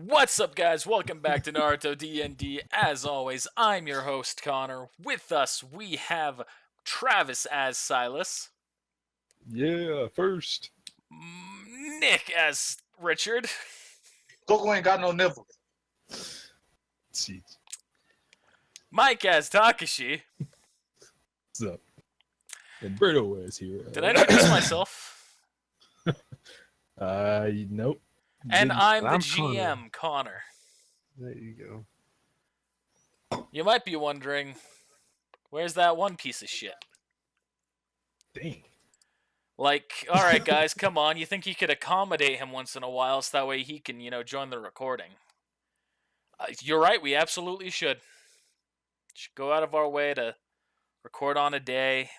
What's up, guys? Welcome back to Naruto D&D. As always, I'm your host, Connor. With us, we have Travis as Silas, Yeah, first. Nick as Richard, Goku ain't got no nipples. See, Mike as Takashi. what's up? And Berto is here. Did I introduce myself? Nope. And I'm the I'm GM, Connor. There you go. You might be wondering, where's that one piece of shit? Dang. Like, alright guys, come on, you think you could accommodate him once in a while so that way he can, join the recording. You're right, we absolutely should. Should go out of our way to record on a day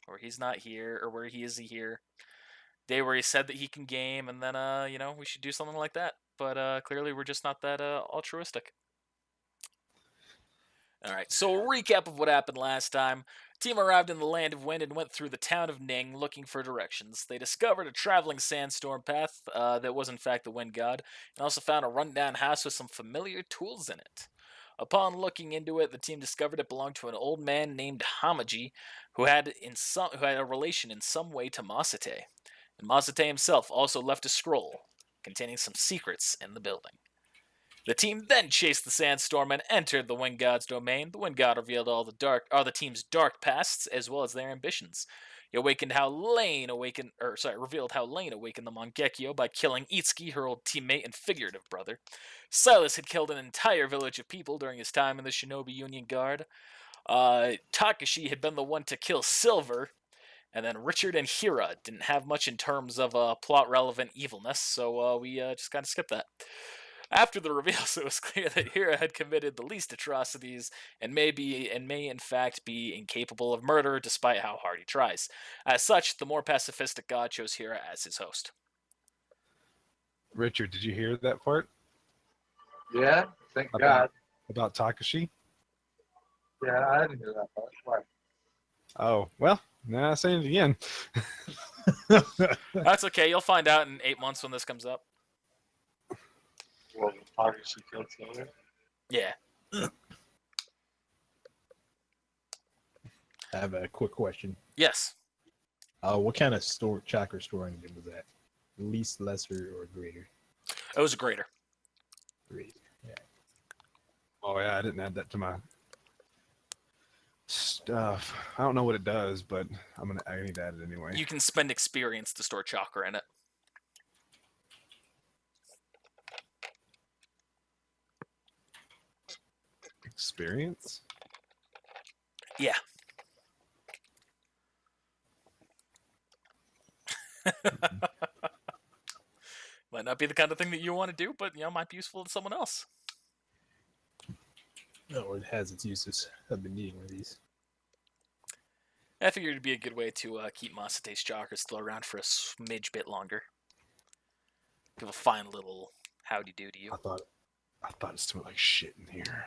where he's not here, or where he is here. Day where he said that he can game, and then, we should do something like that. But clearly we're just not that altruistic. Alright, so a recap of what happened last time. Team arrived in the Land of Wind and went through the town of Ning looking for directions. They discovered a traveling sandstorm path that was in fact the Wind God, and also found a rundown house with some familiar tools in it. Upon looking into it, the team discovered it belonged to an old man named Hamaji, who had a relation in some way to Masate. And Masate himself also left a scroll containing some secrets in the building. The team then chased the sandstorm and entered the Wind God's domain. The Wind God revealed all the team's dark pasts as well as their ambitions. He revealed how Lane awakened the Mangekyo by killing Itsuki, her old teammate and figurative brother. Silas had killed an entire village of people during his time in the Shinobi Union Guard. Takashi had been the one to kill Silver. And then Richard and Hira didn't have much in terms of plot-relevant evilness, so we just kind of skipped that. After the reveals, it was clear that Hira had committed the least atrocities and may in fact be incapable of murder despite how hard he tries. As such, the more pacifistic god chose Hira as his host. Richard, did you hear that part? Yeah, thank God. About Takashi? Yeah, I didn't hear that part. Why? Oh, well, nah, saying it again. That's okay, you'll find out in 8 months when this comes up. Well, obviously killed Silver. Yeah. I have a quick question. Yes. What kind of chakra storing was that? Least, lesser, or greater? It was a greater. Greater. Yeah. Oh, yeah, I didn't add that to my stuff. I don't know what it does, but I need to add it anyway. You can spend experience to store chakra in it. Experience? Yeah. Might not be the kind of thing that you want to do, but might be useful to someone else. No, it has its uses. I've been needing one of these. I figured it'd be a good way to keep Masate's chakra still around for a smidge bit longer. Give a fine little howdy do to you. I thought it smelled like shit in here.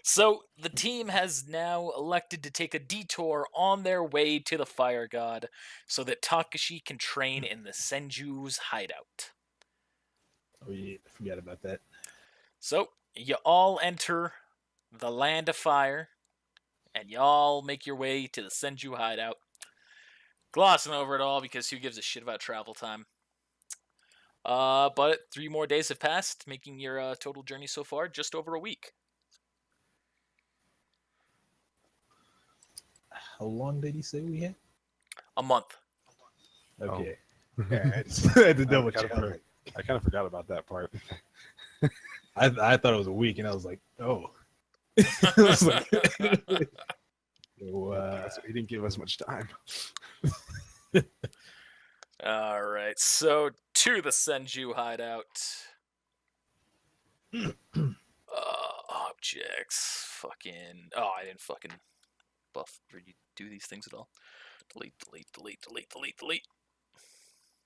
So, the team has now elected to take a detour on their way to the Fire God so that Takashi can train in the Senju's hideout. Oh yeah, I forgot about that. So, you all enter the Land of Fire, and you all make your way to the Senju hideout. Glossing over it all because who gives a shit about travel time. But 3 more days have passed, making your total journey so far just over a week. How long did he say we had? A month. Okay. Oh. Yeah, I just had to double check. I kind of forgot about that part. I thought it was a week, and I was like, oh. I was like, So he didn't give us much time. Alright, so to the Senju hideout. Objects. Fucking. Oh, I didn't fucking buff or you do these things at all. Delete.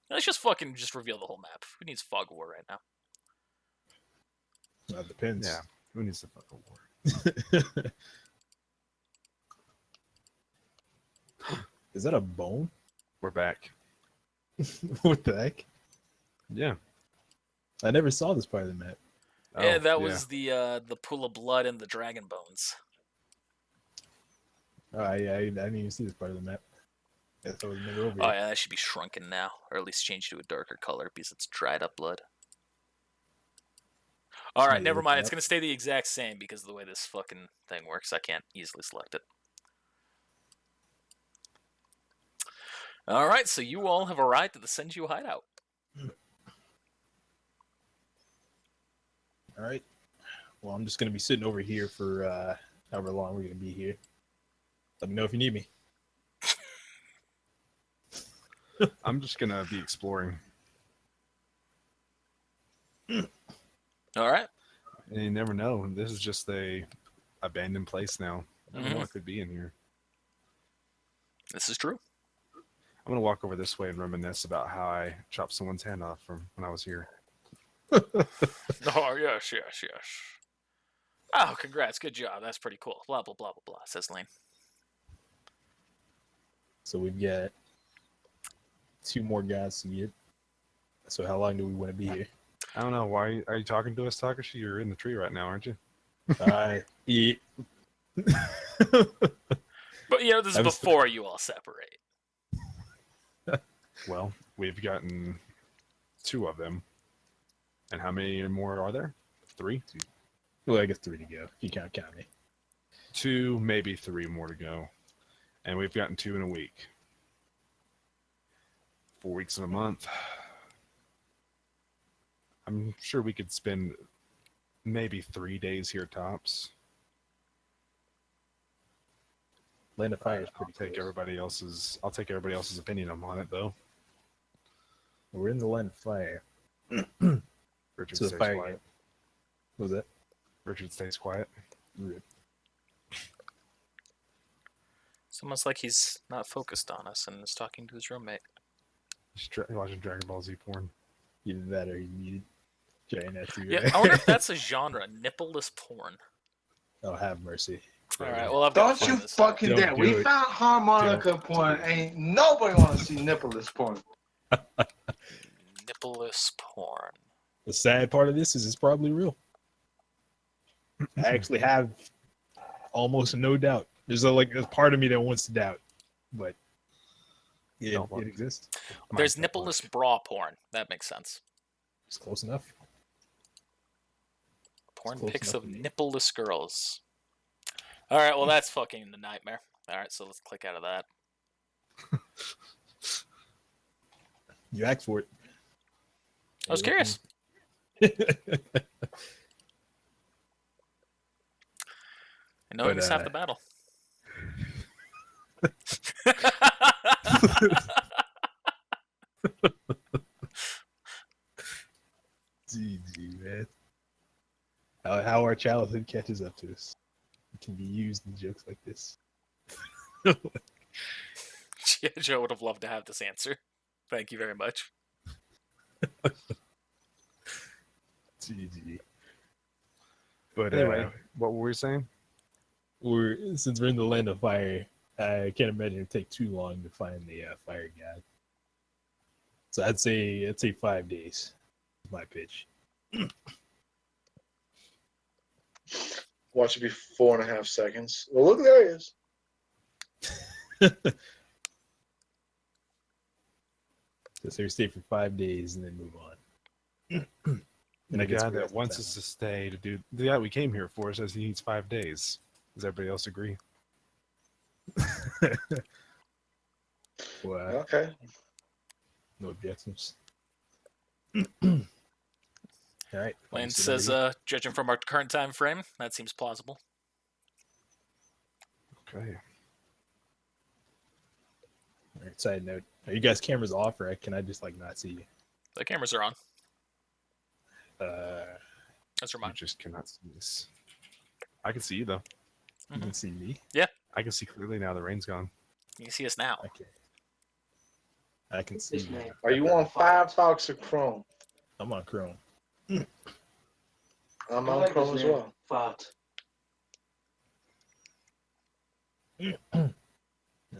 Let's just reveal the whole map. Who needs fog of war right now? that depends. Yeah, who needs to fucking war? Is that a bone? We're back. What the heck? Yeah. I never saw this part of the map. Yeah, Oh, that was the pool of blood and the dragon bones. Oh, I didn't even see this part of the map. I thought it was never over Oh yet. yeah, that should be shrunken now, or at least changed to a darker color because it's dried up blood. All right, Yeah, never look mind. it It's up. gonna stay the exact same because of the way this fucking thing works. I can't easily select it. All right, so you all have arrived at the Senju hideout. All right. Well, I'm just gonna be sitting over here for however long we're gonna be here. Let me know if you need me. I'm just gonna be exploring. All right. And you never know. This is just a abandoned place now. I don't know what could be in here. This is true. I'm gonna walk over this way and reminisce about how I chopped someone's hand off from when I was here. Oh yes, yes, yes. Oh, congrats, good job. That's pretty cool. Blah blah blah blah blah. Says Lane. So we've got 2 more guys to get. So how long do we want to be here? I don't know. Why are you talking to us, Takashi? You're in the tree right now, aren't you? Yeah. But you know, this is I'm before you all separate. Well, we've gotten 2 of them. And how many more are there? 3? Well, I guess 3 to go. If you can't count me. 2, maybe 3 more to go. And we've gotten 2 in a week. 4 weeks in a month. I'm sure we could spend maybe 3 days here tops. Land of Fire is I'll pretty take close. everybody else's. I'll take everybody else's opinion on it, though. We're in the Land of Fire. Richard So the stays fire quiet. game. What was that? Richard stays quiet. Rip. It's almost like he's not focused on us and is talking to his roommate. He's watching Dragon Ball Z porn. Either that or you needed giant ass Yeah, I wonder if that's a genre, nippleless porn. Oh, have mercy. All right, well I've got to Don't you find this out. fucking Don't dare. do We it. found harmonica Don't porn. do it. Ain't nobody want to see nippleless porn. Nippleless porn. The sad part of this is it's probably real. I actually have almost no doubt. There's a part of me that wants to doubt, but it exists. There's nippleless bra porn. That makes sense. It's close enough. Porn close pics enough of to me. nippleless girls. All right, well that's fucking the nightmare. All right, so let's click out of that. You asked for it. I was curious. And knowing But, is half the battle. GG, man. How our childhood catches up to us. It can be used in jokes like this. Joe would have loved to have this answer. Thank you very much. GG. But Anyway, what were we saying? since we're in the Land of Fire, I can't imagine it'd take too long to find the fire god. So I'd say 5 days. Is my pitch. Watch it be 4.5 seconds. Well, look, there he is. So we stay for 5 days and then move on. And I the guess guy we that rest wants the us to stay to do the guy we came here for says he needs 5 days. Does everybody else agree? Well, Okay. no objections. All right. Lane So says, there judging from our current time frame, that seems plausible. Okay. you go. All right, side note: are you guys cameras off, or can I just not see you? The cameras are on. That's You remind. just cannot see this. I can see you though. You can see me. I can see clearly now. The rain's gone. You can see us now. Okay. I can see you. Are you on Firefox or Chrome? I'm on Chrome. I'm on Chrome as well. Fox. All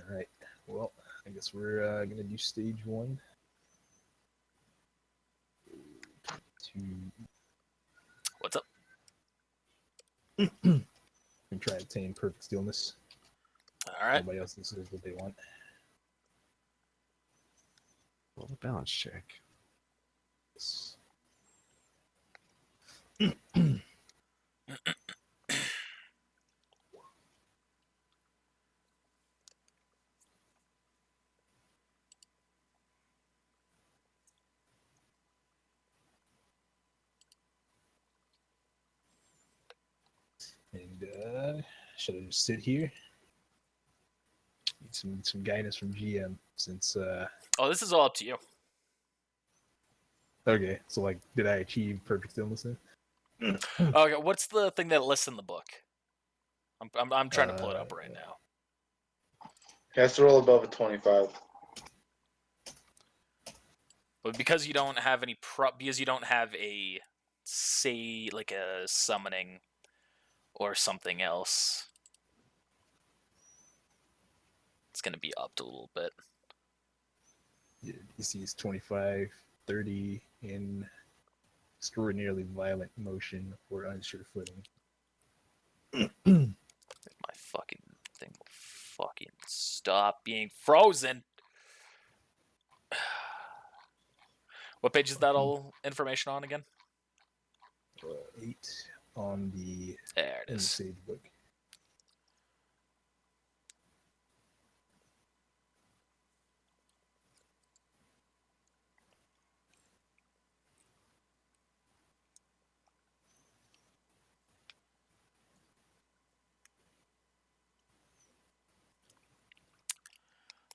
right. Well, I guess we're gonna do stage 1. 2. And try to attain perfect stillness. All right. Nobody else decides what they want. Roll a balance check. And should I just sit here? Need some guidance from GM since Oh, this is all up to you. okay, so like did I achieve perfect stillness then? Okay, what's the thing that lists in the book? I'm trying to pull it up right Uh, now. He has to roll above a 25. But because you don't have any because you don't have a say like a summoning or something else, it's gonna be upped a little bit. Yeah, DC is 25, 30 in extraordinarily violent motion or unsure footing. My fucking thing will fucking stop being frozen. What page is that all information on again? 8 on the There it in the is. Sage book.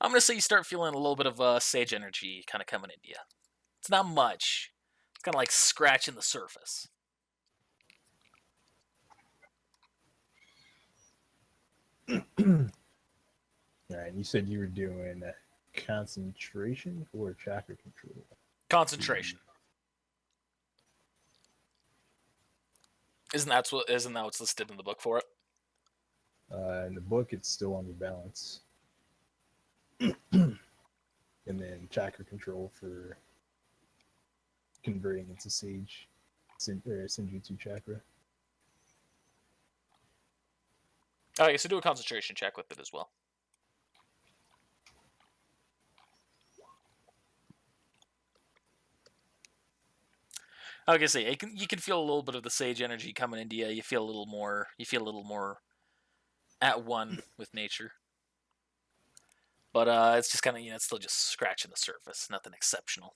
I'm gonna say you start feeling a little bit of sage energy kind of coming into you. It's not much. It's kind of like scratching the surface. All right, you said you were doing concentration or chakra control. Concentration. Isn't that what's listed in the book for it? In the book, it's still on the balance. And then chakra control for converting into Sage, Senjutsu chakra. Okay, so do a concentration check with it as well. Like I say, you can feel a little bit of the sage energy coming into you. You feel a little more. You feel a little more at one with nature. But it's just kind of it's still just scratching the surface. Nothing exceptional.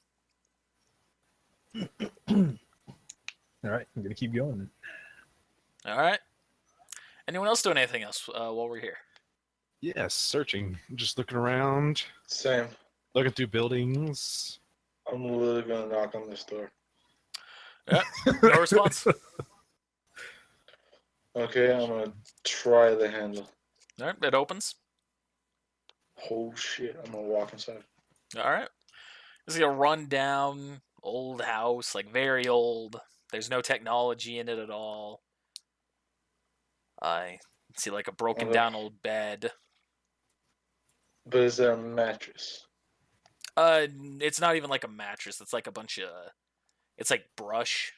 All right, I'm gonna keep going. All right. Anyone else doing anything else while we're here? Yes, searching. Just looking around, Same. looking through buildings. I'm literally gonna knock on this door. Yeah. No response. Okay, I'm gonna try the handle. All right. It opens. Oh shit! I'm gonna walk inside. All right. This is a run-down old house, like very old. There's no technology in it at all. I see like a broken down old bed. But is there a mattress? It's not even like a mattress. It's like a bunch of. It's like brush.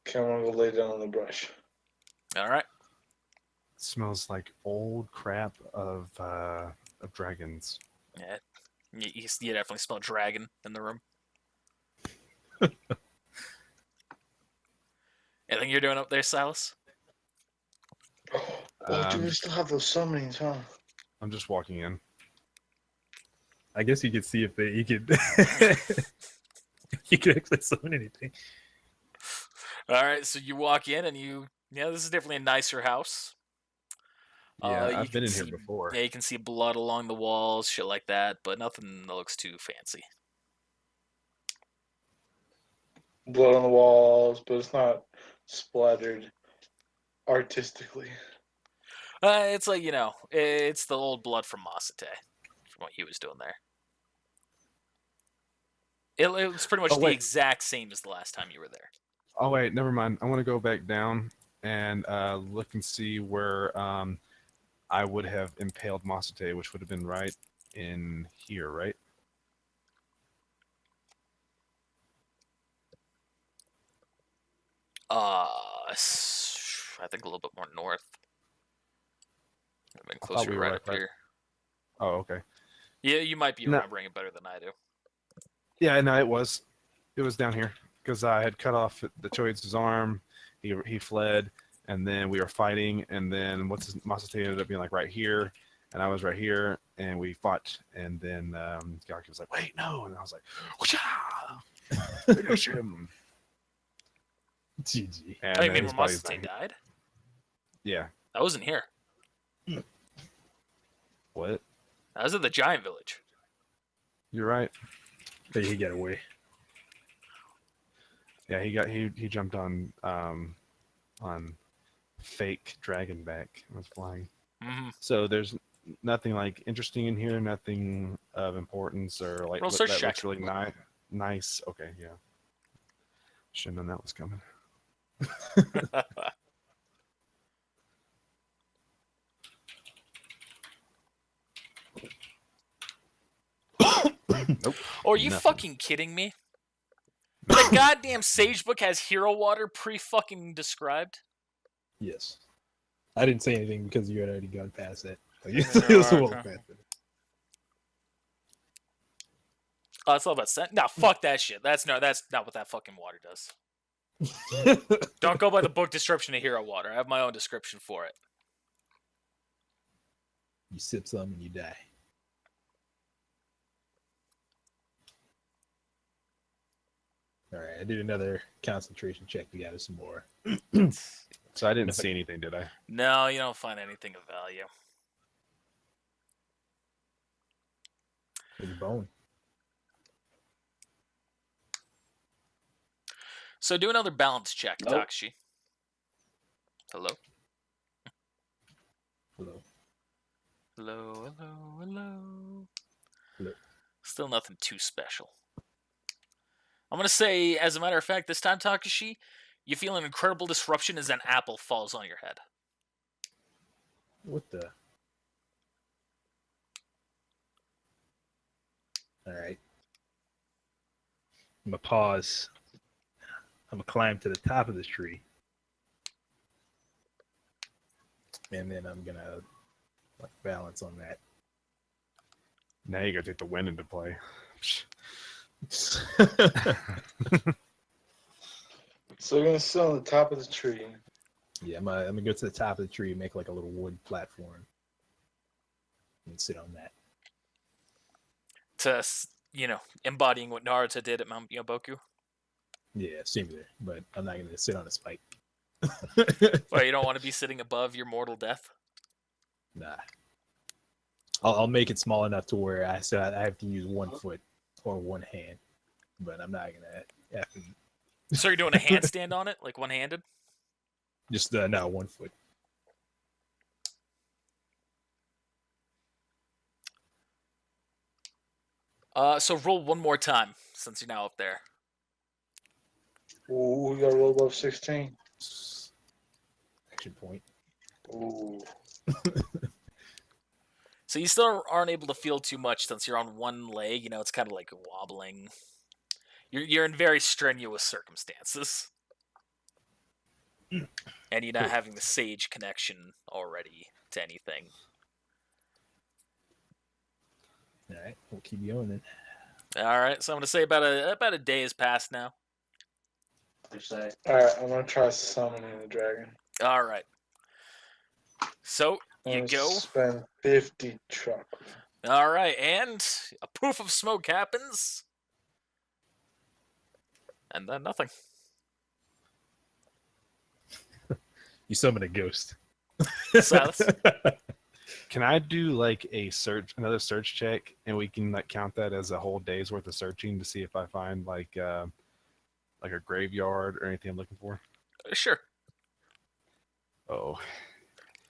Okay, I'm gonna go lay down on the brush. All right. It smells like old crap of dragons. Yeah. You definitely smell dragon in the room. Anything you're doing up there, Silas? Oh, dude, we still have those summonings, huh? I'm just walking in. I guess you could see if you could you could actually summon anything. All right. So you walk in and this is definitely a nicer house. Yeah, You I've been can in here see- before. Yeah, you can see blood along the walls, shit like that, but nothing that looks too fancy. Blood on the walls, but it's not splattered artistically. It's like it's the old blood from Masate, from what he was doing there. It was pretty much Oh, the wait. exact same as the last time you were there. Oh wait, never mind. I want to go back down and look and see where I would have impaled Masate, which would have been right in here, right? I think a little bit more north. I've been I closer thought we to were right right, up here. Oh, okay. Yeah, you might be No. remembering it better than I do. Yeah, no, it was down here because I had cut off the Choide's arm. He fled, and then we were fighting, and then Masate ended up being like right here, and I was right here, and we fought, and then Gaki was like, "Wait, no," and I was like, "Whoosha!" Finish him. GG. And Oh, you then mean his when body's Masate not here. died? Yeah. I wasn't here. What? I was at the giant village. You're right. Hey, he got away. Yeah, he jumped on fake dragonback and was flying. Mm-hmm. So there's nothing like interesting in here, nothing of importance or like Roll that search looks check. really nice. Okay, yeah. Should have known that was coming. Nope. Oh, are you Nothing. fucking kidding me? The goddamn sage book has hero water pre-fucking described. Yes. I didn't say anything because you had already gone past that. Like, Yeah, it was well okay. past it. Oh, it's all about scent. No, fuck that shit. That's not what that fucking water does. Don't go by the book description of hero water. I have my own description for it. You sip some and you die. All right, I did another concentration check to gather some more. So I didn't see anything, did I? No, you don't find anything of value. There's a bone. So do another balance check, Nope. Takshi. Hello? Hello. Hello, hello, hello. Hello. Still nothing too special. I'm going to say, as a matter of fact, this time, Takashi, you feel an incredible disruption as an apple falls on your head. What the? All right. I'm going to pause. I'm going to climb to the top of this tree. And then I'm going to balance on that. Now you gotta take the wind into play. So we're gonna sit on the top of the tree. Yeah, I'm gonna go to the top of the tree and make like a little wood platform and sit on that. To, embodying what Naruto did at Mount Yoboku. Yeah, same there. But I'm not gonna sit on a spike. Well, you don't want to be sitting above your mortal death? Nah. I'll make it small enough to where I have to use 1 foot or one hand, but I'm not gonna have to. So you're doing a handstand on it, like one-handed? Just no 1 foot. So roll one more time, since you're now up there. Ooh, we got to roll above 16. Action point. Ooh. So you still aren't able to feel too much since you're on one leg. It's kind of like wobbling. You're in very strenuous circumstances. And you're not having the sage connection already to anything. All right, we'll keep going then. All right, so I'm gonna say about a day has passed now. Alright, I'm gonna try summoning the dragon. All right. So I'm you gonna go. spend 50 chakra. All right, and a poof of smoke happens, and then nothing. You summon a ghost. Silas? Can I do like another search check, and we can like count that as a whole day's worth of searching to see if I find like a graveyard or anything I'm looking for? Sure. Oh,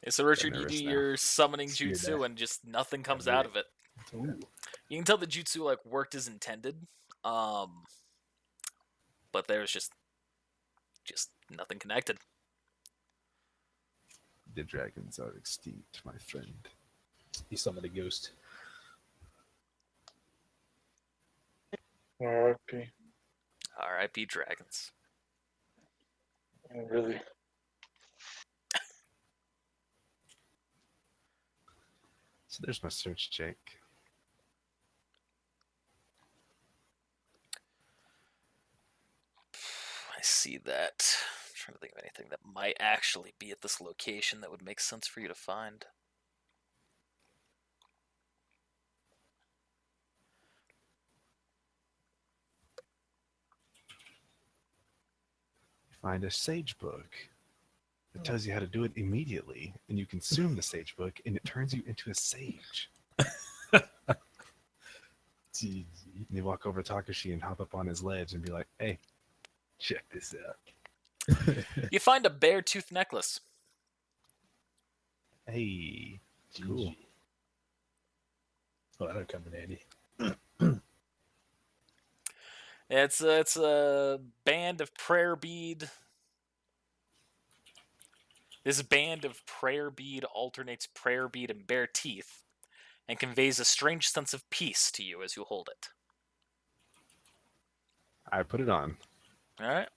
So Richard, you nervous do now. your summoning Spear jutsu, die. and just nothing comes really- out of it. Ooh. You can tell the jutsu like worked as intended, but there's just nothing connected. the dragons are extinct, my friend. You summon a ghost. R.I.P. R.I.P. dragons. And really, So there's my search check. I see that. I'm trying to think of anything that might actually be at this location that would make sense for you to find. You find a sage book. It tells you how to do it immediately, and you consume the sage book, and it turns you into a sage. Jeez. And you walk over to Takashi and hop up on his ledge and be like, "Hey, check this out." You find a bear tooth necklace. Hey, Cool. Well, that'll come in handy. It's a band of prayer bead. This band of prayer bead alternates prayer bead and bare teeth, and conveys a strange sense of peace to you as you hold it. I put it on. All right.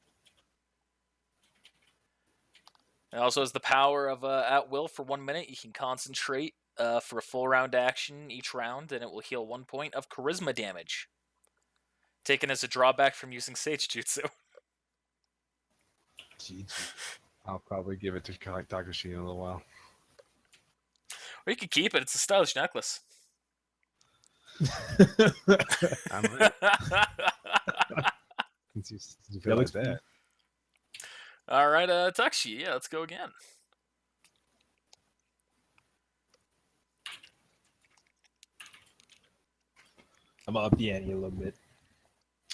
It also has the power of at will for 1 minute. You can concentrate for a full round action each round, and it will heal 1 point of charisma damage, taken as a drawback from using Sage Jutsu. Jeez. I'll probably give it to Takashi in a little while. Or you could keep it. It's a stylish necklace. I'm ready. Since you feel like looks that. All right, Takshi. Yeah, let's go again. I'm gonna up the ante a little bit.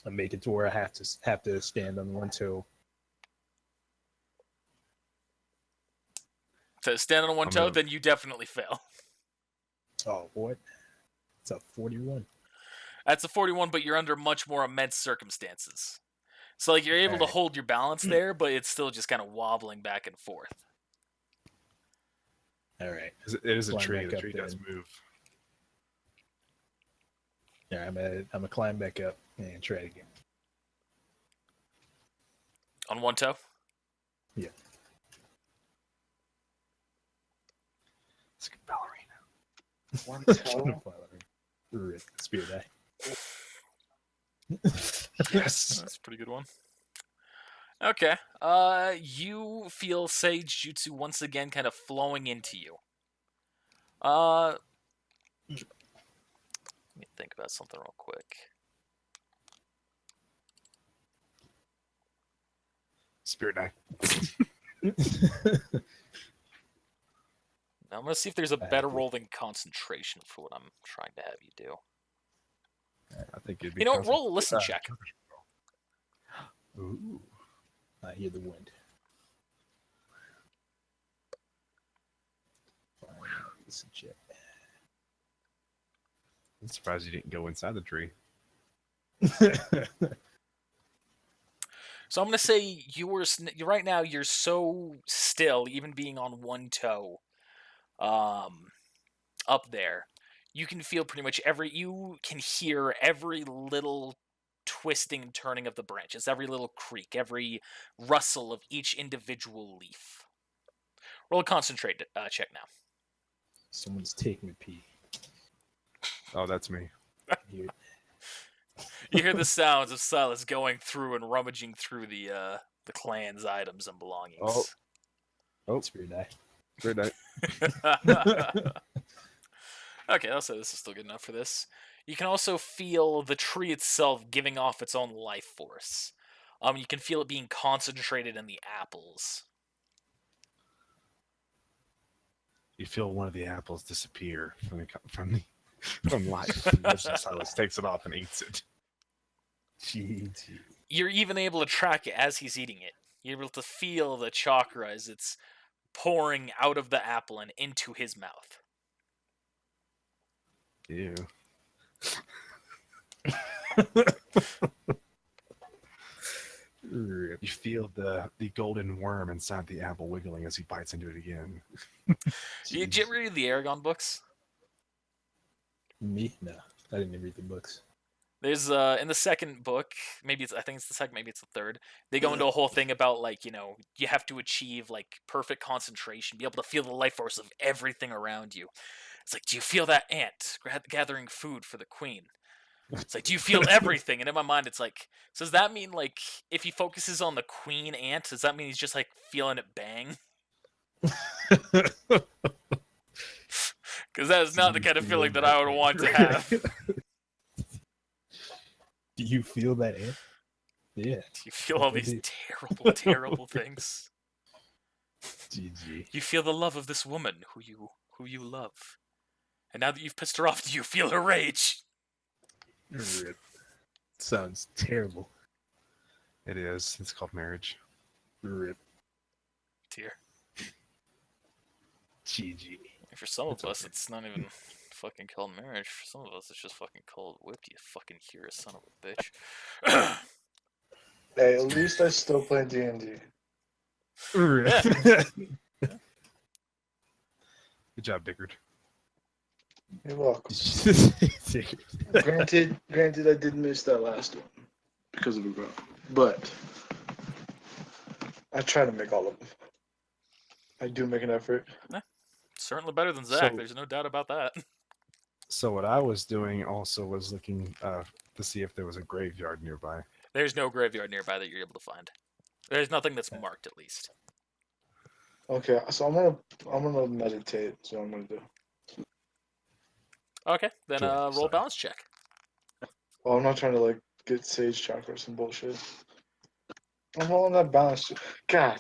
I make it to where I have to stand on one toe. To stand on one I'm toe, gonna- then you definitely fail. Oh, what? It's a 41. That's a 41, but you're under much more immense circumstances. So, like, you're able to Okay. hold your balance there, but it's still just kind of wobbling back and forth. All right. It is a Climb tree. back The up tree does then. move. Yeah, I'm gonna climb back up and try it again. On one toe? Yeah. It's like a ballerina. One toe. Spirit eye. Yes. That's a pretty good one. Okay. You feel Sage Jutsu once again kind of flowing into you. Let me think about something real quick. Spirit eye. Now I'm going to see if there's a I better have to. roll than concentration for what I'm trying to have you do. I think it'd be. You know, constant- roll a listen check. Ooh. I hear the wind. Fine, listen, check. I'm surprised you didn't go inside the tree. So I'm going to say right now you're so still, even being on one toe, up there. You can feel pretty much you can hear every little twisting and turning of the branches, every little creak, every rustle of each individual leaf. Roll a concentrate check now. Someone's taking a pee. Oh, that's me. Here. You hear the sounds of Silas going through and rummaging through the clan's items and belongings. Oh, Spirit eye. Spirit eye. Okay, I'll say this is still good enough for this. You can also feel the tree itself giving off its own life force. You can feel it being concentrated in the apples. You feel one of the apples disappear from life. Silas takes it off and eats it. Jeez. You're even able to track it as he's eating it. You're able to feel the chakra as it's pouring out of the apple and into his mouth. Ew. You feel the golden worm inside the apple wiggling as he bites into it again. Did you ever read the Aragon books? Me? No, I didn't read the books. There's in the second book, I think it's the second, maybe it's the third. They go into a whole thing about you have to achieve perfect concentration, be able to feel the life force of everything around you. It's like, do you feel that ant gathering food for the queen? It's like, do you feel everything? And in my mind, it's like, so does that mean like if he focuses on the queen ant, does that mean he's just like feeling it bang? Because that is not the kind of feeling that I would want to have. Do you feel that ant? Yeah. Do you feel all these terrible, terrible things? GG. You feel the love of this woman who you love. And now that you've pissed her off, do you feel her rage? Rip. Sounds terrible. It is. It's called marriage. Rip. Dear. GG. For some of It's us, okay. it's not even fucking called marriage. For some of us, it's just fucking cold whipped. You fucking hear a son of a bitch. Hey, at least I still play D&D. Rip. Good job, Dickard. You're welcome. Granted, I did miss that last one because of a girl, but I try to make all of them. I do make an effort. Certainly better than Zach. So- There's no doubt about that. So what I was doing also was looking to see if there was a graveyard nearby. There's no graveyard nearby that you're able to find. There's nothing that's marked, at least. Okay, so I'm gonna meditate. That's what I'm gonna do. Okay, then Sure, roll sorry. balance check. Well, I'm not trying to like get sage chakra or some bullshit. I'm rolling that balance. God,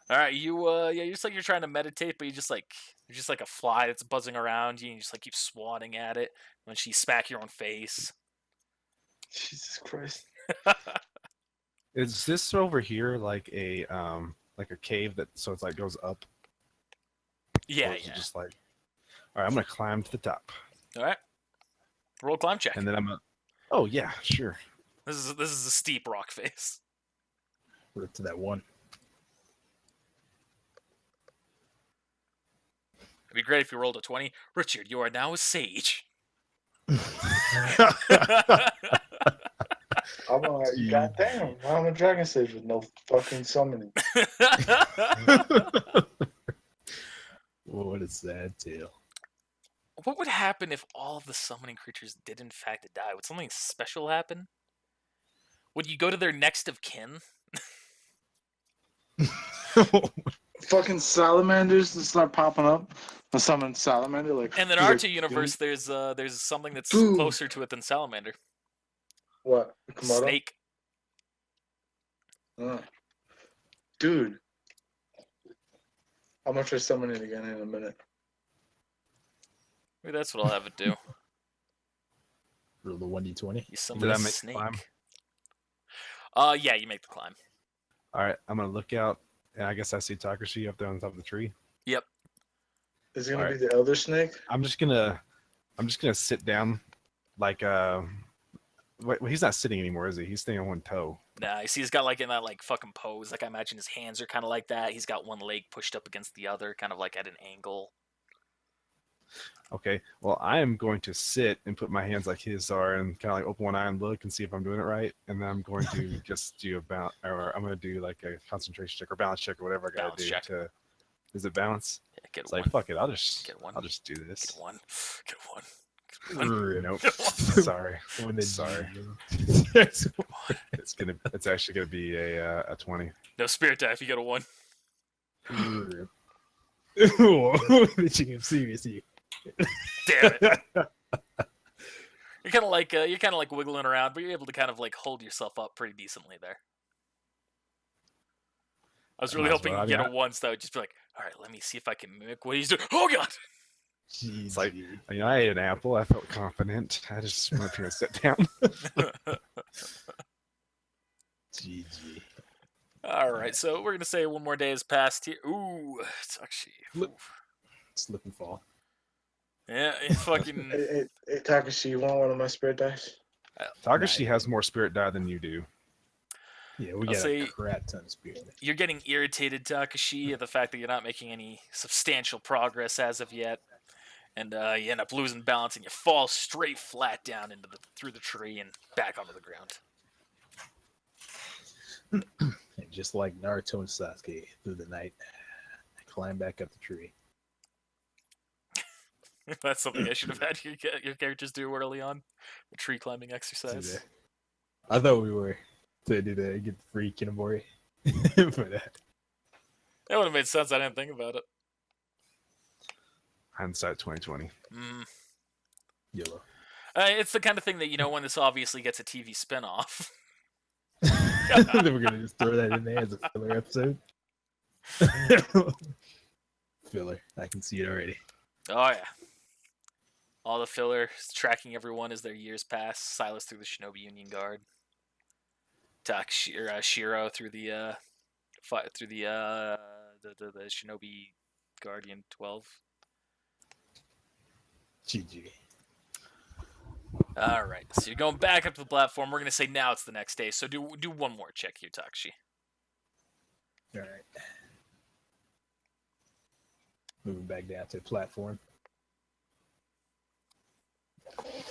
All right, you're just like you're trying to meditate, but you're just like a fly that's buzzing around you, and you just like keep swatting at it when she smack your own face. Jesus Christ. Is this over here like a cave that so it's like goes up? Yeah, Or is it yeah. just like, all right, I'm gonna climb to the top, All right, roll climb check. and then I'm gonna. Oh yeah, sure. This is a steep rock face. We're up to that one. It'd be great if you rolled a 20. Richard, you are now a sage. I'm like, Gee. goddamn, why am I dragon sage with no fucking summoning? What a sad tale. What would happen if all of the summoning creatures did in fact die? Would something special happen? Would you go to their next of kin? Fucking salamanders that start popping up. I summon salamander like. In the he's Naruto like, universe, there's something that's Dude. closer to it than salamander. What? Komodo? Snake. Dude. I'm gonna try summoning again in a minute. Maybe that's what I'll have it do. Roll the 1d20. You summon Did a I make the snake. climb? Yeah, you make the climb. All right, I'm gonna look out, and I guess I see Takashi up there on top of the tree. Yep. Is it gonna Alright. be the elder snake? I'm just gonna sit down, like Wait, well, he's not sitting anymore, is he? He's staying on one toe. Nah, you see, he's got like in that like fucking pose. Like I imagine his hands are kind of like that. He's got one leg pushed up against the other, kind of like at an angle. Okay, well, I am going to sit and put my hands like his are, and kind of like open one eye and look and see if I'm doing it right, and then I'm going to just do I'm going to do like a concentration check or balance check or whatever I got Balance to do check. to. Is it balance? Yeah, get It's one. like fuck it, I'll just Get one. do this. Get one. Get one. Get one. Nope. Get one. Sorry. When the Sorry. Yes. It's actually gonna be a 20. No spirit die if you get a 1. Bitching him serious here. Damn it. You're kind of like wiggling around, but you're able to kind of like hold yourself up pretty decently there. I was really Might as hoping well. you'd I get mean, a 1, so I would just be like, all right, let me see if I can mimic what he's doing. Oh god. It's like, I ate an apple. I felt confident. I just went up here and sat down. GG. All right, so we're gonna say one more day has passed here. Ooh, it's actually. Look. Slip and fall. Yeah, it fucking. Hey, Takashi, you want one of my spirit dice? Takashi has more spirit die than you do. Yeah, we I'll got say- a crap ton of spirit. You're getting irritated, Takashi, at the fact that you're not making any substantial progress as of yet, and you end up losing balance and you fall straight flat down through the tree and back onto the ground. And just like Naruto and Sasuke through the night, I climb back up the tree. That's something I should have had your characters do early on. The tree climbing Do exercise. that. I thought we were to do the get the free Kinamori for that. That would have made sense. I didn't think about it. Hindsight 2020. Yellow. It's the kind of thing that, you know, when this obviously gets a TV spinoff. Then we're gonna just throw that in there as a filler episode. Filler. I can see it already. Oh, yeah. All the filler, tracking everyone as their years pass. Silas through the Shinobi Union Guard. Shiro through the the Shinobi Guardian 12. GG. All right, so you're going back up to the platform. We're gonna say now it's the next day. So do one more check here, Takashi. All right. Moving back down to the platform.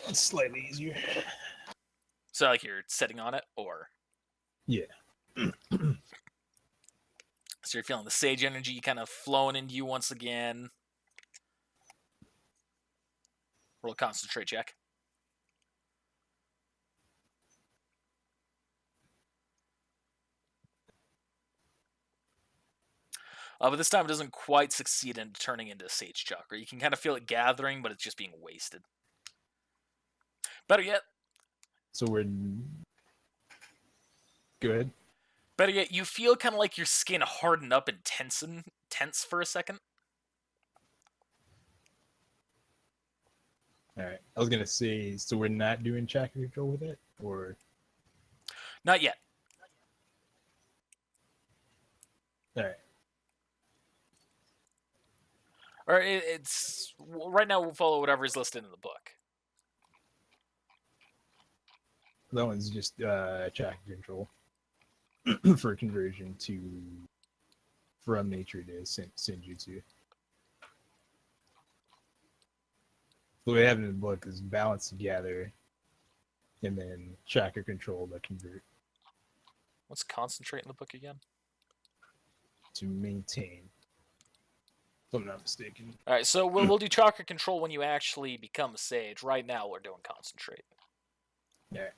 It's slightly easier. So like you're sitting on it, or Yeah. so you're feeling the sage energy kind of flowing into you once again. Roll a concentrate check. But this time it doesn't quite succeed in turning into Sage Chakra. You can kind of feel it gathering, but it's just being wasted. Better yet, So we're good. better yet, you feel kind of like your skin harden up and tense for a second. All right. I was gonna say, so we're not doing chakra control with it, or Not yet. all right. Or it's right now. We'll follow whatever is listed in the book. That one's just chakra control for conversion to from nature to senjutsu. The way I have it in the book is balance together, and then chakra control to convert What's concentrate in the book again? to maintain. If I'm not mistaken. All right, so we'll do chakra control when you actually become a sage. Right now, we're doing concentrate. Yeah.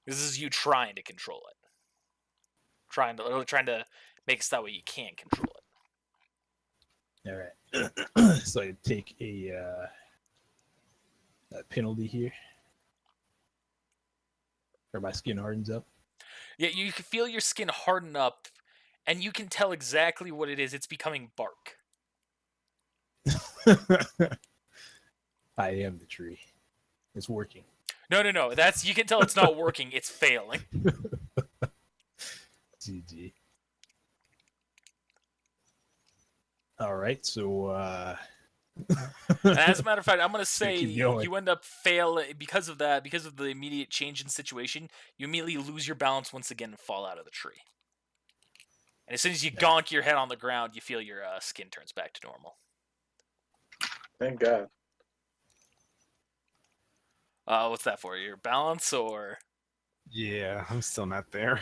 This is you trying to control it, trying to make it so that way you can control it. All right. So I take a penalty here, or my skin hardens up. Yeah, you can feel your skin harden up, and you can tell exactly what it is. It's becoming bark. I am the tree. It's working. No. That's you can tell it's not working. It's failing. GG. All right, so And as a matter of fact, I'm gonna say keep going. you end up failing because of that. Because of the immediate change in situation, you immediately lose your balance once again and fall out of the tree. And as soon as you gonk your head on the ground, you feel your skin turns back to normal. Thank God. What's that for? Your balance, or Yeah, I'm still not there.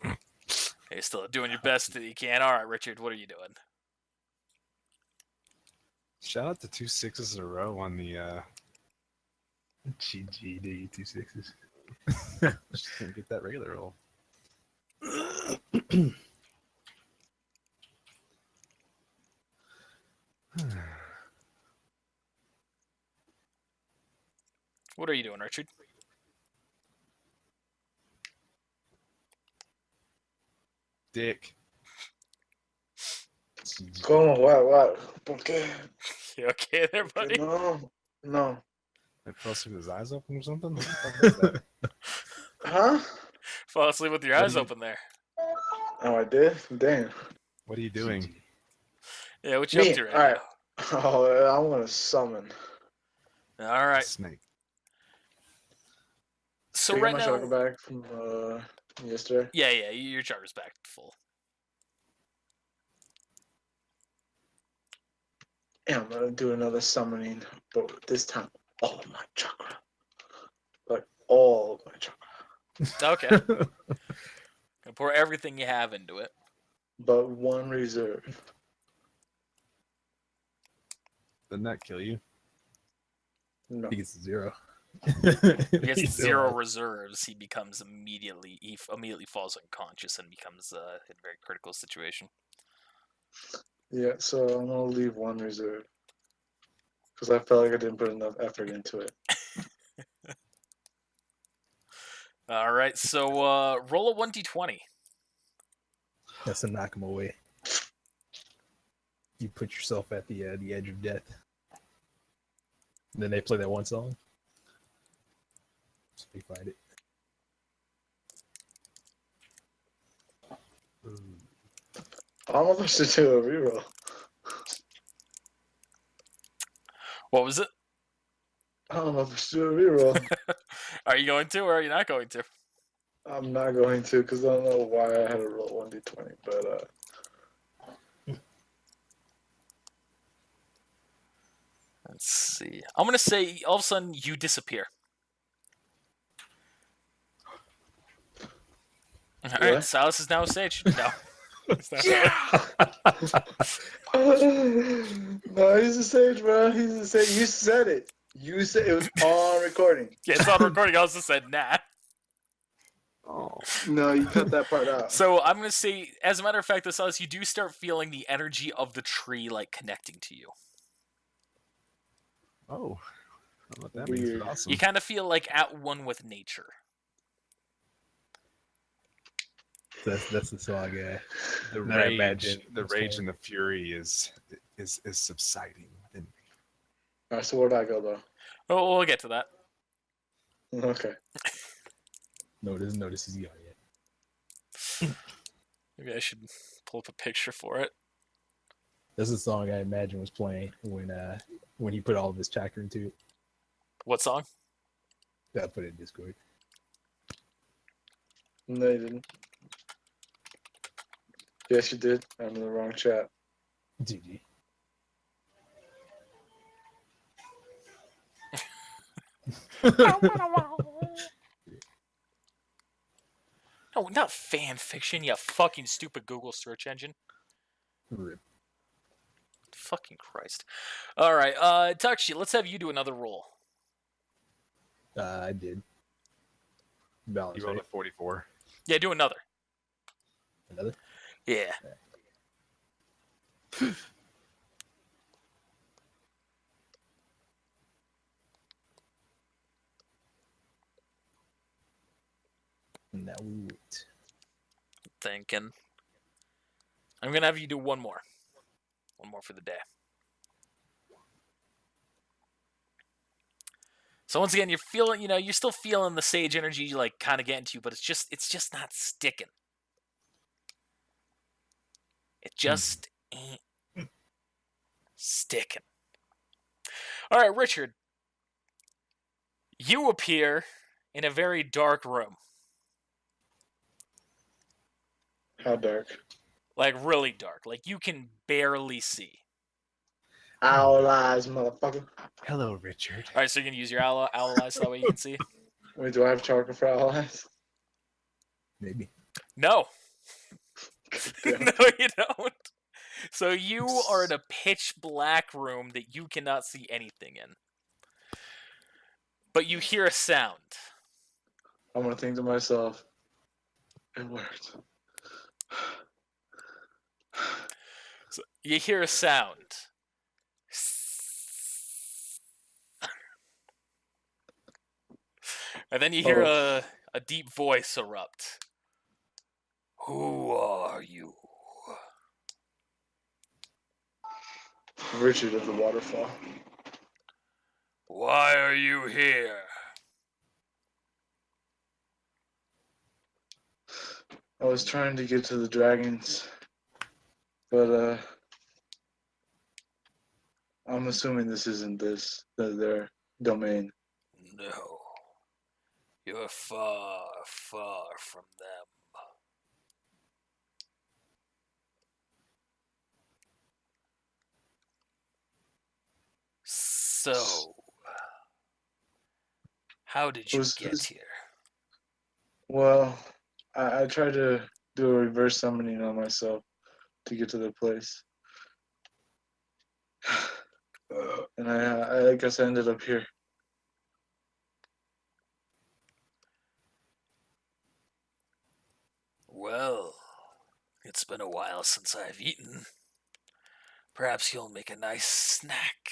you're still doing your best that you can? All right, Richard, what are you doing? Shout out to 2 6s in a row on the GG, dude, 2 6s. just can't get that regular roll. What are you doing, Richard? Dick. GG. ¿Cómo? What? ¿Por qué? You okay there, buddy? No. I fell asleep with his eyes open or something? What the fuck is that? Huh? Fall asleep with your What eyes do you- open there. Oh, I did? Damn. What are you doing? GG. Yeah, what you Me? up to right Alright. Oh, I'm gonna summon. now? All right. Snake. So Did I right get my now, chakra back from yesterday. yeah, your chakra's back to full. And I'm gonna do another summoning, but this time all of my chakra. Like all of my chakra. Okay. Gonna pour everything you have into it. But one reserve. Didn't that kill you? No. He gets 0. If he has He's 0 alive. reserves, he becomes immediately falls unconscious and becomes in a very critical situation. Yeah, so I'm gonna leave 1 reserve because I felt like I didn't put enough effort into it. All right, so roll a 1d20. That's to knock him away. You put yourself at the edge of death. And then they play that one song. So we find it. I don't know if I should do a reroll. What was it? I don't know if I should do a reroll. Are you going to, or are you not going to? I'm not going to because I don't know why I had to roll 1d20, but Let's see. I'm gonna say all of a sudden you disappear. All right, What? Silas is now a sage. No. No, he's a sage, bro. He's a sage. You said it. You said it was on recording. Yeah, it's on recording. I also said nah. Oh. No, you cut that part out. So I'm gonna say, as a matter of fact, Silas, you do start feeling the energy of the tree like connecting to you. Oh. I don't know what that means. Weird. But awesome. You kind of feel like at one with nature. That's the song, yeah. The that I rage, imagine the was rage playing. and the fury is subsiding within me. All right, so where'd I go though? Oh, we'll get to that. Okay. No, doesn't notice he's gone yet. Maybe I should pull up a picture for it. That's the song I imagine was playing when he put all of his chakra into it. What song? That I put it in Discord. No, you didn't. Yes, you did. I'm in the wrong chat. GG. No, not fan fiction, you fucking stupid Google search engine. Rip. Fucking Christ. Alright, Takshi, let's have you do another roll. I did. Balance, You rolled right? a 44. Yeah, do another. Another? Yeah. Now we wait. Thinking. I'm gonna have you do one more. One more for the day. So once again, you're feeling, you're still feeling the sage energy like kind of getting to you, but it's just not sticking. It just ain't sticking. All right, Richard. You appear in a very dark room. How dark? Like really dark. Like you can barely see. Owl eyes, motherfucker. Hello, Richard. All right, so you're gonna use your owl eyes so that way you can see. Wait, do I have chakra for owl eyes? Maybe. No, Damn. no, you don't. So you are in a pitch black room that you cannot see anything in, but you hear a sound. I'm gonna think to myself, it worked. So you hear a sound. And then you hear a deep voice erupt. Who are you? Richard of the waterfall. Why are you here? I was trying to get to the dragons, but I'm assuming this isn't their domain. No. You're far, far from them. So, how did you get here? Well, I tried to do a reverse summoning on myself to get to the place. And I guess I ended up here. It's been a while since I've eaten. Perhaps you'll make a nice snack.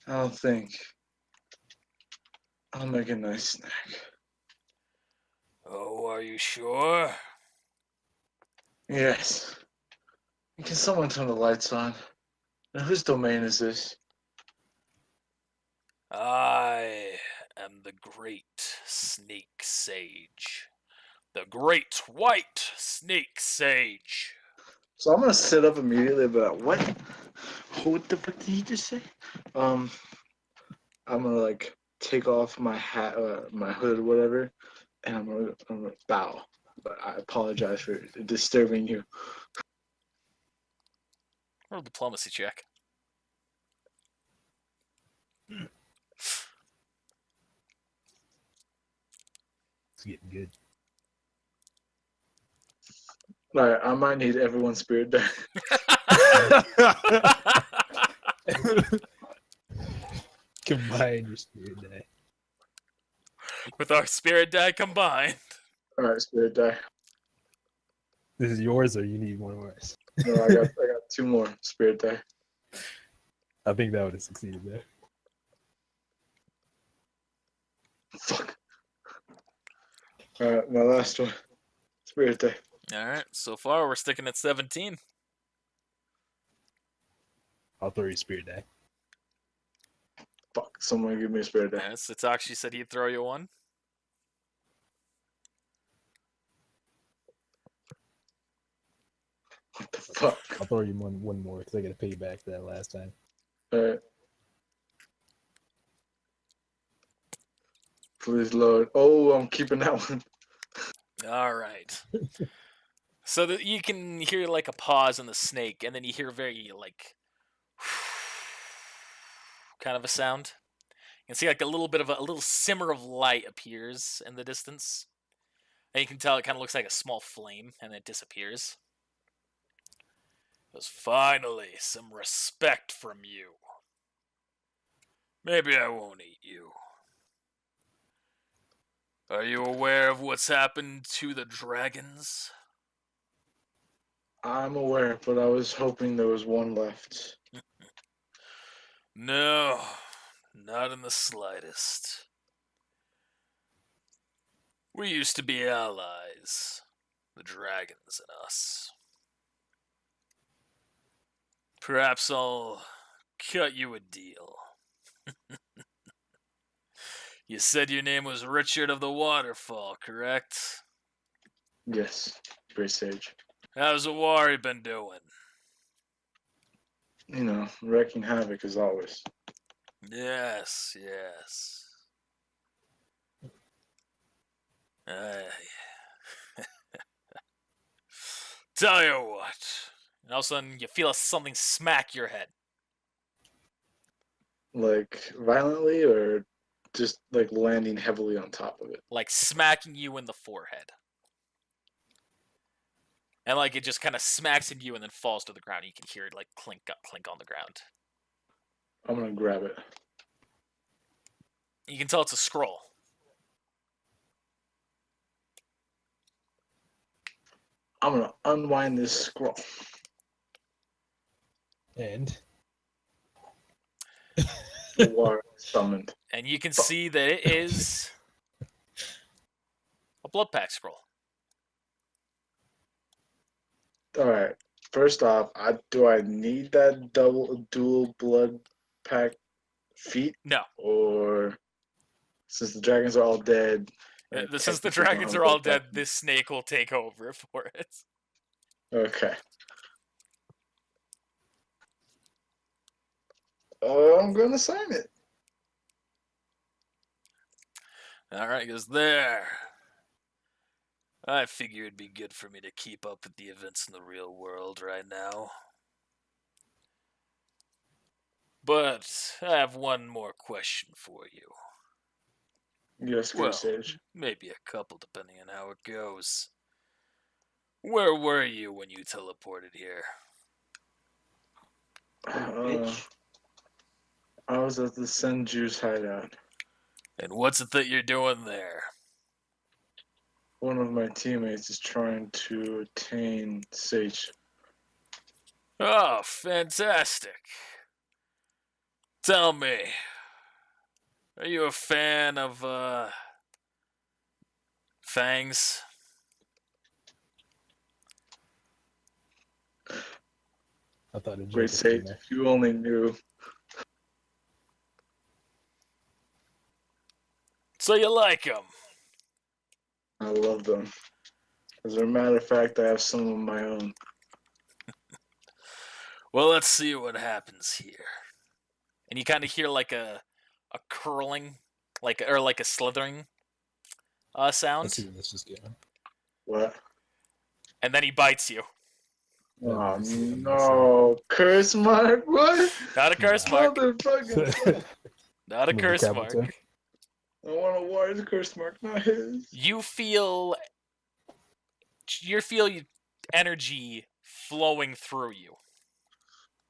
I don't think I'll make a nice snack. Oh, are you sure? Yes. Can someone turn the lights on? Now, whose domain is this? I am the great snake sage. The great white snake sage. So I'm gonna sit up immediately. But what? What the fuck did he just say? I'm gonna like take off my hat, my hood, whatever, and I'm gonna bow. But I apologize for disturbing you. Roll a diplomacy check. It's getting good. All right, I might need everyone's spirit die. Combine your spirit die. With our spirit die combined. All right, spirit die. This is yours, or you need one of ours? No, I got 2 more spirit die. I think that would have succeeded there. Fuck. All right, my last one. Spirit die. Alright, so far we're sticking at 17. I'll throw you spirit die. Fuck. Someone give me a spirit die. Yeah, Satoshi said he'd throw you one. What the fuck? I'll throw you one more because I got to pay you back for that last time. All right. Please, Lord. Oh, I'm keeping that one. Alright. So that you can hear like a pause in the snake, and then you hear very like kind of a sound. You can see like a little simmer of light appears in the distance. And you can tell it kind of looks like a small flame, and it disappears. It goes, finally, some respect from you. Maybe I won't eat you. Are you aware of what's happened to the dragons? I'm aware, but I was hoping there was one left. No, not in the slightest. We used to be allies, the dragons and us. Perhaps I'll cut you a deal. You said your name was Richard of the Waterfall, correct? Yes, Great Sage. How's Awari been doing? You know, wreaking havoc as always. Yes, yes. Tell you what. And all of a sudden, you feel something smack your head. Like, violently or just, like, landing heavily on top of it? Like smacking you in the forehead. And like it just kind of smacks into you and then falls to the ground. You can hear it like clink on the ground. I'm gonna grab it. You can tell it's a scroll. I'm gonna unwind this scroll. And The water summoned. And you can see that it is a blood pact scroll. Alright. First off, do I need that dual blood pack feat? No. Or since the dragons are all dead. Since the dragons are all dead, this snake will take over for it. Okay. I'm gonna sign it. Alright, goes there. I figure it'd be good for me to keep up with the events in the real world right now. But I have one more question for you. Yes, Well, Great Sage. maybe a couple depending on how it goes. Where were you when you teleported here? I was at the Senju's hideout. And what's it that you're doing there? One of my teammates is trying to attain Sage. Oh, fantastic. Tell me, are you a fan of, fangs? I thought a Great joke was in Sage, there. if you only knew. So you like them? I love them. As a matter of fact, I have some of my own. Well, let's see what happens here. And you kind of hear like a curling, like a slithering Let's sound, see where this is going. What? and then he bites you. Oh Let's see what I'm no. Curse mark? What? Not a curse Nah. mark. Motherfucker. Not a Move the curse cap mark. attack. I want a wise curse mark, not his. You feel energy flowing through you.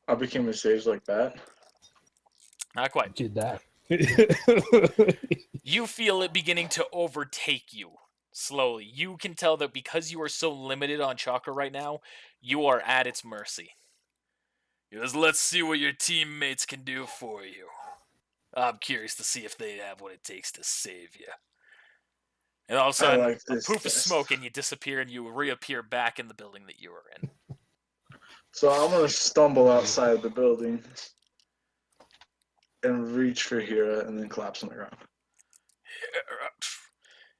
I became a sage like that. Not quite. You could die. You feel it beginning to overtake you slowly. You can tell that because you are so limited on chakra right now, you are at its mercy. He goes, let's see what your teammates can do for you. I'm curious to see if they have what it takes to save you. And all of a I sudden, like a this poof of test. smoke, and you disappear, and you reappear back in the building that you were in. So I'm gonna stumble outside the building and reach for Hira and then collapse on the ground.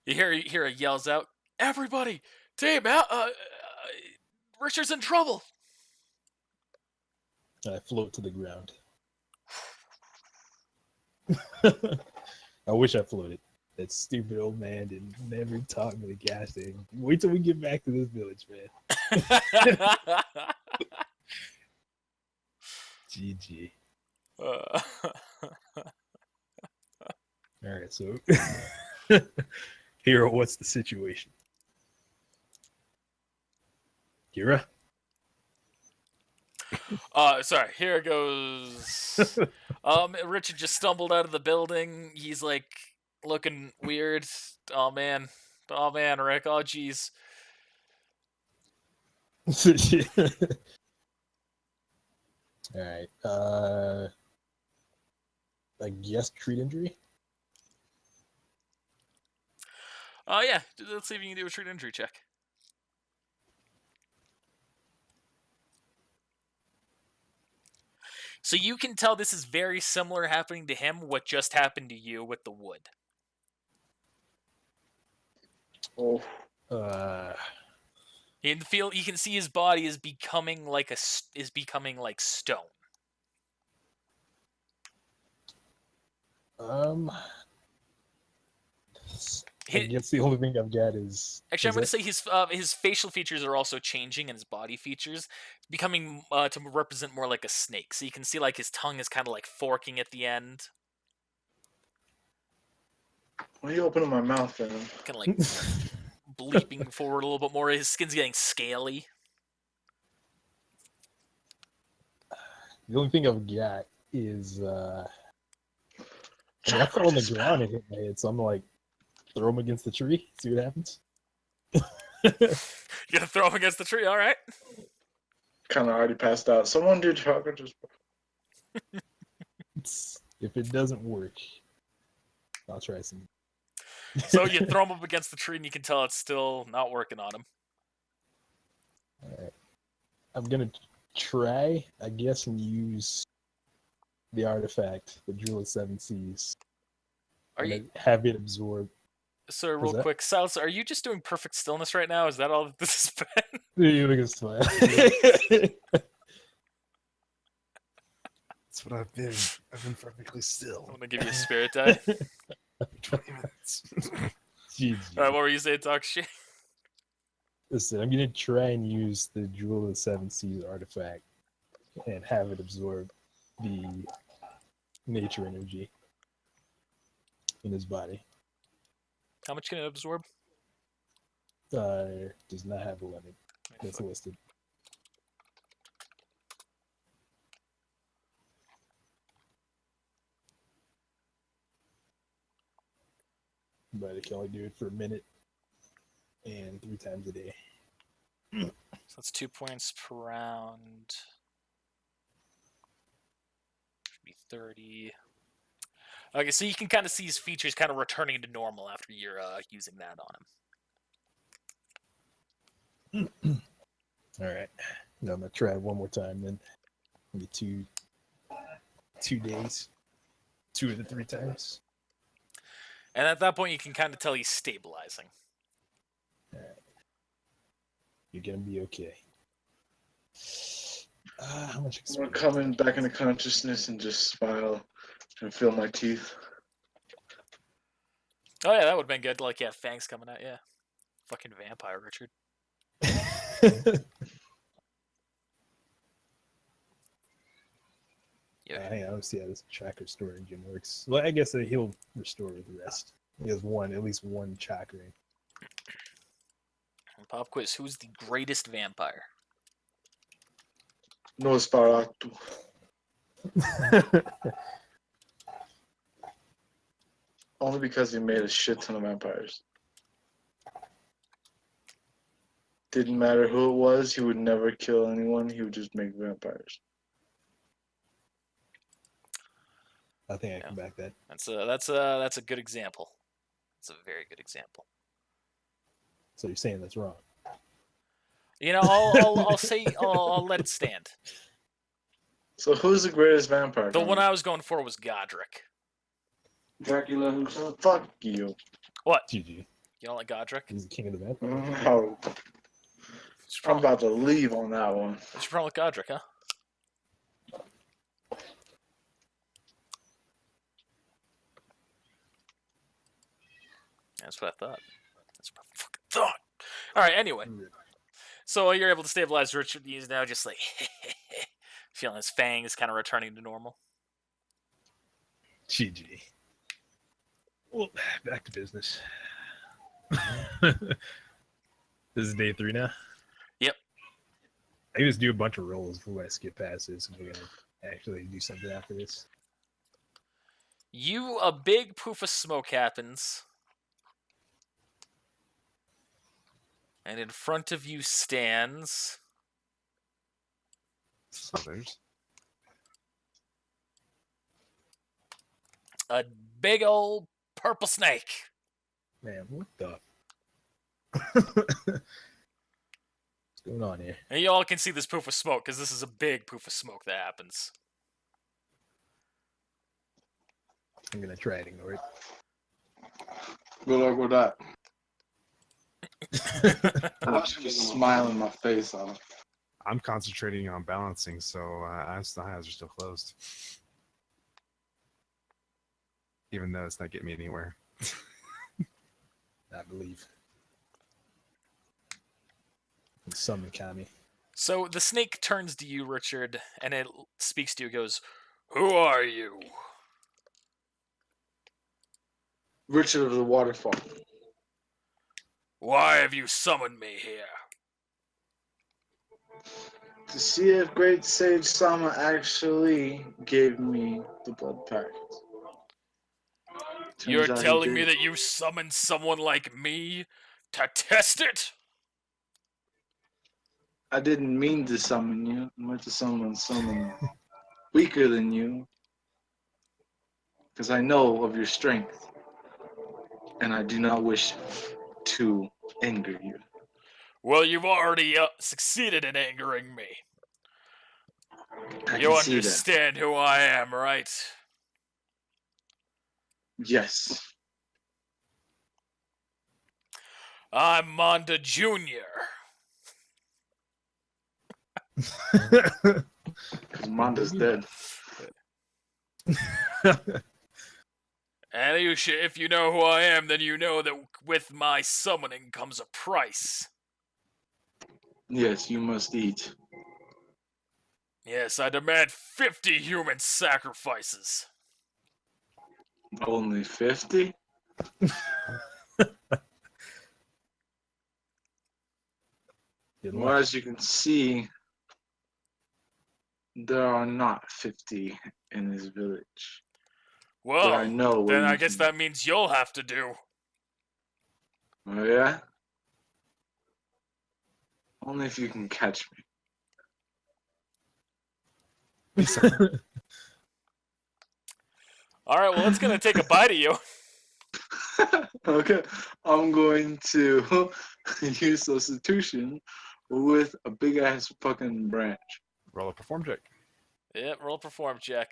You hear it yells out, "Everybody, team, Richard's in trouble!" I float to the ground. I wish I floated. That stupid old man didn't never taught me the gas thing. Wait till we get back to this village, man. GG. Uh, All right, so Hero, what's the situation? Kira? sorry, here goes. Richard just stumbled out of the building. He's like looking weird. Oh man, Rick. Oh jeez. All right. I guess treat injury. Oh yeah, let's see if you can do a treat injury check. So you can tell this is very similar happening to him. What just happened to you with the wood? Oh, You can see his body is becoming like stone. I guess the only thing I've got is Actually, I'm going to say his facial features are also changing, and his body features becoming to represent more like a snake. So you can see like his tongue is kind of like forking at the end, why are you opening my mouth, Venom? kind of like bleeping forward a little bit more. His skin's getting scaly. the only thing I've got is I fell on the ground and hit my head, so I'm gonna like throw him against the tree, see what happens. You're gonna throw him against the tree, all right? Kind of already passed out. Someone do chocolate just. If it doesn't work, I'll try some. So you throw him up against the tree, and you can tell it's still not working on him. All right. I'm gonna try, I guess, and use the artifact, the Jewel of Seven Seas. Are you? And have it absorb. So real quick, Silas, are you just doing perfect stillness right now? Is that all that this has been? You look at smile. That's what I've been. I've been perfectly still. I'm gonna give you a spirit die. 20 minutes. GG. All right, what were you saying, talk shit? Listen, I'm gonna try and use the Jewel of the Seven Seas artifact and have it absorb the nature energy in his body. How much can it absorb? Does not have a limit that's listed. but it can only do it for a minute and 3 times a day. So that's 2 points per round. Should be 30. Okay, so you can kind of see his features kind of returning to normal after you're using that on him. All right. Now I'm gonna try it one more time. Then maybe 2 days, 2 of the 3 times. And at that point, you can kind of tell he's stabilizing. All right. You're gonna be okay. How much I'm gonna experience? come in back into consciousness and just smile and feel my teeth. Oh yeah, that would have been good. Like, yeah, fangs coming out, yeah. Fucking vampire, Richard. Yeah. Hang on, let's see how this tracker storage engine works. Well, I guess that he'll restore the rest. He has at least one chakra. Pop quiz: who's the greatest vampire? Nosferatu. Only because he made a shit ton of vampires. Didn't matter who it was, he would never kill anyone, he would just make vampires. I think I Yeah. can back that. That's a good example. It's a very good example. So you're saying that's wrong? You know, I'll let it stand. So who's the greatest vampire? The one Connor? I was going for was Godric. Dracula himself? Fuck you. What? GG. You don't like Godric? He's the king of the vampires. No. What's your I'm problem, about to leave on that one. what's your problem with Godric, huh? That's what I thought. That's what I fucking thought. All right. Anyway, so you're able to stabilize Richard. He's now just like feeling his fangs kind of returning to normal. GG. Well, back to business. This is day 3 now? Yep. I can just do a bunch of rolls before I skip past this and we're going to actually do something after this. A big poof of smoke happens. And in front of you stands Others. a big old purple snake. Man, what the? What's going on here? And you all can see this poof of smoke because this is a big poof of smoke that happens. I'm going to try and ignore it. Good luck with that. Watch me smile in my face on it. I'm concentrating on balancing, so the eyes are still closed. Even though it's not getting me anywhere. I believe. Summon Kami. So the snake turns to you, Richard, and it speaks to you. It goes, "Who are you?" Richard of the Waterfall. Why have you summoned me here? To see if Great Sage Sama actually gave me the blood pact. You're Turns out he telling me did. that you summoned someone like me to test it? I didn't mean to summon you. I meant to summon someone weaker than you. Because I know of your strength. And I do not wish to anger you. Well, you've already succeeded in angering me. I You can see that. understand who I am, right? Yes. I'm Monda Jr. Because Monda's dead. And if you know who I am, then you know that with my summoning comes a price. Yes, you must eat. Yes, I demand 50 human sacrifices. Only 50? Well, as you can see, there are not 50 in this village. But I Well, know where then you I guess can- that means you'll have to do. Oh yeah. Only if you can catch me. All right, well, it's gonna take a bite of you. Okay, I'm going to use substitution with a big ass fucking branch. Roll a perform check. Yep, roll perform check.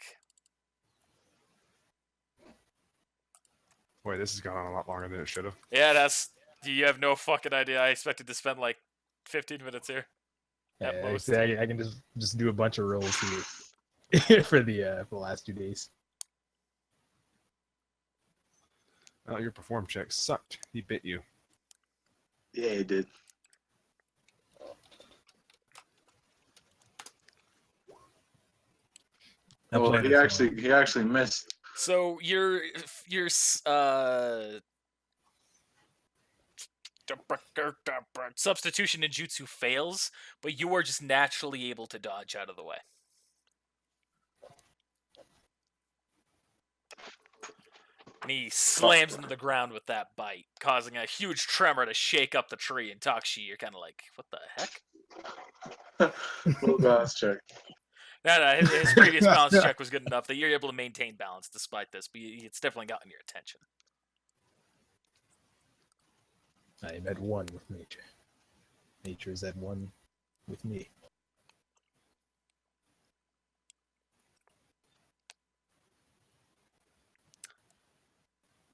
Boy, this has gone on a lot longer than it should have. Yeah, that's. You have no fucking idea. I expected to spend like 15 minutes here. At I most. say I can just do a bunch of rolls here for the last 2 days. Oh, your perform check sucked. He bit you. Yeah, he did. I'm Well, playing he this one. actually missed. So your substitution ninjutsu fails, but you are just naturally able to dodge out of the way. And he slams into the ground with that bite, causing a huge tremor to shake up the tree. And Takshi, you're kind of like, what the heck? Little balance check. No, his previous balance check was good enough that you're able to maintain balance despite this, but it's definitely gotten your attention. I am at one with nature. Nature is at one with me.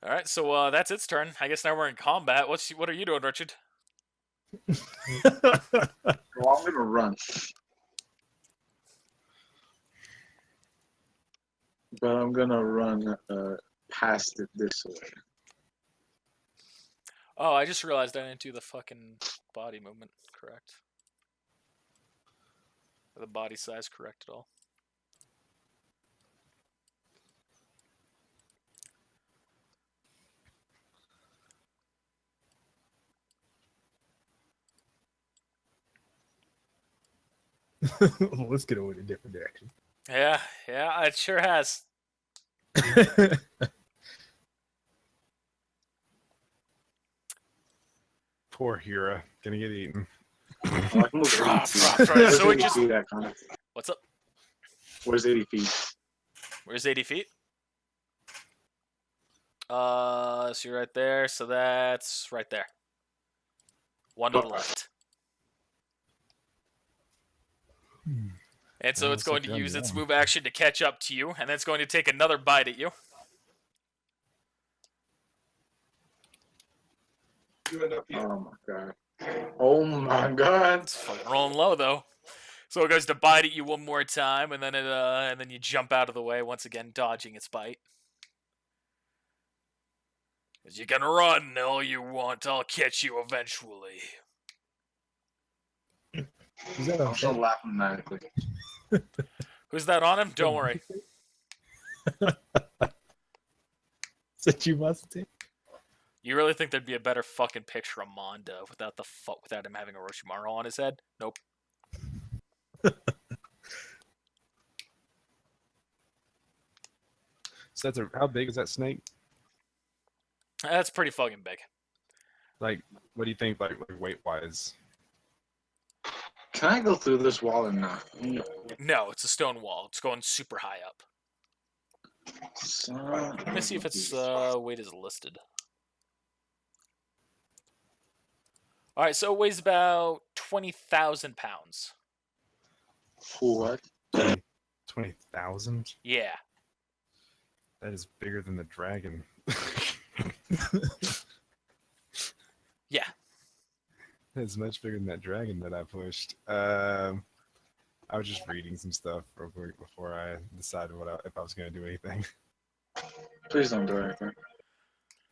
All right, so that's its turn. I guess now we're in combat. What are you doing, Richard? Well, I'm gonna run. But I'm gonna run past it this way. Oh, I just realized I didn't do the fucking body movement correct. Or the body size correct at all. Let's get over in a different direction. Yeah, it sure has. Poor Hira. Gonna get eaten. I can move 80 Drop, feet. drop, drop. Where's So it 80 just- feet at, Connor? What's up? Where's 80 feet? Where's 80 feet? So you're right there. So that's right there. One to the left. And so Well, it's looks going like to you're on use your its own. move action to catch up to you, and then it's going to take another bite at you. Oh my god. Oh my god. It's fucking rolling low though. So it goes to bite at you one more time, and then you jump out of the way once again, dodging its bite. Cause you can run all you want, I'll catch you eventually. Is that I'm still laughing maniacally. Who's that on him? Don't worry. Is that you, Masate? You really think there'd be a better fucking picture of Monda without him having a Orochimaru on his head? Nope. So how big is that snake? That's pretty fucking big. Like, what do you think, like weight wise? Can I go through this wall or not? No. No, it's a stone wall. It's going super high up. Son Let me see if its weight is listed. All right, so it weighs about 20,000 pounds. what? 20,000? Yeah. That is bigger than the dragon. Yeah. It's much bigger than that dragon that I pushed. I was just reading some stuff real quick before I decided if I was going to do anything. Please don't do anything.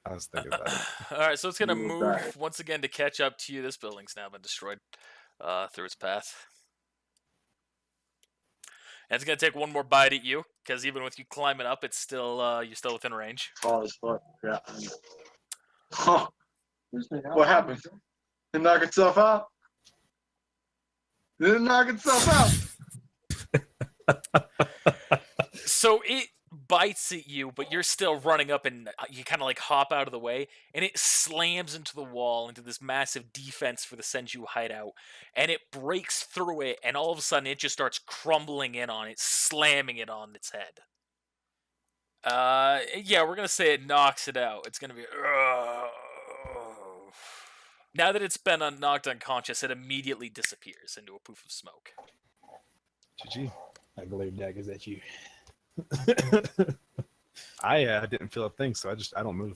I was thinking about it. All right, so it's going to You will move die. once again to catch up to you. This building's now been destroyed through its path. And it's going to take one more bite at you, because even with you climbing up, it's still you're still within range. Tall as fuck. Yeah. Huh. What happened? Did it knock itself out? Did it knock itself out? So it bites at you, but you're still running up, and you kind of like hop out of the way, and it slams into the wall, into this massive defense for the Senju hideout, and it breaks through it, and all of a sudden it just starts crumbling in on it, slamming it on its head. Yeah, we're gonna say it knocks it out. It's gonna be. Now that it's been knocked unconscious, it immediately disappears into a poof of smoke. GG. I glare daggers at you. I didn't feel a thing, so I don't move.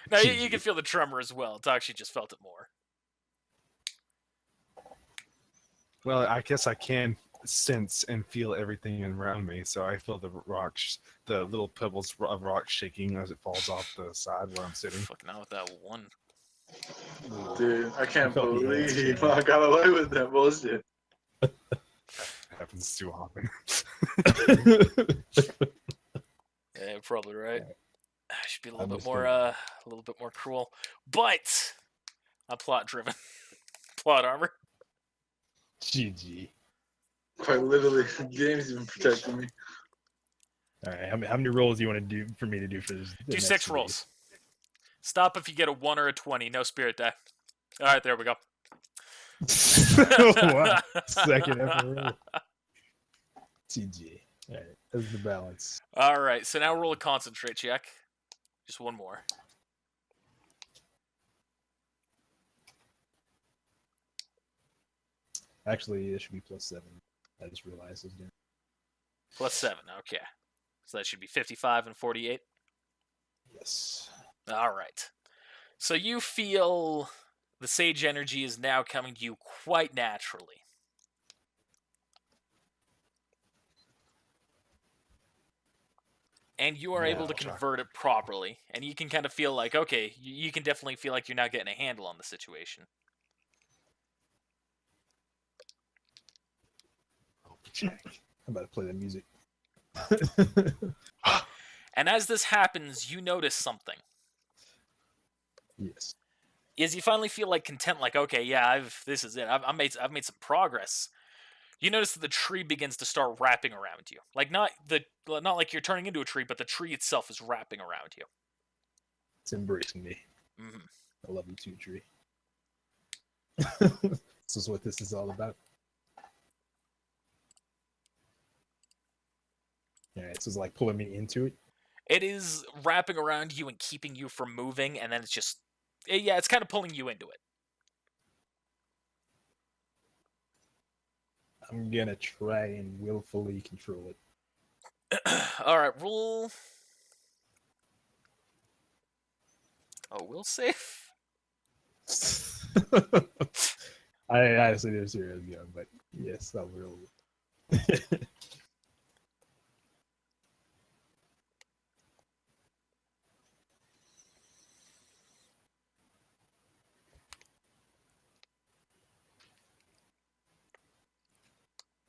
Now you can feel the tremor as well. It's actually just felt it more. Well, I guess I can sense and feel everything around me, so I feel the rocks, the little pebbles of rock shaking as it falls off the side where I'm sitting. Fucking out with that one. Dude, I can't felt the believe ants, I got away with that bullshit. It happens too often. Yeah, you're probably right. I should be a little bit more cruel, but I'm plot driven. Plot armor. GG. Quite literally, the game's even protecting me. All right, how many rolls do you want to do for me to do for this? Do 6 rolls. Stop if you get a 1 or a 20. No spirit die. All right, there we go. Wow. Second ever roll. GG. All right, that's the balance. All right, so now roll a concentrate check. Just one more. Actually, it should be +7. I just realized I was doing. +7. Okay, so that should be 55 and 48. Yes. All right. So you feel the sage energy is now coming to you quite naturally. And you are able to convert it properly. And you can kind of feel like, okay, you can definitely feel like you're now getting a handle on the situation. I'm about to play the music. And as this happens, you notice something. Yes. As you finally feel like content, like, okay, yeah, this is it. I've made some progress. You notice that the tree begins to start wrapping around you. Like not like you're turning into a tree, but the tree itself is wrapping around you. It's embracing me. Mm-hmm. I love you too, tree. This is what this is all about. Alright, so it's like pulling me into it. It is wrapping around you and keeping you from moving, and then it's just, yeah, it's kind of pulling you into it. I'm gonna try and willfully control it. All right, roll. Oh, will save. I honestly didn't see where I was going, but yes, I'll roll.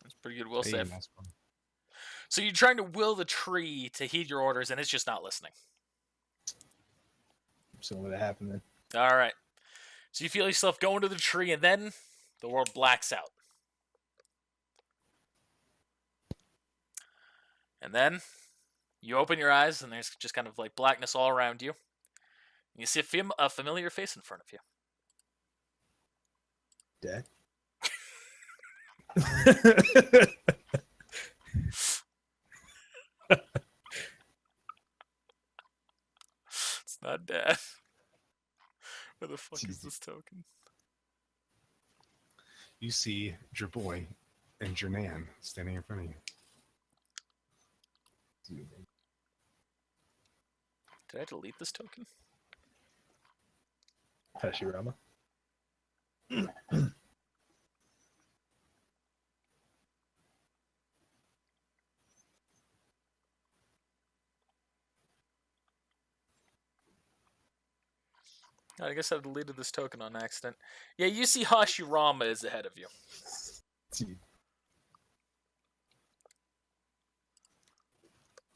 That's pretty good will Hey, save. nice one. So you're trying to will the tree to heed your orders, and it's just not listening. So what happened then? All right. So you feel yourself going to the tree, and then the world blacks out. And then you open your eyes, and there's just kind of like blackness all around you. You see a familiar face in front of you. Dad? It's not Dad. Where the fuck is this token? You see your boy and your nan standing in front of you. Did I delete this token? Hashirama? I guess I deleted this token on accident. Yeah, you see Hashirama is ahead of you. Dude.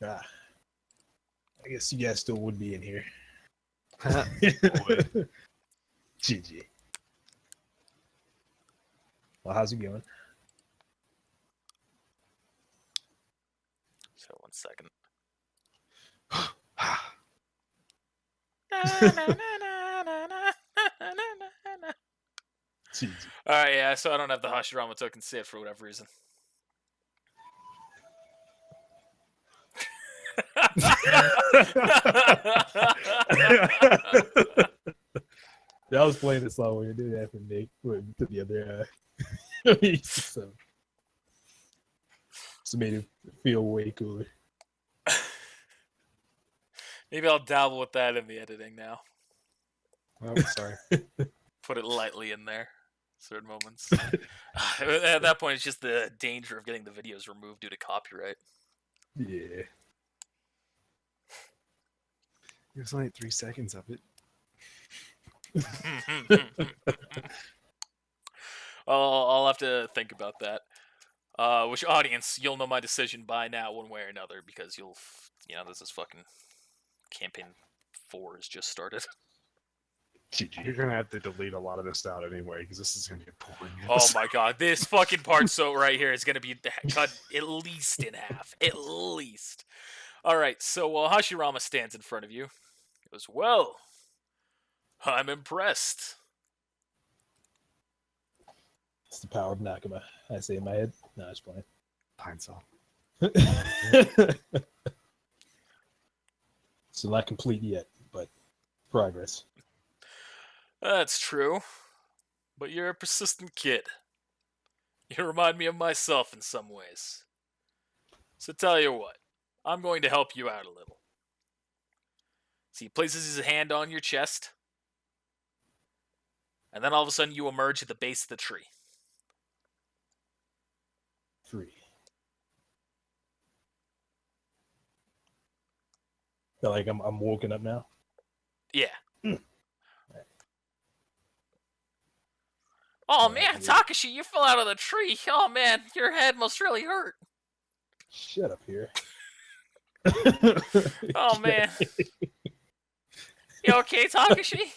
Ah. I guess you guys still would be in here. Would. GG. Well, how's it going? So 1 second. Jeez. Alright, yeah, so I don't have the Hashirama token saved for whatever reason. I was playing the song when you did that for Nick. Went to the other so made it feel way cooler. Maybe I'll dabble with that in the editing now. Oh, sorry. Put it lightly in there. Certain moments. At that point, it's just the danger of getting the videos removed due to copyright. Yeah. There's only 3 seconds of it. I'll have to think about that. Which audience, you'll know my decision by now, one way or another, because this is fucking campaign 4 has just started. You're gonna have to delete a lot of this out anyway, because this is gonna get boring. Oh my god, this fucking part right here is gonna be cut at least in half. At least. Alright, so Hashirama stands in front of you. He goes, well, I'm impressed. It's the power of Nakama. I say in my head. No, it's playing. Pine saw. So not complete yet, but progress. That's true. But you're a persistent kid. You remind me of myself in some ways. So tell you what, I'm going to help you out a little. So he places his hand on your chest, and then all of a sudden you emerge at the base of the tree. 3. Feel like I'm woken up now. Yeah. Oh man, Takashi, you fell out of the tree. Oh man, your head must really hurt. Shut up here. Oh man. You okay, Takashi?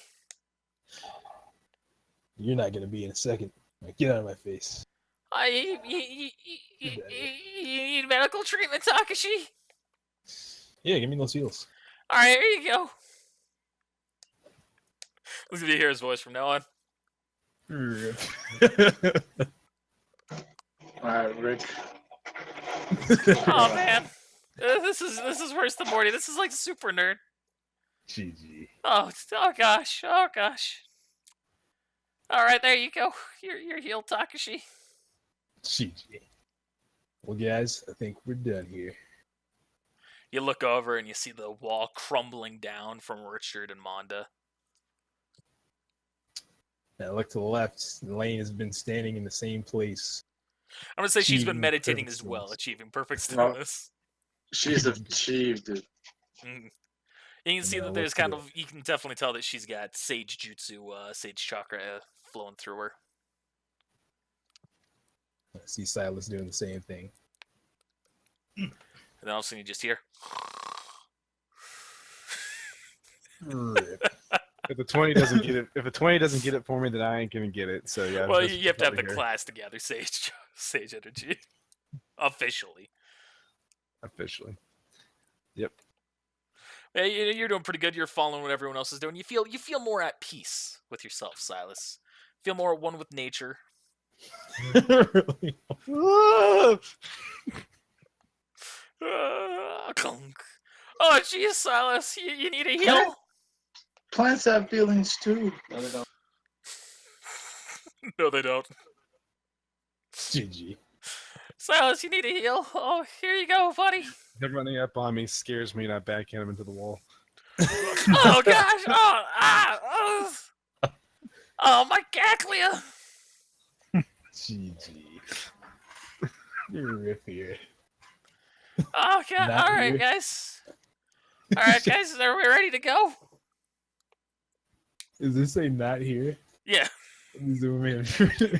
You're not gonna be in a second. Like, get out of my face. You need medical treatment, Takashi? Yeah, give me those heels. Alright, here you go. Let's hear his voice from now on. Alright, Rick. Oh man. This is worse than Morty. This is like super nerd. GG. Oh gosh. Oh gosh. Alright, there you go. You're healed, Takashi. GG. Well, guys, I think we're done here. You look over and you see the wall crumbling down from Richard and Monda. Now look to the left. Lane has been standing in the same place. I'm gonna say she's been Achieving meditating perfect as well, stillness. achieving perfect stillness. She's achieved it. Mm. You can see that there's kind of, you can definitely tell that she's got sage jutsu, sage chakra flowing through her. I see Silas doing the same thing. And then all of a sudden you just hear. Rip. If the 20 doesn't get it, for me, then I ain't gonna get it. So yeah. Well, that's you have to have the probably here. class together, sage energy, officially. Officially. Yep. Yeah, you're doing pretty good. You're following what everyone else is doing. You feel more at peace with yourself, Silas. Feel more at one with nature. Really? Clunk. Oh, jeez, Silas, you need a heal. Plants have feelings too. No, they don't. No, they don't. GG. Silas, you need a heal. Oh, here you go, buddy. Him running up on me scares me, and I backhand him into the wall. Oh gosh! Oh my gaglia! GG. You're rip here. Oh god! Not All right, here. guys. All right, guys. Are we ready to go? Is this say not here? Yeah, Zoom in.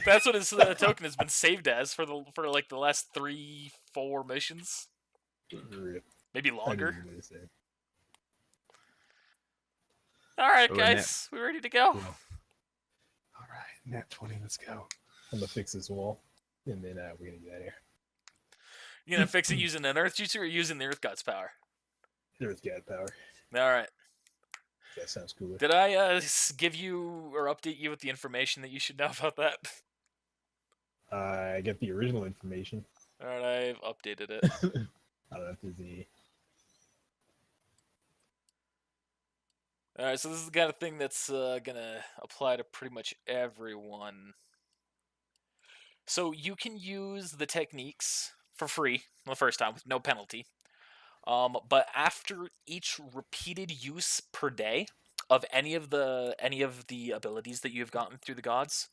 that's what his token has been saved as for like the last 3-4 missions, Rip. maybe I didn't longer. even notice that. All right, Oh, guys. We ready to go? Yeah. All right, nat 20. Let's go. I'm gonna fix this wall, and then we're gonna get out of here. You gonna fix it using an Earth Jutsu or using the Earth God's power? Earth God power. All right. That sounds cooler. Did I give you or update you with the information that you should know about that? I get the original information. All right, I've updated it. I don't know if there's any. All right, so this is the kind of thing that's gonna apply to pretty much everyone. So you can use the techniques for free the first time with no penalty. But after each repeated use per day of any of the abilities that you've gotten through the gods,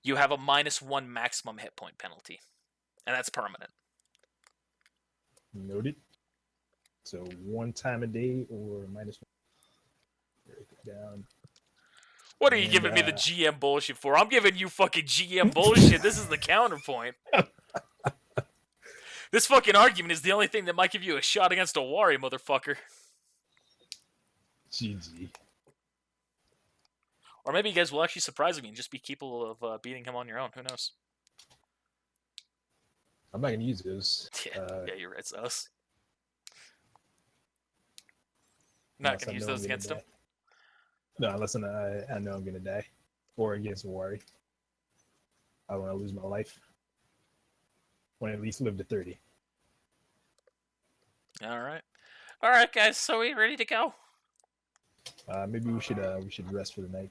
you have a -1 maximum hit point penalty, and that's permanent. Noted. So 1 time a day or -1. Break it down. What are you And, giving me the GM bullshit for? I'm giving you fucking GM bullshit. This is the counterpoint. This fucking argument is the only thing that might give you a shot against a Wari, motherfucker. GG. Or maybe you guys will actually surprise me and just be capable of beating him on your own. Who knows? I'm not gonna use those. Yeah, you're right, it's us. Not unless I gonna use know I'm those against him. die. No, unless I know I'm gonna die, or against Wari. I don't want to lose my life. I want to at least live to 30. All right, guys. So we ready to go? Maybe we should rest for the night.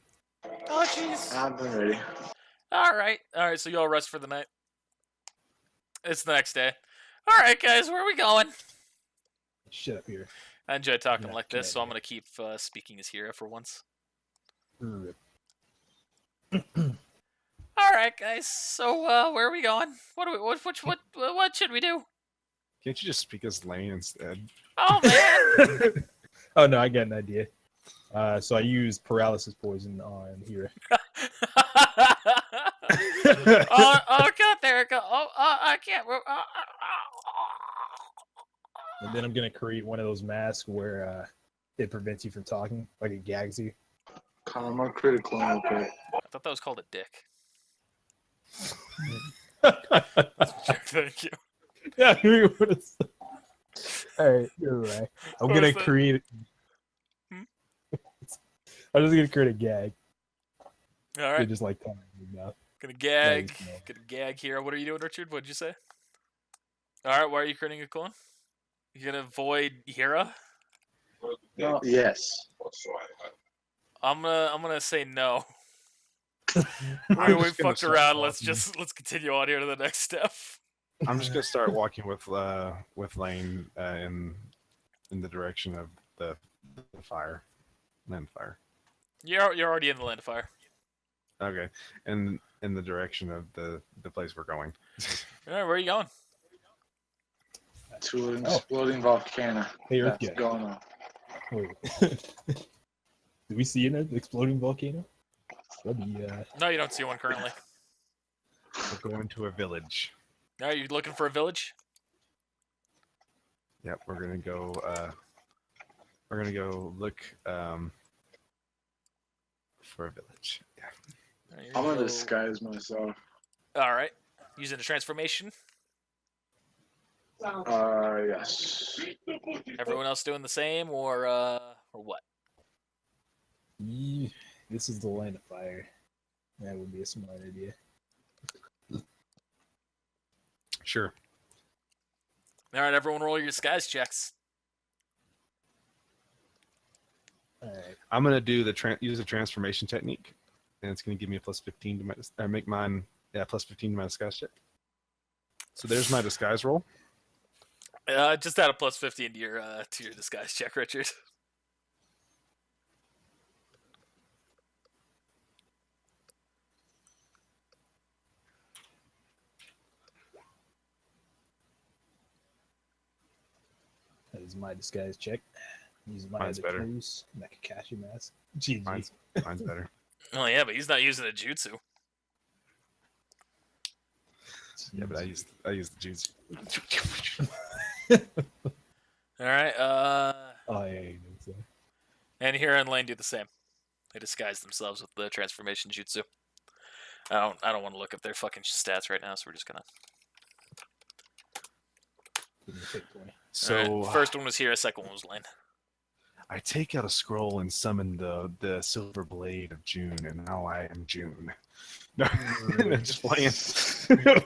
Oh, jeez. I'm ready. All right. So you all rest for the night. It's the next day. All right, guys. Where are we going? Shut up here. I enjoy talking Yeah, like this, so I'm yeah. gonna keep speaking as Hira for once. Rip. All right, guys. So where are we going? What should we do? Can't you just speak as Lane instead? Oh man. Oh no, I got an idea. So I used paralysis poison on Hira. Oh god, there it go. Oh, I can't move. And then I'm gonna create one of those masks where it prevents you from talking, like it gags you. Karma critical. Okay. I thought that was called a dick. Thank you. Yeah, all right, you're right. I'm What gonna was that? create. Hmm? I'm just gonna create a gag. All You're right, just like telling me now. gonna gag. Nice, man. Gonna gag here. What are you doing, Richard? What'd you say? All right, why are you creating a clone? You gonna avoid Hira? No, yes. I'm gonna say no. I'm We just gonna fucked start around. walking. Let's continue on here to the next step. I'm just gonna start walking with Lane in the direction of the fire, land fire. You're already in the land of fire. Okay, and in the direction of the place we're going. All right, where are you going? To an exploding volcano. Hey, Earth That's guy. going on. Wait. Do we see an exploding volcano? That'd be No, you don't see one currently. We're going to a village. All right, you looking for a village? Yep, we're gonna go. We're gonna go look for a village. Yeah. All right, you're I'm gonna go- disguise myself. All right, using a transformation. Yes. Everyone else doing the same, or what? this is the land of fire. That would be a smart idea. Sure. All right, everyone, roll your disguise checks. All right. I'm gonna do use a transformation technique, and it's gonna give me a +15 to my make mine +15 to my disguise check. So there's my disguise roll. Just add a +15 to your disguise check, Richard. That is my disguise check. Use my Mine's other better. clues. Like a Kakashi mask. GG. Mine's better. Oh yeah, but he's not using a jutsu. Yeah, but I use the juice. All right, Oh yeah, so. and Hira and Lane do the same. They disguise themselves with the transformation jutsu. I don't want to look up their fucking stats right now, so we're just gonna. Give me a fake 20. So All right, first one was Hira, second one was Lane. I take out a scroll and summon the silver blade of June, and now I am June. No, just playing.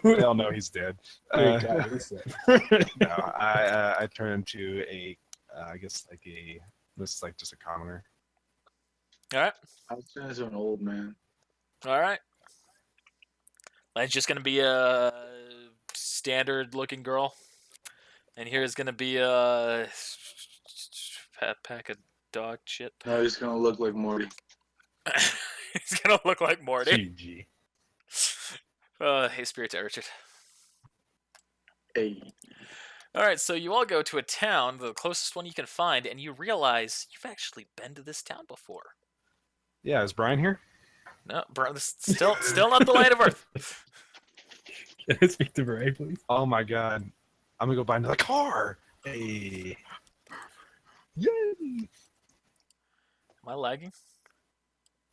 They all know he's dead. Great guy. What's that? No, I turn into a, I guess like a, this is like just a commoner. All right. I was turning into an old man. All right. That's just gonna be a standard-looking girl, and here's gonna be a pack of dog shit. No, he's gonna look like Morty. He's gonna look like Morty. GG. Hey, Spirit Richard. Hey. All right, so you all go to a town, the closest one you can find, and you realize you've actually been to this town before. Yeah, is Brian here? No, bro, this is still not the land of Earth. Can I speak to Bray, please? Oh my god. I'm gonna go buy another car. Hey. Yay! Am I lagging?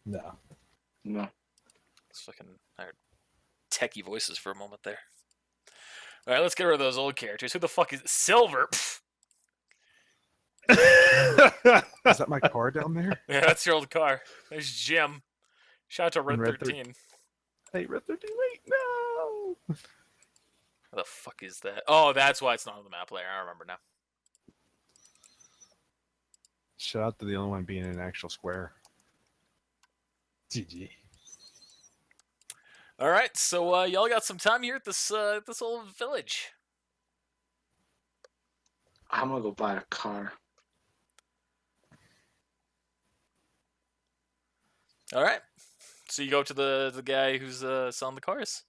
No. No. It's fucking I heard techie voices for a moment there. All right, let's get rid of those old characters. Who the fuck is Silver? Is that my car down there? Yeah, that's your old car. There's Jim. Shout out to Red Red 13. Hey, Red 13, wait, no! What the fuck is that? Oh, that's why it's not on the map layer. I remember now. Shout out to the only one being in an actual square. GG. All right, so y'all got some time here at this old village. I'm gonna go buy a car. All right. So you go to the guy who's selling the cars.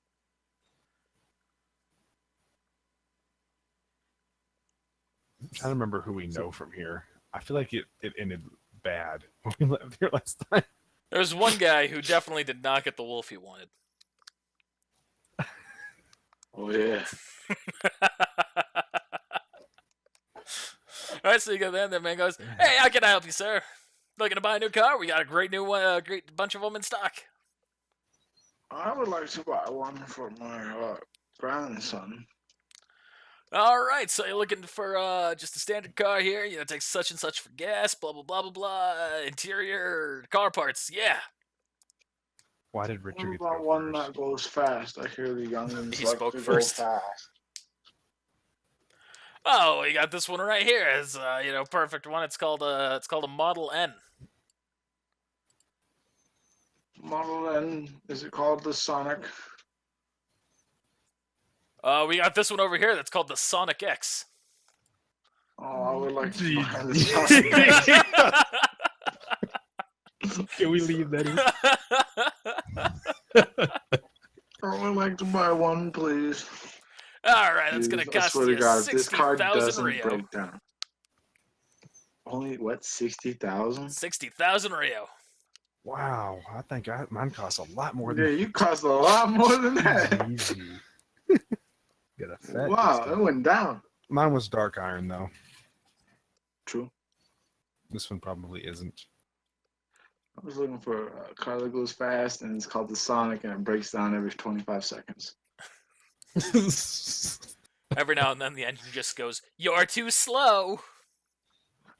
I'm trying to remember who we know from here. I feel like it ended bad when we left here last time. There's one guy who definitely did not get the wolf he wanted. Oh yeah. All right, so you go there, and the man goes, "Hey, how can I help you, sir? Looking to buy a new car? We got a great new one, great bunch of them in stock." I would like to buy one for my grandson. All right, so you're looking for just a standard car here. You know, it takes such and such for gas, blah blah blah blah blah. Interior, car parts, yeah. Why did Richard What get to about go one first? that goes fast? I hear the youngins He like spoke to first. go fast. Oh, we got this one right here. It's perfect one. It's called a Model N. Model N, is it called the Sonic? We got this one over here that's called the Sonic X. Oh, I would like to buy the GG. Sonic. Can we leave that in? I would like to buy one, please. All right, that's gonna Please, I cost swear to you God, if this card 60,000 doesn't Rio. break down. Only what, 60,000? 60,000 Rio. Wow, I think mine costs a lot more Yeah, than you cost a lot more than that. Easy. Got a fat Wow, discount. it went down. mine was dark iron though. True. This one probably isn't. I was looking for a car that goes fast, and it's called the Sonic, and it breaks down every 25 seconds. Every now and then the engine just goes, "You're too slow."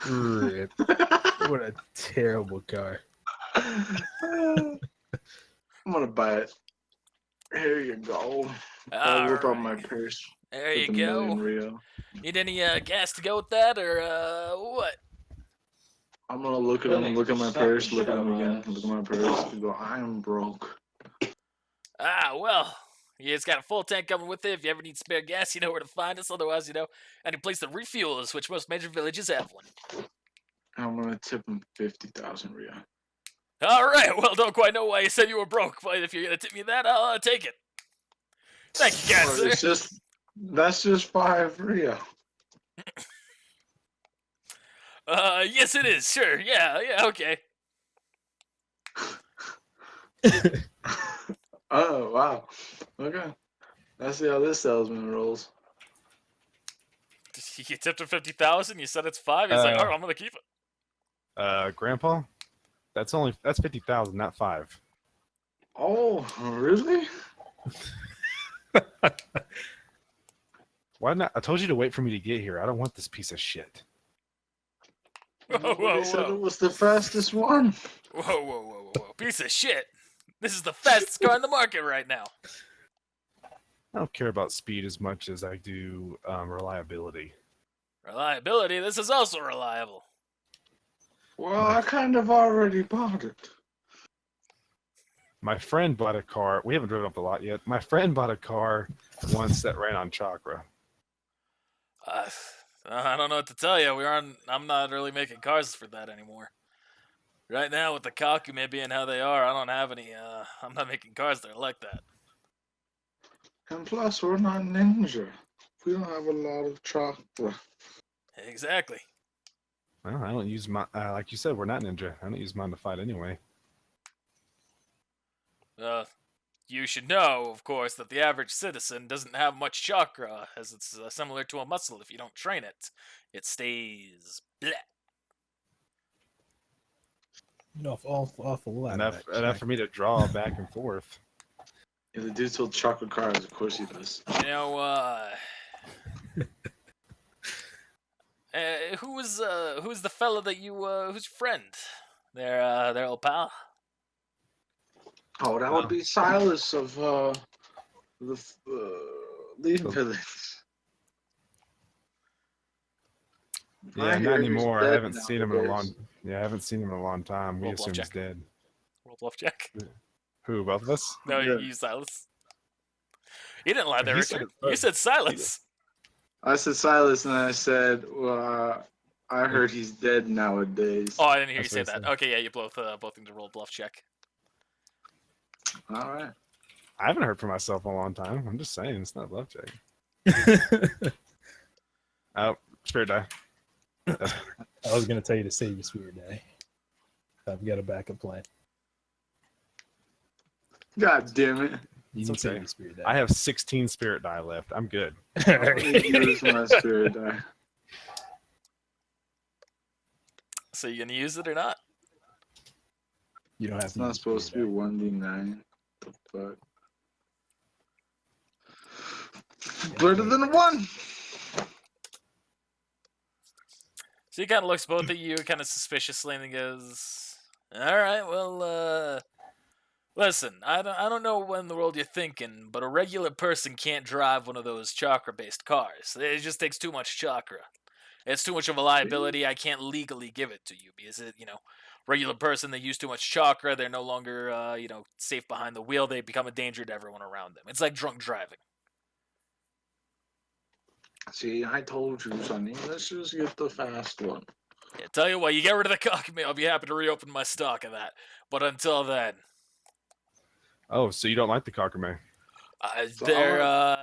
Rip. What a terrible car. I'm gonna buy it. Here you go. All I'll whip out my right. purse. There you with a million go. Rio. Need any gas to go with that, or what? I'm gonna look at him, look at my purse, look at him again, look at my purse, and go, I'm broke. Ah, well, it's got a full tank coming with it. If you ever need spare gas, you know where to find us. Otherwise, any place that refuels, which most major villages have one. I'm gonna tip him 50,000 Rio. All right. Well, don't quite know why you said you were broke, but if you're gonna tip me that, I'll take it. Thank you, guys. Well, that's just 5 Rio. Yes, it is. Sure. Yeah. Okay. Oh wow. Okay. Let's see how this salesman rolls. You tipped him 50,000. You said it's 5. He's like, "Oh, I'm gonna keep it." Grandpa, that's 50,000, not 5. Oh, really? Why not? I told you to wait for me to get here. I don't want this piece of shit. Whoa, Nobody said it whoa. was the fastest one. Whoa. Piece of shit. This is the fastest car in the market right now. I don't care about speed as much as I do reliability. Reliability, this is also reliable. Well, I kind of already bought it. My friend bought a car. We haven't driven up a lot yet. My friend bought a car once that ran on chakra. I don't know what to tell you. I'm not really making cars for that anymore. Right now, with the Kakume being how they are, I don't have any. I'm not making cars that are like that. And plus, we're not ninja. We don't have a lot of chocolate. Exactly. Well, I don't use my. Like you said, we're not ninja. I don't use mine to fight anyway. You should know, of course, that the average citizen doesn't have much chakra, as it's similar to a muscle. If you don't train it, it stays bleh. Awful lot. Enough for me to draw back and forth. Yeah, the dude sold chocolate cars. Of course he does. You know, who's the fella that you who's your friend? Their old pal. Oh, that would be Silas of the Leaf Village. Yeah, not anymore. I haven't seen him in a long. nowadays. Yeah, I haven't seen him in a long time. We Roll bluff assume he's check. dead. Roll bluff check. Who? Both of us? No, Yeah. you Silas. You didn't lie there, He said Richard. it You said Silas. I said Silas, and I said, well, I heard he's dead nowadays. Oh, I didn't hear you That's say what I that. said. Okay, yeah, you both need to roll a bluff check. All right. I haven't heard from myself in a long time. I'm just saying, it's not a love check. Oh, spirit die. I was gonna tell you to save your spirit die. I've got a backup plan. God damn it. You It's can save okay. your spirit die. I have 16 spirit die left. I'm good. I'm gonna use my spirit die. So you gonna use it or not? You don't have It's to. not use supposed to be spirit 1d9. The fuck? Better than a 1! So he kind of looks both at you, kind of suspiciously, and he goes, "All right, well, listen, I don't know what in the world you're thinking, but a regular person can't drive one of those chakra-based cars. It just takes too much chakra. It's too much of a liability. I can't legally give it to you because regular person, they use too much chakra. They're no longer, safe behind the wheel. They become a danger to everyone around them. It's like drunk driving." See, I told you, Sonny. Let's just get the fast one. Yeah, tell you what, you get rid of the Kakume, I'll be happy to reopen my stock of that. But until then, Oh, so you don't like the Kakume? they're,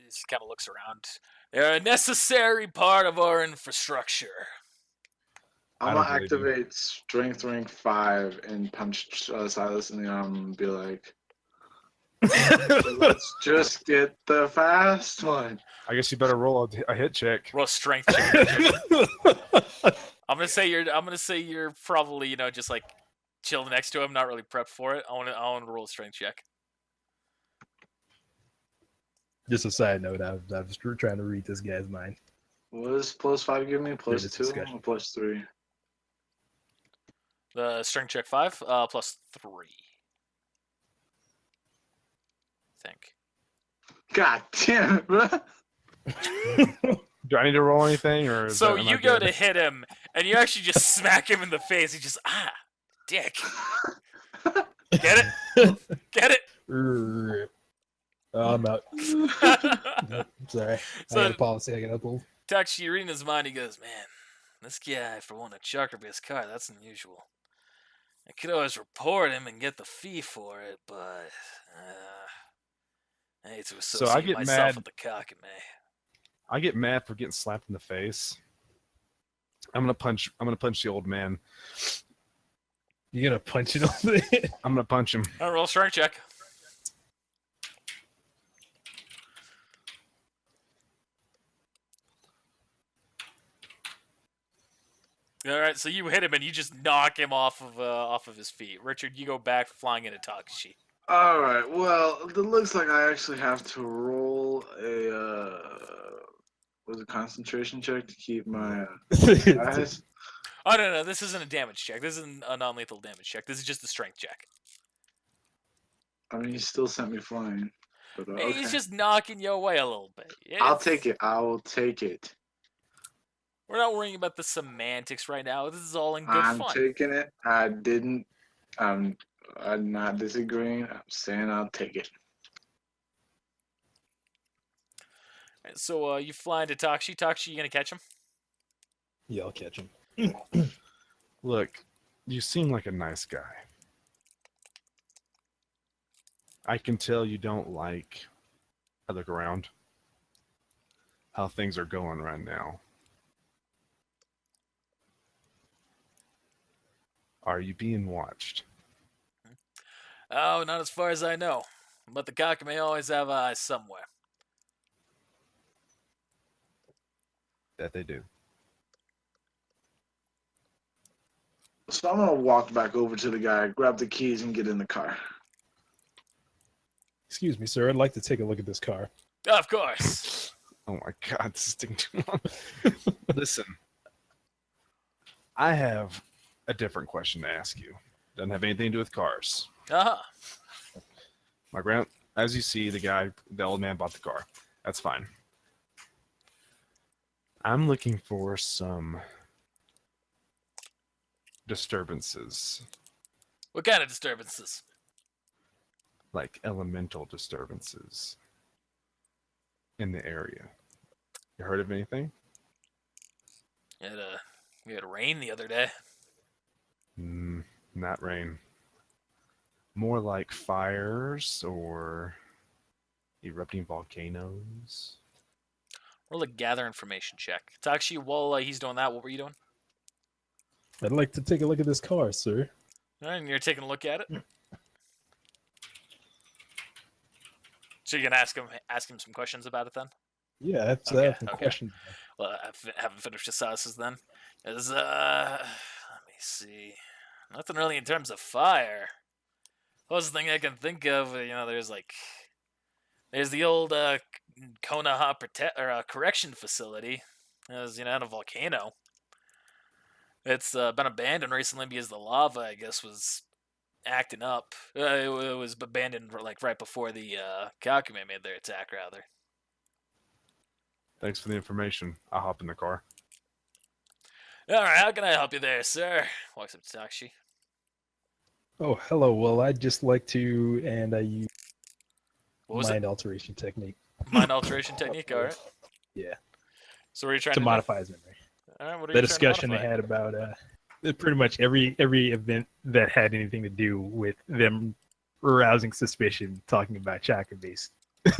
just kind of looks around. They're a necessary part of our infrastructure. I'm don't gonna believe you. activate Strength Rank 5 and punch Silas in the arm and be like, let's just get the fast one. I guess you better roll a hit check. Roll strength check. I'm gonna say you're probably just like chill next to him, not really prepped for it. I want to roll a strength check. Just a side note, I was trying to read this guy's mind. What does +5 give me? There's a +2 discussion. or +3? The strength check 5 plus 3. I think. God damn it, bro. Do I need to roll anything, or is So that, am I you go good? to hit him, and you actually just smack him in the face. He just dick. Get it? Get Oh, I'm out. it? Nope, sorry. I So- got a policy I got to uphold. Tachi, you read in his mind, he goes, "Man, this guy for one a chakra-based car, that's unusual. I could always report him and get the fee for it, but I hate to So I associate get myself mad- with the Kakume." I get mad for getting slapped in the face. I'm gonna punch the old man. You're gonna punch it on the I'm gonna punch him. I'll roll a strength check. All right, so you hit him and you just knock him off of his feet. Richard, you go back flying into Takashi. Alright, well, it looks like I actually have to roll a concentration check to keep my eyes. Oh no, this isn't a damage check. This isn't a non-lethal damage check. This is just a strength check. I mean, he still sent me flying. But He's okay. just knocking you away a little bit. I'll take it. I will take it. We're not worrying about the semantics right now. This is all in good I'm fun. taking it. I didn't. I'm not disagreeing. I'm saying I'll take it. So you fly into Takshi. Takshi, you gonna catch him? Yeah, I'll catch him. Look, you seem like a nice guy. I can tell you don't like. I look around. How things are going right now. Are you being watched? Oh, not as far as I know. But the cock may always have eyes somewhere. That they do. So I'm gonna walk back over to the guy, grab the keys, and get in the car. Excuse me, sir. I'd like to take a look at this car. Of course. Oh my God, this is taking too long. Listen, I have a different question to ask you. Doesn't have anything to do with cars. As you see, the old man bought the car. That's fine. I'm looking for some disturbances, What kind of disturbances? like elemental disturbances in the area. You heard of anything? We had rain the other day. Not rain. More like fires or erupting volcanoes. Roll a gather information check. Takshi, while he's doing that, what were you doing? I'd like to take a look at this car, sir. All right, and you're taking a look at it. So you're gonna ask him some questions about it then? Yeah, I have Okay, some okay. questions. Well, I haven't finished the sauces then. Let me see. Nothing really in terms of fire. Closest thing I can think of, there's the old Konoha Correction facility. There's, in a volcano. It's been abandoned recently because the lava, I guess, was acting up. It was abandoned right before the Kakume made their attack, rather. Thanks for the information. I'll hop in the car. All right, how can I help you there, sir? Walks up to Takshi. Oh, hello. Well, I'd just like to, and I use What was mind alteration technique. it? Mind alteration technique. All right. Yeah, So what are you trying to to modify his memory. do? All right. What are The you trying to discussion they modify? had about pretty much every event that had anything to do with them arousing suspicion, talking about chakra-based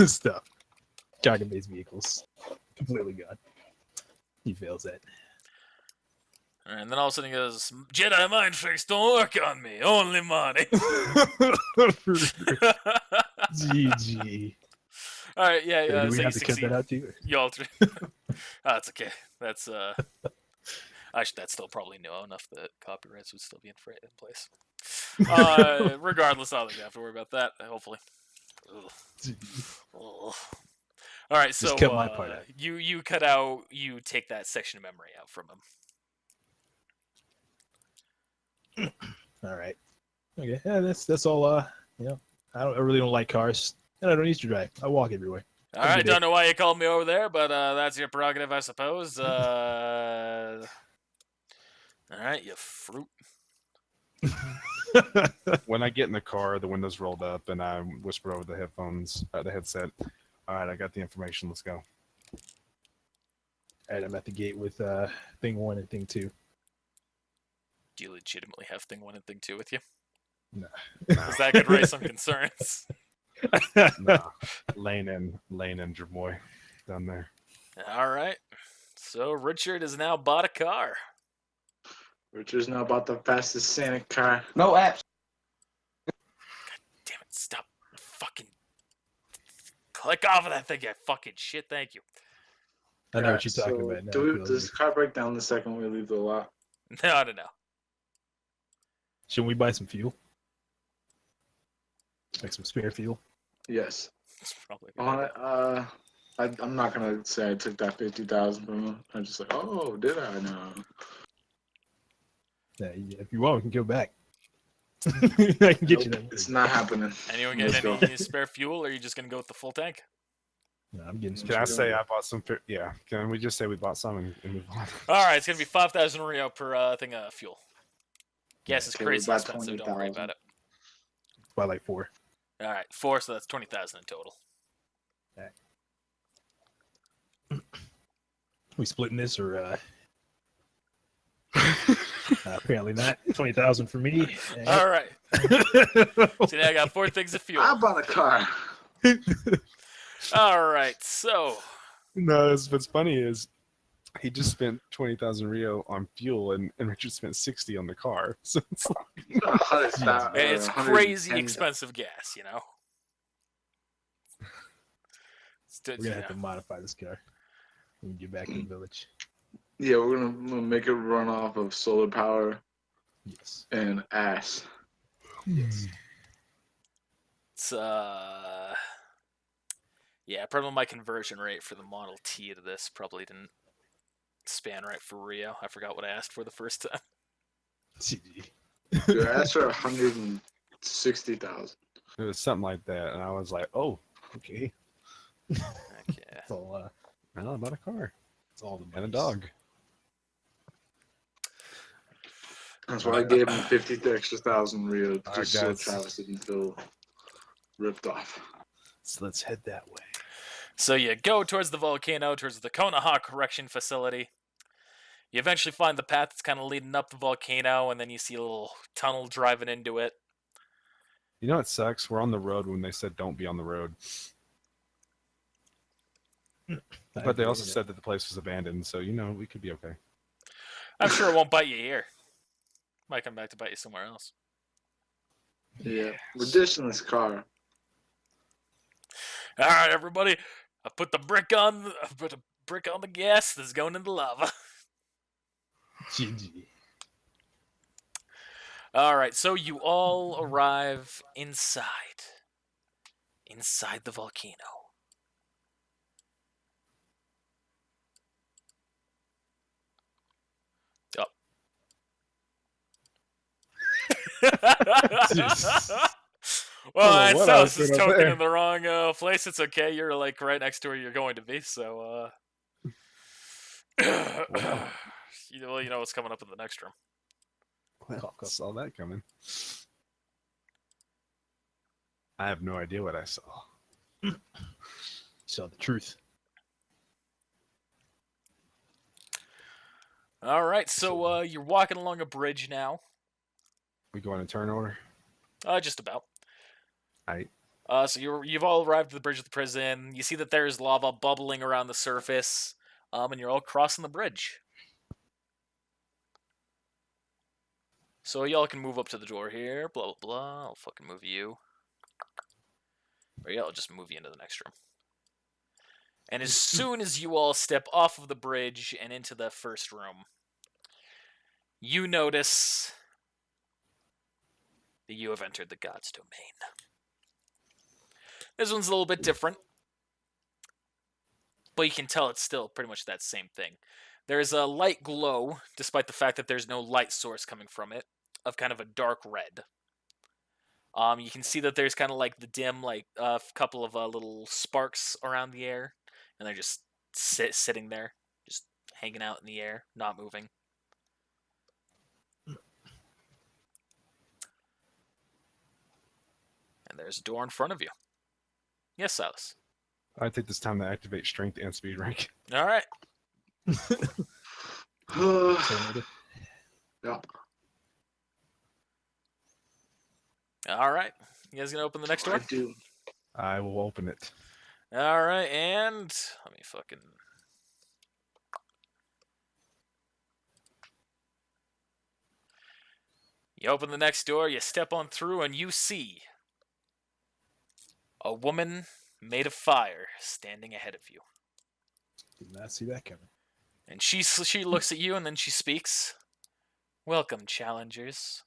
stuff, chakra-based vehicles, completely gone. He fails that. All right, and then all of a sudden he goes, "Jedi mind tricks don't work on me. Only money." GG. All right, yeah. Do we So you have to cut succeed. that out too? You alter. That's okay. That's Actually, that's still probably new enough that copyrights would still be in place. Regardless, I don't think I have to worry about that. Hopefully. Ugh. Ugh. All right, so Just cut my part out. you cut out. You take that section of memory out from him. All right. Okay. Yeah, that's all. I really don't like cars, and I don't need to drive. I walk everywhere. All right, don't know why you called me over there, but that's your prerogative, I suppose. All right, you fruit. When I get in the car, the windows rolled up, and I whisper over the headset. All right, I got the information. Let's go. All right, I'm at the gate with thing 1 and thing 2. Do you legitimately have thing 1 and thing 2 with you? No. Because that could raise some concerns. Nah. Lane and Jermoy down there. All right. So Richard has now bought a car. Richard's now about the fastest Santa car. No apps. Damn it! Stop! Fucking click off of that thing, you fucking shit. Thank you. I know what you're So talking about now. does this car break down the second we leave the lot? No, I don't know. Shouldn't we buy some fuel? Like some spare fuel? Yes. It's probably I'm not gonna say I took that 50,000 from him. I'm just like, oh, did I? No. If you want, we can go back. I can get you that. It's not happening. Anyone Let's getting go. any spare fuel, or are you just gonna go with the full tank? No, I'm getting some. Can I shit. say I bought some? Yeah. Can we just say we bought some and move on? All right, it's gonna be 5,000 Rio per thing of fuel. Gas is Okay, crazy about expensive. Don't worry 20,000. about it. By like 4. All right, 4, so that's 20,000 in total. We splitting this or? Apparently not. 20,000 for me. All right. So now I got 4 things of fuel. I bought a car. All right, so No, what's funny is he just spent 20,000 Rio on fuel, and Richard spent 60 on the car. So it's like, 100,000, it's 110. crazy expensive gas, you know. We're gonna have to modify this car when we get back in the village. Yeah, we're gonna make it run off of solar power Yes. and ass. Yes. It's yeah, probably my conversion rate for the Model T to this probably didn't span right for Rio. I forgot what I asked for the first time. CG. Dude, I asked for 160,000. it was something like that, and I was like, "Oh, okay." Okay. That's all. Well, I bought a car That's all the and a monies. dog. That's why I gave him 50 extra thousand Rio All just right, so guys. Travis didn't feel ripped off. So let's head that way. So you go towards the volcano, towards the Konoha Correction facility. You eventually find the path that's kind of leading up the volcano, and then you see a little tunnel driving into it. You know what sucks? We're on the road when they said don't be on the road, but they also said that the place was abandoned, so we could be okay. I'm sure it won't bite you here. Might come back to bite you somewhere else. Yeah, we're dishing this car. All right, everybody. I put a brick on the gas that's going into lava. GG. All right, so you all arrive inside the volcano. Oh. Well, I that don't know what I was sounds is doing up token there. in the wrong place. It's okay. You're like right next to where you're going to be, so you know what's coming up in the next room. Well, I saw that coming. I have no idea what I saw. Saw the truth. All right, so you're walking along a bridge now. We going in turn order? Just about. Aight. So you've all arrived at the bridge of the prison. You see that there's lava bubbling around the surface, and you're all crossing the bridge. So y'all can move up to the door here. Blah blah blah. I'll fucking move you. Or yeah, I'll just move you into the next room. And as soon as you all step off of the bridge and into the first room, you notice that you have entered the God's domain. This one's a little bit different, but you can tell it's still pretty much that same thing. There's a light glow, despite the fact that there's no light source coming from it, of kind of a dark red. You can see that there's kind of like the dim, like a couple of little sparks around the air, and they're just sitting there, just hanging out in the air, not moving. And there's a door in front of you. Yes, Silas. I take this time to activate strength and speed rank. All right. Yeah. All right. You guys gonna open the next door? I do. I will open it. All right, and let me fucking. You open the next door, you step on through, and you see a woman made of fire standing ahead of you. Did not see that coming. And she looks at you, and then she speaks. Welcome, challengers.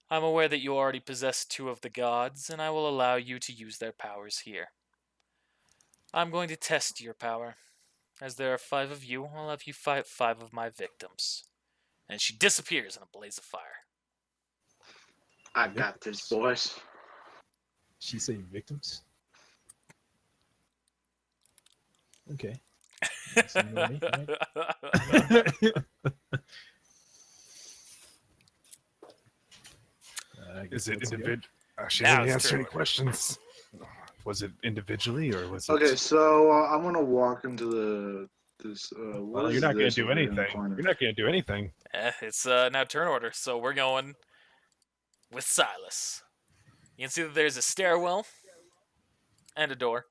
I'm aware that you already possess 2 of the gods, and I will allow you to use their powers here. I'm going to test your power. As there are 5 of you, I'll have you fight 5 of my victims. And she disappears in a blaze of fire. I got this, boys. She say victims. Okay. So you know me, right? I guess Is it let's go. individual? She Now didn't it's answer turn any order. questions. Was it individually or was it? Okay, so I'm gonna walk into this. Well, What you're is not going this to do over here in the anything. corner? You're not going to do anything. It's now turn order, so we're going with Silas. You can see that there's a stairwell and a door.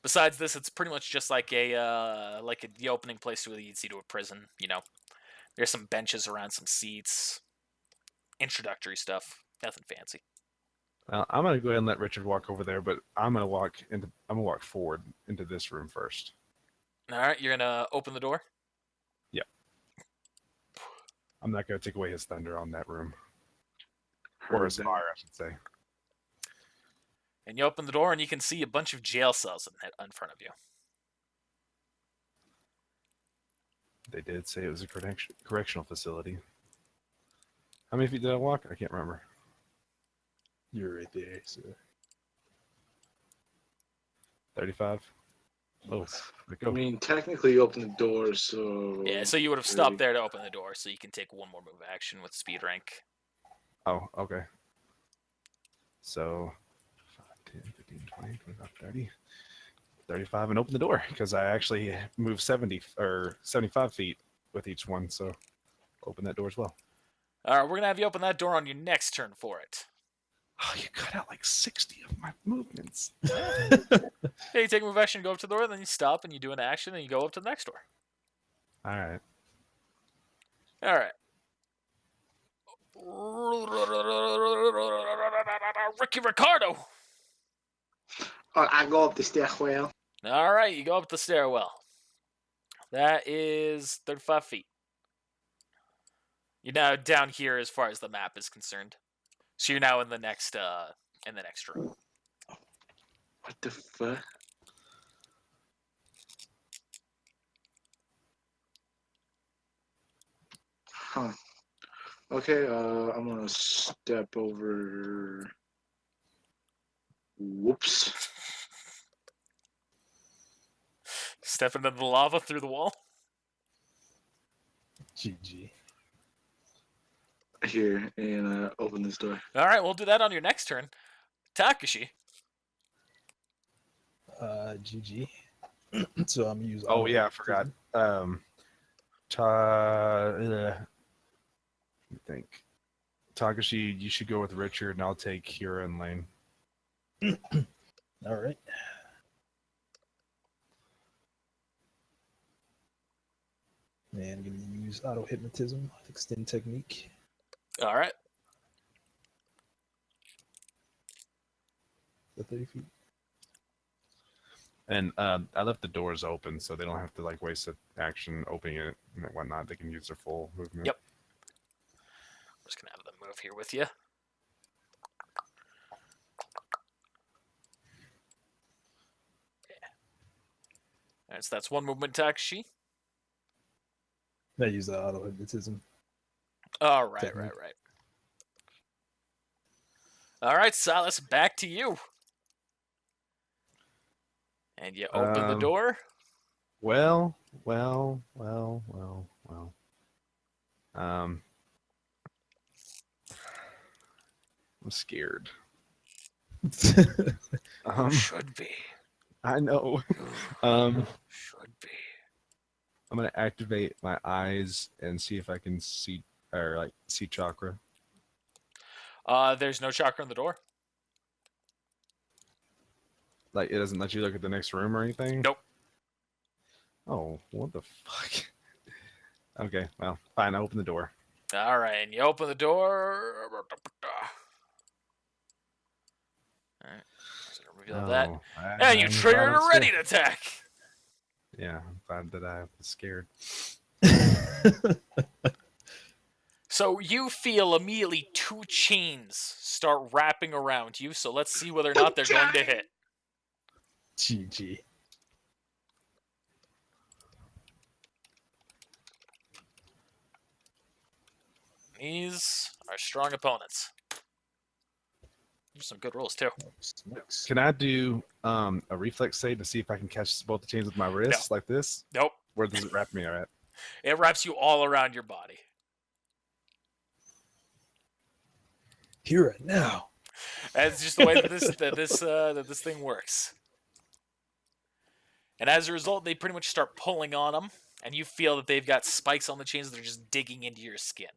Besides this, it's pretty much just like the opening place to leads you to a prison. You know, there's some benches around, some seats, introductory stuff. Nothing fancy. Well, I'm going to go ahead and let Richard walk over there, but I'm going to walk forward into this room first. All right, you're gonna open the door. I'm not going to take away his thunder on that room, or his fire, I should say. And you open the door, and you can see a bunch of jail cells in front of you. They did say it was a correctional facility. How many feet did I walk? I can't remember. You're right there. So 35. Oh, I go. mean, technically, you open the door, so Yeah, so you would have stopped there to open the door, so you can take one more move action with speed rank. Oh, okay. So 5, 10, 15, 20, 25, 30, 35, and open the door because I actually moved 70 or 75 feet with each one. So open that door as well. All right, we're gonna have you open that door on your next turn for it. Oh, you cut out like 60 of my movements. Yeah, you take a move action, go up to the door, then you stop and you do an action, and you go up to the next door. All right. All right. Ricky Ricardo. I go up the stairwell. All right, you go up the stairwell. That is 35 feet. You're now down here as far as the map is concerned. So you're now in the next room. What the fuck? Huh. Okay, I'm gonna step over. Whoops. Step into the lava through the wall. GG. Here, and open this door. All right, we'll do that on your next turn. Takashi. GG. So I'm gonna use. Oh yeah, I forgot. Let me think. Takashi, you should go with Richard, and I'll take Kira and Lane. All right. And I'm gonna use auto hypnotism, extend technique. All right. The 30 feet. And I left the doors open, so they don't have to like waste an action opening it and whatnot. They can use their full movement. Yep. I'm just gonna have them move here with you. All right, so that's one movement, Takashi. I use the auto hypnotism. All right, Technique. right. All right, Silas, back to you. And you open the door. Well. I'm scared. Should be. I know. Should be. I'm gonna activate my eyes and see if I can see see chakra. There's no chakra in the door. Like it doesn't let you look at the next room or anything. Nope. Oh, what the fuck? Okay, well, fine. I open the door. All right, and you open the door. All right, so reveal that. Oh, And you I'm triggered glad I'm a ready scared. attack. Yeah, I'm glad that I was scared. So you feel immediately two chains start wrapping around you. So let's see whether or not they're going to hit. GG. These are strong opponents. There's some good rolls too. Smokes. Can I do a reflex save to see if I can catch both the chains with my wrists like this? Nope. Where does it wrap me at? It wraps you all around your body. Here and now. That's just the way that this thing works. And as a result, they pretty much start pulling on them, and you feel that they've got spikes on the chains that are just digging into your skin.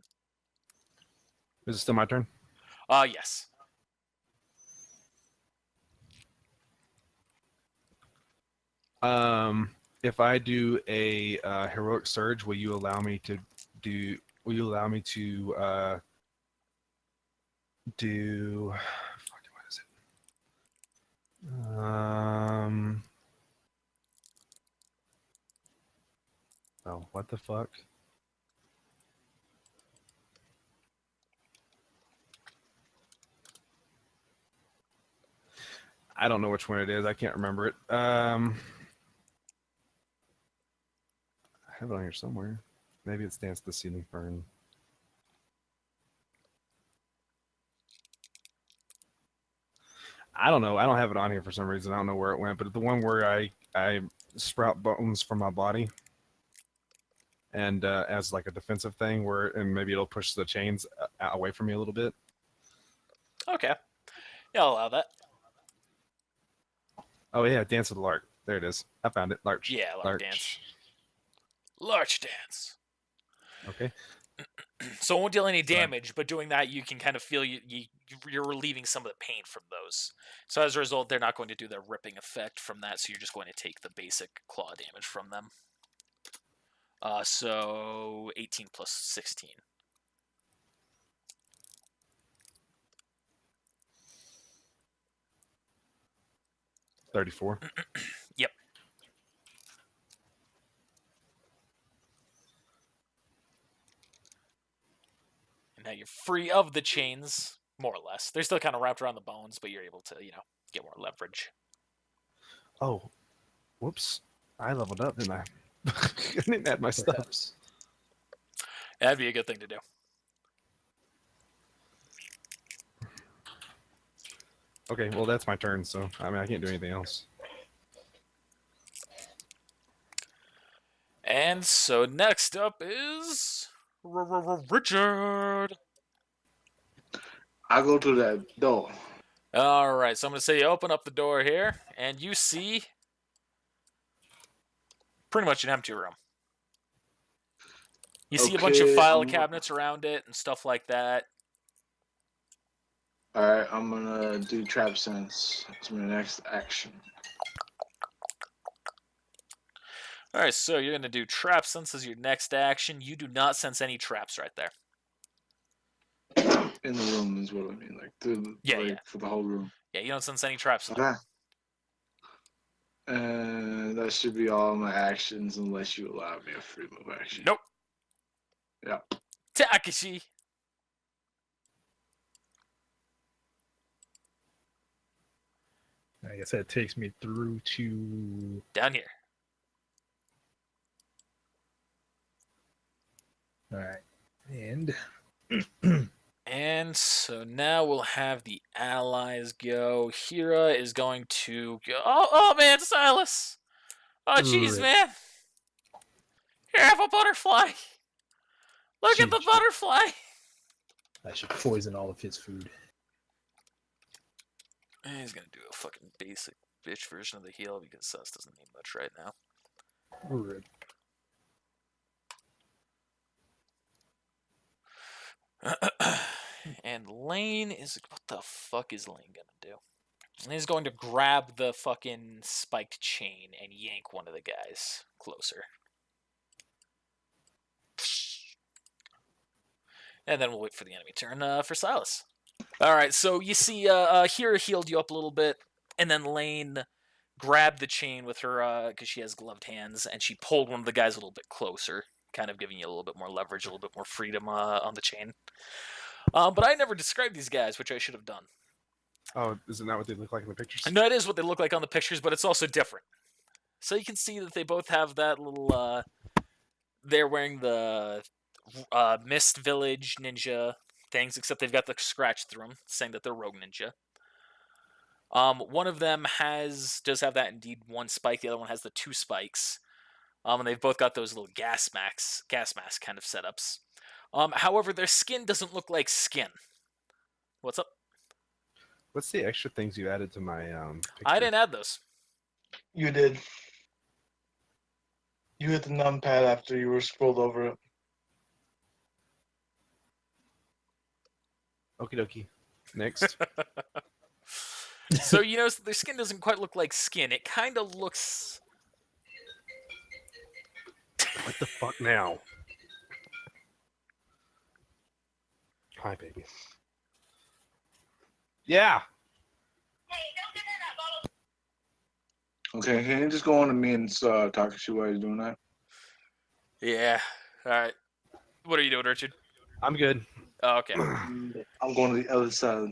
Is it still my turn? Yes. If I do a heroic surge, will you allow me to do? Will you allow me to do? Fuck, what is it? Oh, what the fuck? I don't know which one it is. I can't remember it. I have it on here somewhere. Maybe it's Dance to the Ceiling Fern. I don't know. I don't have it on here for some reason. I don't know where it went, but the one where I sprout bones from my body, and as like a defensive thing, and maybe it'll push the chains away from me a little bit. Okay. Yeah, I'll allow that. Oh yeah, Dance of the Lark. There it is. I found it. Larch. Yeah, Larch Dance. Larch Dance. Okay. So it won't deal any damage, but doing that, you can kind of feel you're relieving some of the pain from those. So as a result, they're not going to do their ripping effect from that, so you're just going to take the basic claw damage from them. So 18 plus 16. $34. Yep. And now you're free of the chains, more or less. They're still kind of wrapped around the bones, but you're able to, get more leverage. Oh, whoops! I leveled up, didn't I? I didn't add my stuff. Perhaps. That'd be a good thing to do. Okay, well that's my turn, so I mean I can't do anything else. And so next up is Richard. I go to that door. All right, so I'm going to say you open up the door here, and you see pretty much an empty room. You see a bunch of Okay, file cabinets around it and stuff like that. Alright, I'm gonna do trap sense. That's my next action. All right, so you're going to do trap sense as your next action. You do not sense any traps right there. In the room is what I mean, like Yeah. for the whole room. Yeah, you don't sense any traps. Okay. And that should be all my actions unless you allow me a free move action. Nope. Yeah. Takashi. I guess that takes me through to Down here. all right, and And so now we'll have the allies go. Hira is going to go. Oh man, Silas! Oh jeez, Right. man! Here, have a butterfly. Look at the Jeez. butterfly. I should poison all of his food. He's gonna do a fucking basic bitch version of the heal because Sus doesn't need much right now. Right. And Lane is. What the fuck is Lane gonna do? He's going to grab the fucking spiked chain and yank one of the guys closer. And then we'll wait for the enemy turn for Silas. Alright, so you see Hira healed you up a little bit, and then Lane grabbed the chain with her, because she has gloved hands, and she pulled one of the guys a little bit closer, kind of giving you a little bit more leverage, a little bit more freedom on the chain. But I never described these guys, which I should have done. Oh, isn't that what they look like in the pictures? No, it is what they look like on the pictures, but it's also different. So you can see that they both have that little, they're wearing the Mist Village ninja things, except they've got the scratch through them, saying that they're rogue ninja. One of them does have that indeed one spike. The other one has the two spikes. And they've both got those little gas mask kind of setups. However, their skin doesn't look like skin. What's up? What's the extra things you added to my picture? I didn't add those. You did. You hit the numpad after you were scrolled over it. Okie dokie. Next. So you notice that their skin doesn't quite look like skin. It kind of looks. What the fuck now? Hi, baby. Yeah. Okay, can you just go on to me and Takashi while you're doing that? Yeah. All right. What are you doing, Richard? I'm good. Oh, okay. I'm going to the other side.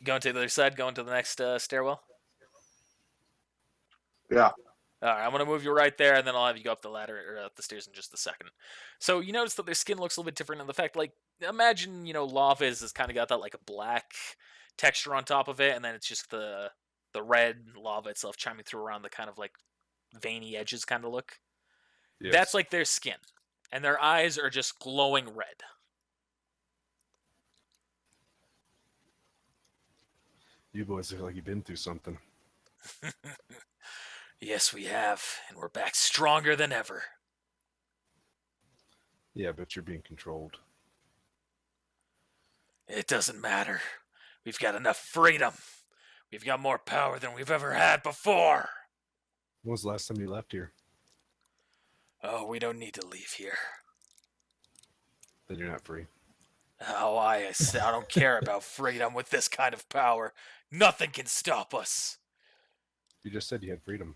Going to the other side. Going to the next stairwell. Yeah. All right, I'm gonna move you right there, and then I'll have you go up the ladder or up the stairs in just a second. So you notice that their skin looks a little bit different in the fact, like, imagine lava is kind of got that like a black texture on top of it, and then it's just the red lava itself chiming through around the kind of like veiny edges kind of look. Yes. That's like their skin, and their eyes are just glowing red. You boys look like you've been through something. Yes, we have, and we're back stronger than ever. Yeah, but you're being controlled. It doesn't matter. We've got enough freedom. We've got more power than we've ever had before. When was the last time you left here? Oh, we don't need to leave here. Then you're not free. Oh, I don't care about freedom with this kind of power. Nothing can stop us. You just said you had freedom.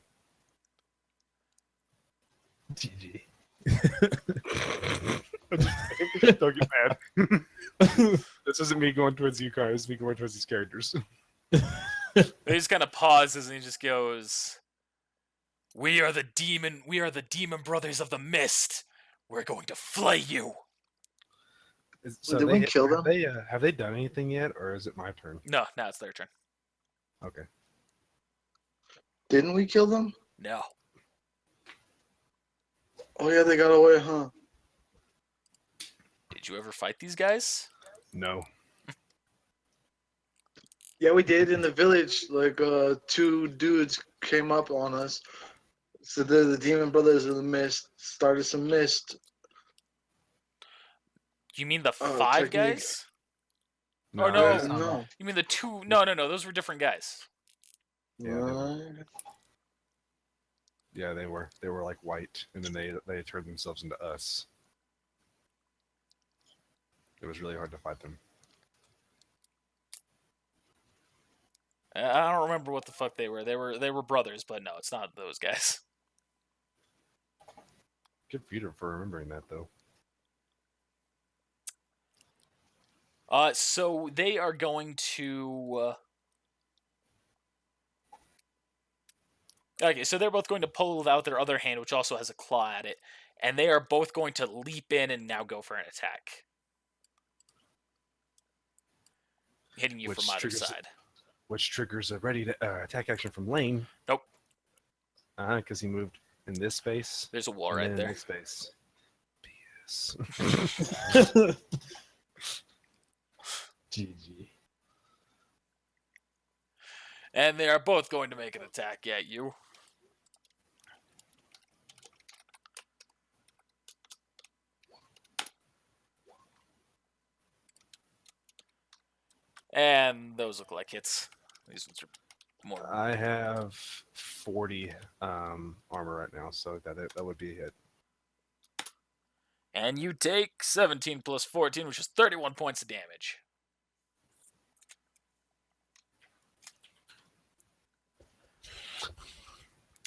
GG. Don't get mad. This isn't me going towards you, Car. This is me going towards these characters. He just kind of pauses and he just goes, We are the demon brothers of the mist. We're going to flay you. So Did we kill them? Have they done anything yet, or is it my turn? No, now it's their turn. Okay. Didn't we kill them? No. Oh yeah, they got away, huh? Did you ever fight these guys? No. Yeah, we did in the village. Like, two dudes came up on us. So they're the Demon Brothers of the Mist. Started some mist. You mean the Oh, five technique. guys? No. Oh, no. that's not- No. You mean the two? No. Those were different guys. Yeah, they were. Yeah, they were. They were like white, and then they turned themselves into us. It was really hard to fight them. I don't remember what the fuck they were. They were brothers, but no, it's not those guys. Good for you for remembering that, though. So they are going to. Okay, so they're both going to pull out their other hand, which also has a claw at it, and they are both going to leap in and now go for an attack, hitting you Which from either triggers- side. Which triggers a ready to attack action from Lane. Nope. Because he moved in this space. There's a wall and right then there. In this space. Yes. GG. And they are both going to make an attack at you. And those look like hits. These ones are more. I have 40 armor right now, so that would be a hit. And you take 17 plus 14, which is 31 points of damage.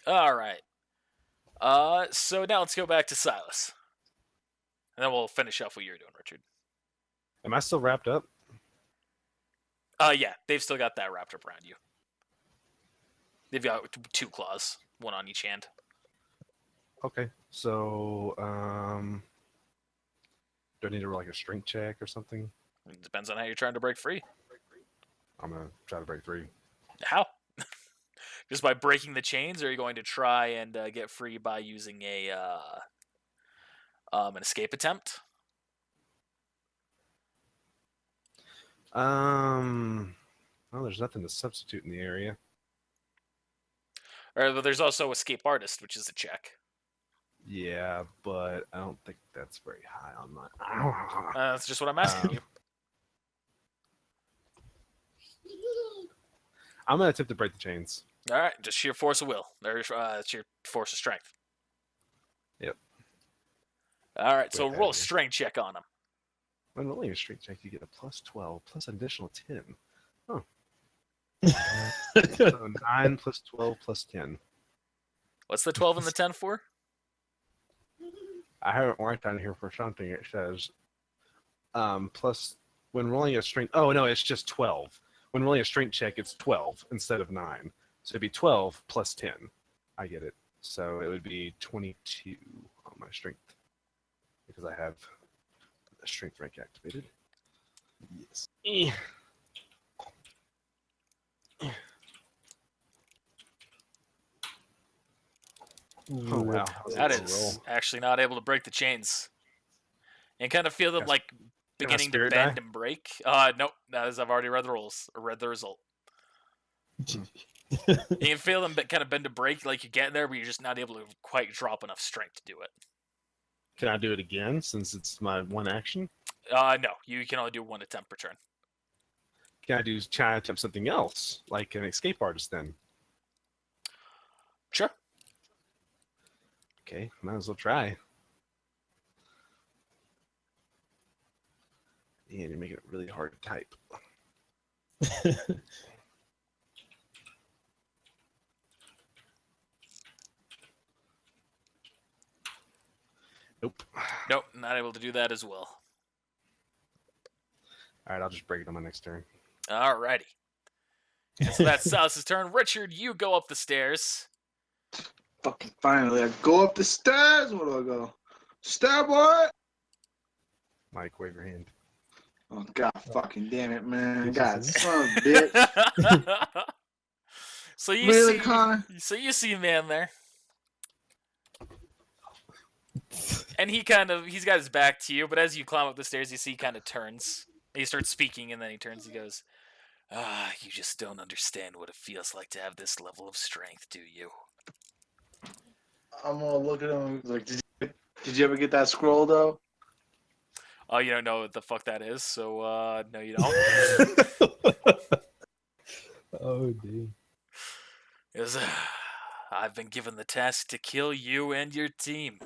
All right. So now let's go back to Silas. And then we'll finish off what you're doing, Richard. Am I still wrapped up? Yeah, they've still got that wrapped up around you. They've got two claws, one on each hand. Okay. So, Do I need to roll like a strength check or something? It depends on how you're trying to break free. I'm gonna try to break free. How? Just by breaking the chains, or are you going to try and get free by using an escape attempt? Well, there's nothing to substitute in the area. Or there's also escape artist, which is a check. Yeah, but I don't think that's very high on my. That's just what I'm asking you. I'm gonna attempt to break the chains. All right, just sheer force of will. Or sheer force of strength. Yep. All right, so Wait, roll a strength check on him. When rolling a strength check, you get a plus 12 plus an additional 10. Oh. So 9 plus 12 plus 10. What's the 12 and the 10 for? I haven't marked down here for something. It says plus when rolling a strength. Oh no, it's just 12. When rolling a strength check, it's 12 instead of 9. So it'd be 12 plus 10. I get it. So it would be 22 on my strength because I have a strength rank activated. Yes. Oh wow, That a is roll. actually not able to break the chains. And kind of feel them Yes. like beginning to spirit bend die? and break. Nope, that is I've already read the rules or read the result. You can feel them kind of bend to break, like you get there, but you're just not able to quite drop enough strength to do it. Can I do it again since it's my one action? No, you can only do one attempt per turn. Can I try to attempt something else, like an escape artist then? Sure. Okay, might as well try. Yeah, you're making it really hard to type. Nope. Nope, not able to do that as well. All right, I'll just break it on my next turn. Alrighty. And so that's Silas's turn. Richard, you go up the stairs. Fucking finally, I go up the stairs. Where do I go? Stair boy. Mike, wave your hand. Oh god, fucking damn it, man! Did you God, see? son of a bitch. So you Really, see, Connor? a man there, and he's got his back to you. But as you climb up the stairs, you see he kind of turns. He starts speaking, and then he turns. He goes, you just don't understand what it feels like to have this level of strength, do you?" I'm gonna look at him like, did you ever get that scroll though? Oh, you don't know what the fuck that is, so no, you don't. Oh, dude. He goes, "I've been given the task to kill you and your team.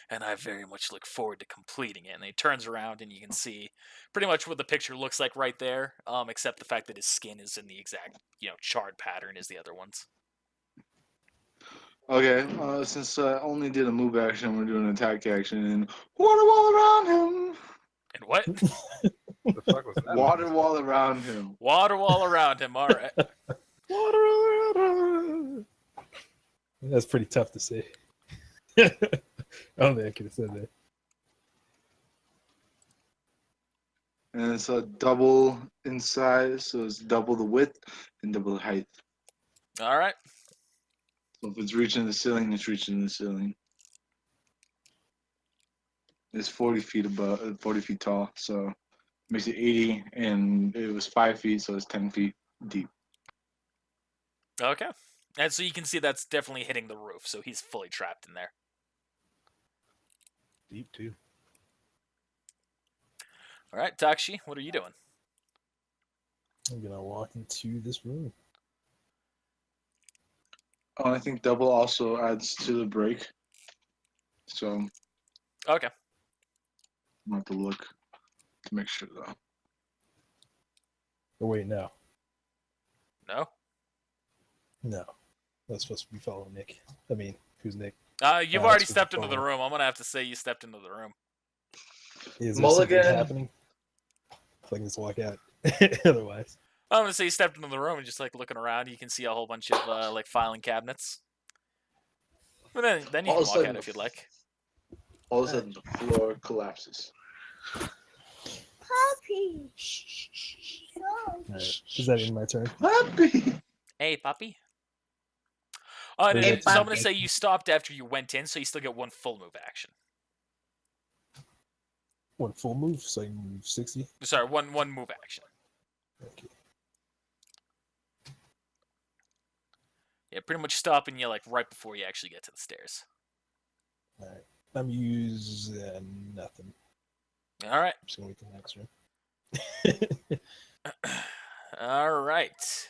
And I very much look forward to completing it." And he turns around and you can see pretty much what the picture looks like right there, except the fact that his skin is in the exact, charred pattern as the other ones. Okay, since I only did a move action, we're doing an attack action and water wall around him. And what? What the fuck was that? Water wall around him. Water wall around him. All right. Water. That's pretty tough to say. I don't think I could have said that. And it's a double in size, so it's double the width and double the height. All right. So if it's reaching the ceiling, it's reaching the ceiling. It's 40 feet tall, so makes it 80, and it was 5 feet, so it's 10 feet deep. Okay. And so you can see that's definitely hitting the roof, so he's fully trapped in there. Deep too. All right, Takshi, what are you doing? I'm gonna walk into this room. Oh, I think double also adds to the break. So I'm Okay. gonna have to look to make sure though. Oh wait, no. No? No. That's supposed to be following Nick. I mean, who's Nick? You've Oh, already that's stepped what into the the room. I'm going to have to say you stepped into the room. Is there Mulligan. something happening? If I can just walk out. Otherwise. I'm going to say you stepped into the room and just looking around. You can see a whole bunch of filing cabinets. But then you All can of a walk out sudden- if you'd like. All of a sudden, the floor collapses. Puppy. Alright. Does that end my turn? Puppy! Hey, puppy. Oh, and, Hey, and so I'm gonna puppy. say you stopped after you went in, so you still get one full move action. One full move, so I can move 60. Sorry, one move action. Okay. Yeah, pretty much stopping you like right before you actually get to the stairs. Alright. I'm use nothing. All right. I'm just gonna wait till next round. All right.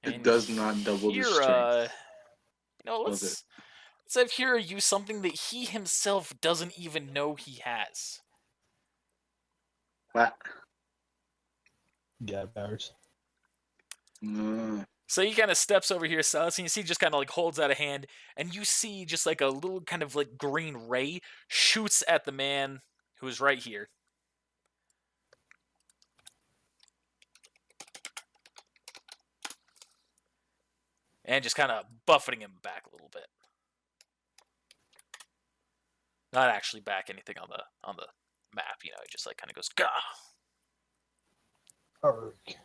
It And does not double the here, strength. let's Does have Hero use something that he himself doesn't even know he has. What? Gap powers. No. So he kind of steps over here, Silas, and you see just kind of like holds out a hand, and you see just like a little kind of like green ray shoots at the man who is right here. And just kind of buffeting him back a little bit. Not actually back anything on the map, you know, it just like kind of goes, gah! Arg.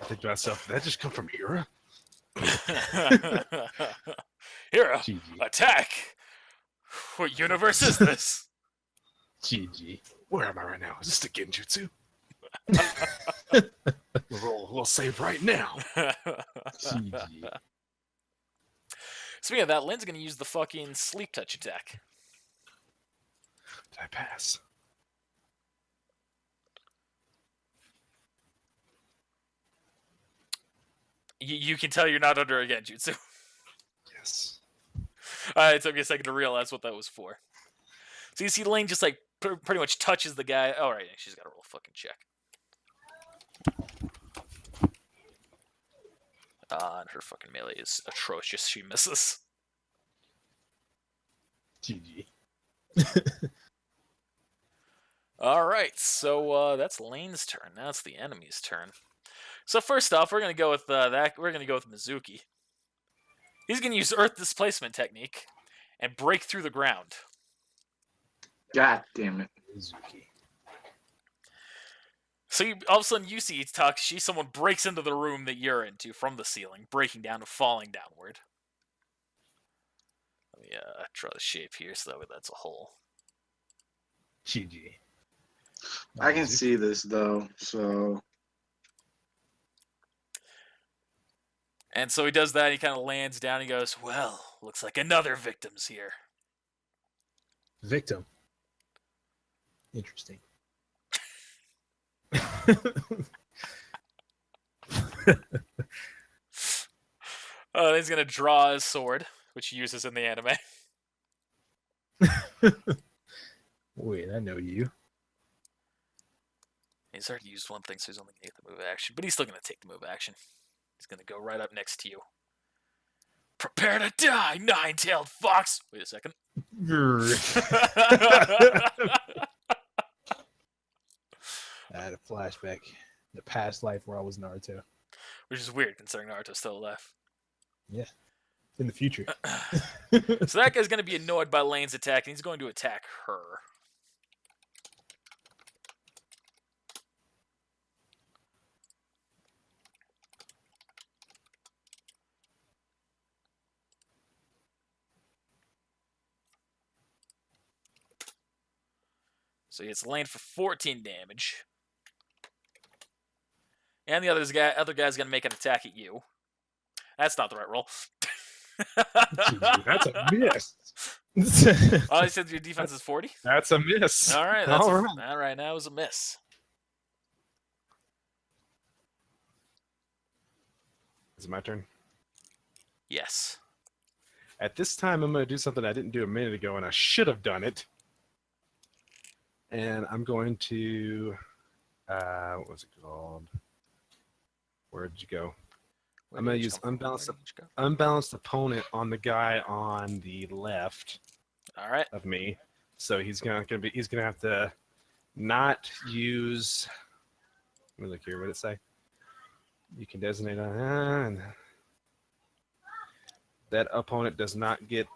I think to myself, did that just come from Hira? Hero, GG. attack! What universe is this? GG. Where am I right now? Is this the Genjutsu? We'll save right now. GG. Speaking of that, Lynn's gonna use the fucking sleep touch attack. Did I pass? You can tell you're not under a Genjutsu. Yes. It took me a second to realize what that was for. So you see Lane just like pretty much touches the guy. Oh, right, she's got to roll a fucking check. And her fucking melee is atrocious. She misses. GG. All right, so that's Lane's turn. Now it's the enemy's turn. So first off, we're gonna go with that. We're gonna go with Mizuki. He's gonna use Earth Displacement technique and break through the ground. God damn it. Mizuki. So all of a sudden, you see Takashi. Someone breaks into the room that you're into from the ceiling, breaking down and falling downward. Let me draw the shape here so that way that's a hole. GG. I can see this though, so And so he does that. He kind of lands down. He goes, "Well, looks like another victim's here." Victim. Interesting. He's gonna draw his sword, which he uses in the anime. Wait, I know you. He's already used one thing, so he's only gonna get the move action, but he's still gonna take the move action. He's gonna go right up next to you. Prepare to die, nine-tailed fox! Wait a second. I had a flashback. The past life where I was Naruto. Which is weird, considering Naruto's still alive. Yeah. In the future. So that guy's gonna be annoyed by Lane's attack, and he's going to attack her. So he hits Lane for 14 damage. And the other guy's going to make an attack at you. That's not the right roll. GG, that's a miss. Oh, you said your defense is 40? That's a miss. All right. All Right, that was a miss. Is it my turn? Yes. At this time, I'm going to do something I didn't do a minute ago, and I should have done it. And I'm going to, what was it called? Where did you go? I'm going to use unbalanced opponent on the guy on the left All right. of me. So he's gonna have to not use. Let me look here. What did it say? You can designate that opponent does not get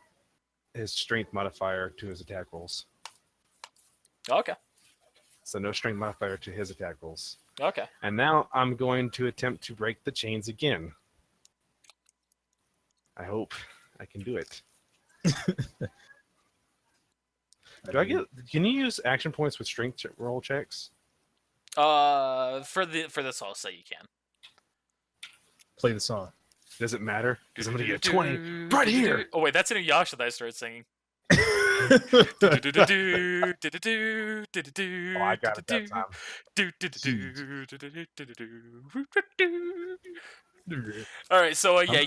his strength modifier to his attack rolls. Okay. So no strength modifier to his attack rolls. Okay. And now I'm going to attempt to break the chains again. I hope I can do it. Can you use action points with strength roll checks? For this all set you can. Play the song. Does it matter? Because I'm going to get a 20 right here. Oh wait, that's Inuyasha that I started singing. Oh, I got it that time. All right, so yeah,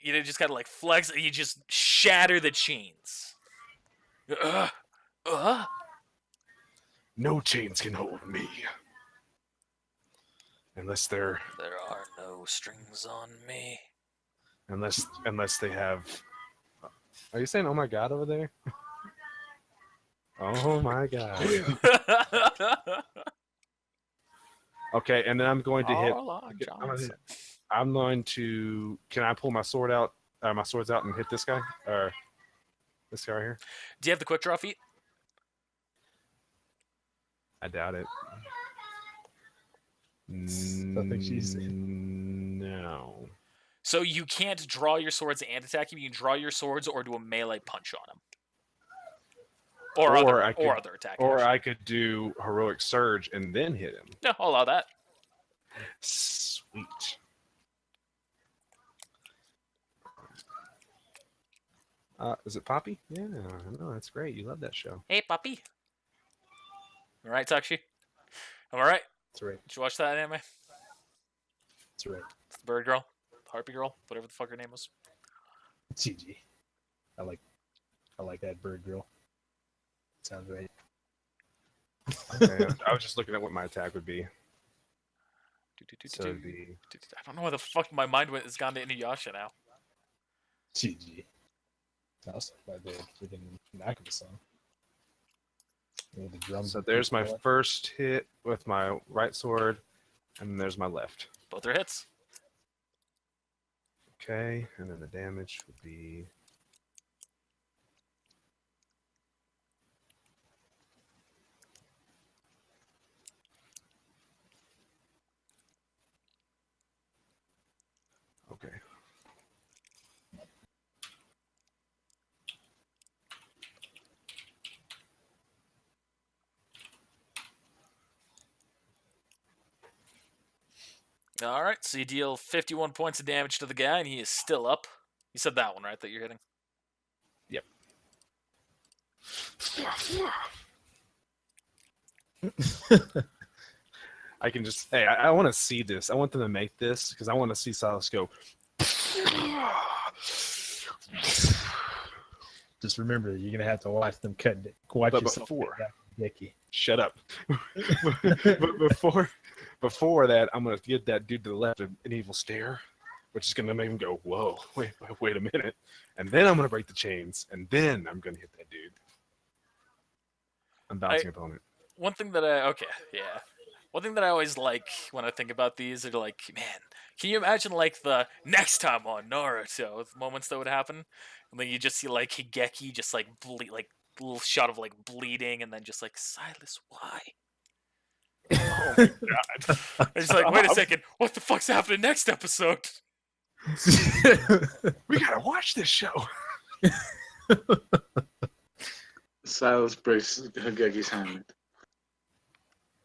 you just gotta like flex, and you just shatter the chains. No chains can hold me. Unless they're... There are no strings on me. Unless they have... Are you saying, oh my god, over there? Oh my god. Okay, and then I'm going to hit... I'm going to... Can I pull my sword out? My swords out and hit this guy? Or this guy right here? Do you have the quick draw feat? I doubt it. I think she's... No. So you can't draw your swords and attack him. You can draw your swords or do a melee punch on him. Or other attack. Or I could do heroic surge and then hit him. No, I'll allow that. Sweet. Is it Poppy? Yeah, no, that's great. You love that show. Hey, puppy. All right, Takshi. Am I right? That's right. Did you watch that anime? That's right. It's the bird girl, harpy girl, whatever the fuck her name was. GG. I like that bird girl. Sounds right. Okay, I was just looking at what my attack would be. So I don't know where the fuck my mind went. It's gone to Inuyasha now. GG. I was by the freaking back of the song. The drums. So there's my first hit with my right sword, and there's my left. Both are hits. Okay, and then the damage would be... Okay. All right, so you deal 51 points of damage to the guy, and he is still up. You said that one, right, that you're hitting? Yep. I can just... Hey, I want to see this. I want them to make this, because I want to see Silas go... Just remember, you're going to have to watch them cut... Watch But yourself before... cut that Dicky. Shut up. But before that, I'm gonna give that dude to the left an evil stare, which is gonna make him go, "Whoa, wait a minute," and then I'm gonna break the chains, and then I'm gonna hit that dude. I'm bouncing opponent. One thing that One thing that I always like when I think about these are like, man, can you imagine like the next time on Naruto, the moments that would happen, and then you just see like Higeki just like bleed, like little shot of like bleeding, and then just like Silas, why? Oh my god! It's like, wait a second, what the fuck's happening next episode? We gotta watch this show. Silas breaks Higeki's hand.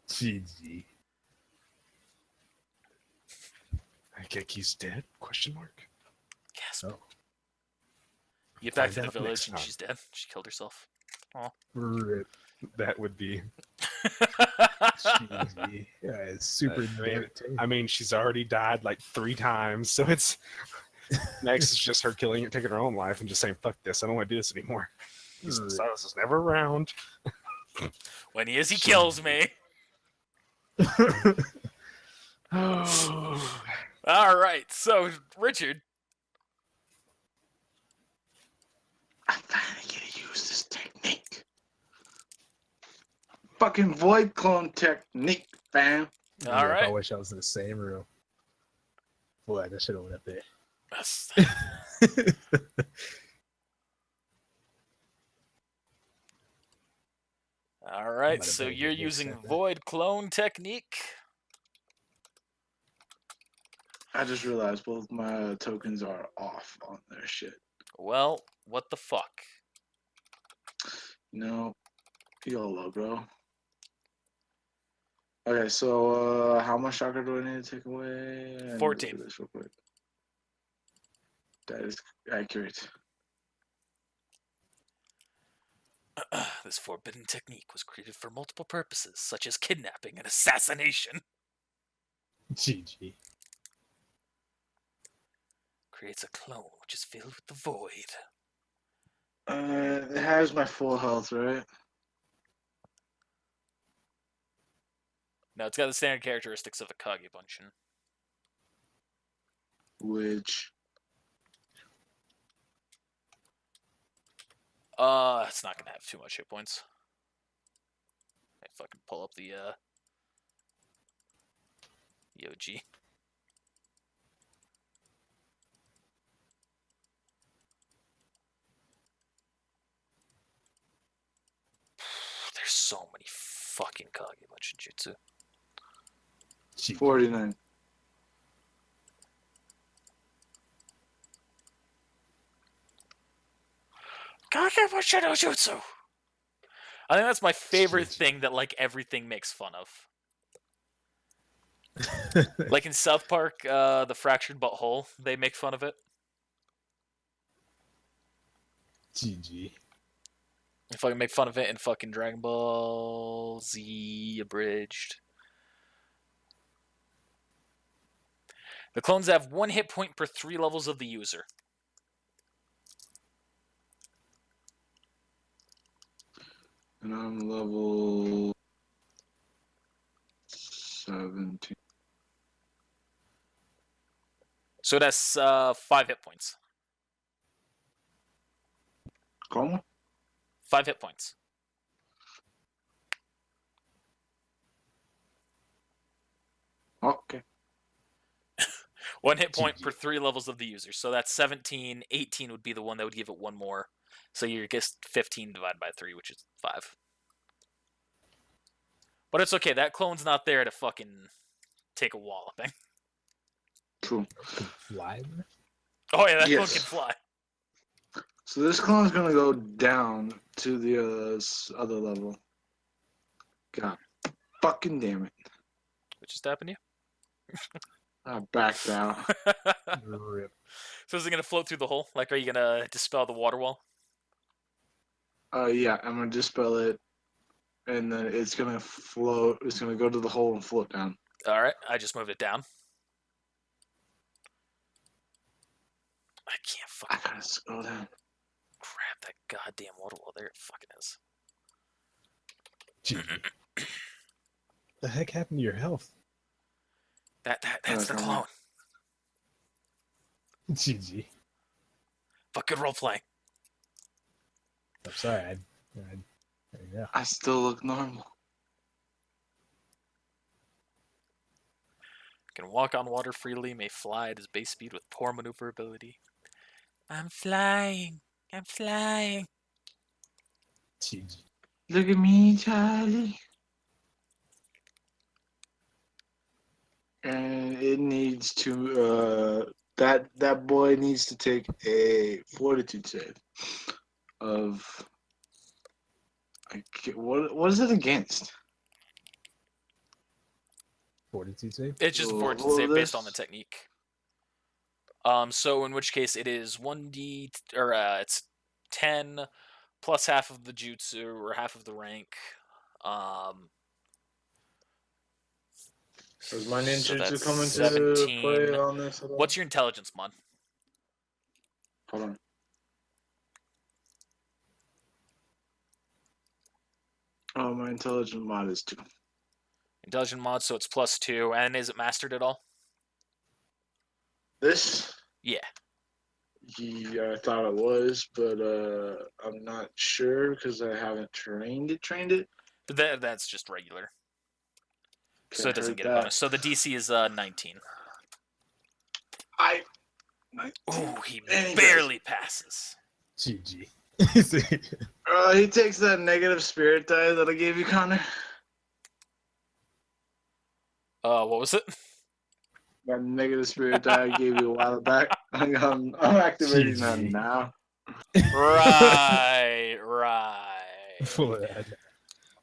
GG. Higeki's dead? Question mark. Gasp. Oh. You get back to Find the out village next and time. she's dead. She killed herself. Oh. Rip. That would be. GG. Yeah, it's super I mean, she's already died like 3 times, so it's next is just her taking her own life and just saying, "Fuck this! I don't want to do this anymore." Silas is never around. When he is, he kills me. Oh. All right, so Richard. I'm finally gonna use this technique. Fucking void clone technique, fam. All right. I wish I was in the same room. Boy, that should have went up there. Yes. All I'm right, gonna so better you're get this using set then. Void Clone technique. I just realized both my tokens are off on their shit. Well, what the fuck? No, YOLO, bro. Okay, so how much chakra do I need to take away? I need to look 14. at this real quick. That is accurate. This forbidden technique was created for multiple purposes, such as kidnapping and assassination. GG. Creates a clone which is filled with the void. It has my full health, right? No, it's got the standard characteristics of a Kagebunshin. Which It's not gonna have too much hit points. I fucking pull up the OG. There's so many fucking Kagebunshin jutsu. GG. 49. Kagebunshin no jutsu. I think that's my favorite Jeez. thing that like everything makes fun of. Like in South Park, the fractured butthole, they make fun of it. GG. They fucking make fun of it in fucking Dragon Ball Z Abridged. The clones have 1 hit point per 3 levels of the user. And I'm level 17. So that's 5 hit points. Como? 5 hit points. Okay. 1 hit point GG. per 3 levels of the user. So that's 17. 18 would be the one that would give it 1 more. So you guess 15 divided by 3, which is 5. But it's okay. That clone's not there to fucking take a walloping. Cool. Fly, bro? Oh yeah, that clone Yes. can fly. So this clone's gonna go down to the other level. God fucking damn it. What just happened to I backed out. you? Rip. So is it gonna float through the hole? Like, are you gonna dispel the water wall? Yeah, I'm gonna dispel it, and then it's gonna float. It's gonna go to the hole and float down. All right, I just moved it down. I can't I fucking gotta scroll down. grab that goddamn water wall. There it fucking is. GG. The heck happened to your health? That's the come clone. on. GG. But good role playing. I'm sorry. Yeah. I still look normal. Can walk on water freely, may fly at his base speed with poor maneuverability. I'm flying. I'm flying. GG. Look at me, Charlie. And it needs to that boy needs to take a fortitude save of what is it against? Fortitude save? It's just a Well, fortitude well, save based on the this- technique. So in which case it is 1d or it's 10 plus half of the jutsu or half of the rank. Does my so ninjutsu that's come into 17. play on this at all? What's your intelligence mod? Hold on. Oh, my intelligent mod is 2. Intelligence mod, so it's +2. And is it mastered at all? This? Yeah. Yeah, I thought it was, but I'm not sure because I haven't trained it. But that's just regular. So Okay, it doesn't heard get a that. bonus. So the DC is 19. Ooh, he And he barely passes. GG. He takes that negative spirit die that I gave you, Connor. What was it? That negative spirit die I gave you a while back. I'm activating that GG. now. Right. Full of that.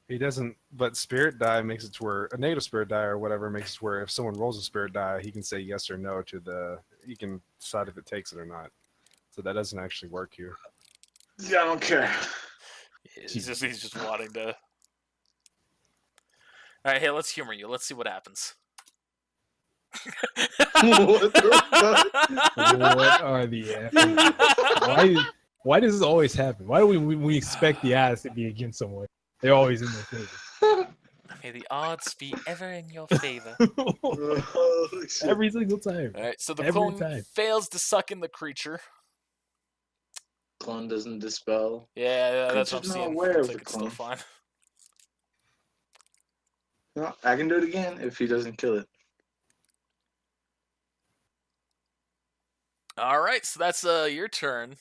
He doesn't, but spirit die makes it to where a negative spirit die or whatever makes it to where if someone rolls a spirit die, he can say yes or no to the. He can decide if it takes it or not. So that doesn't actually work here. Yeah, I don't care. He's just wanting to. All right, hey, let's humor you. Let's see what happens. What the fuck? What are the why does this always happen? Why do we expect the odds to be against someone? They're always in their favor. May the odds be ever in your favor. Holy shit. Every single time. All right, so the Every clone time. fails to suck in the creature. Clone doesn't dispel. Yeah, that's what I'm Creature's not seeing. aware Looks of like the it's still clone. fine. No, I can do it again if he doesn't kill it. All right, so that's your turn.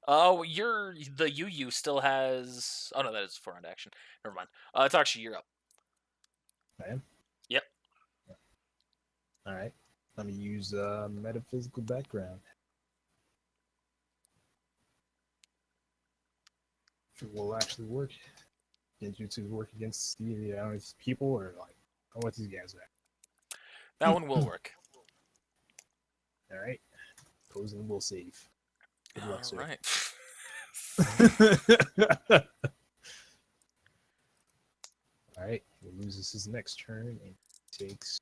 Oh, the UU still has. Oh no, that is 4-round action. Never mind. It's actually you're up. I am? Yep. Alright. Let me use metaphysical background. If it will actually work. Get you to work against these people or like what these guys are. That one will work. Alright. Opposing will save. Good luck, All sir. right. Alright, he loses his next turn and takes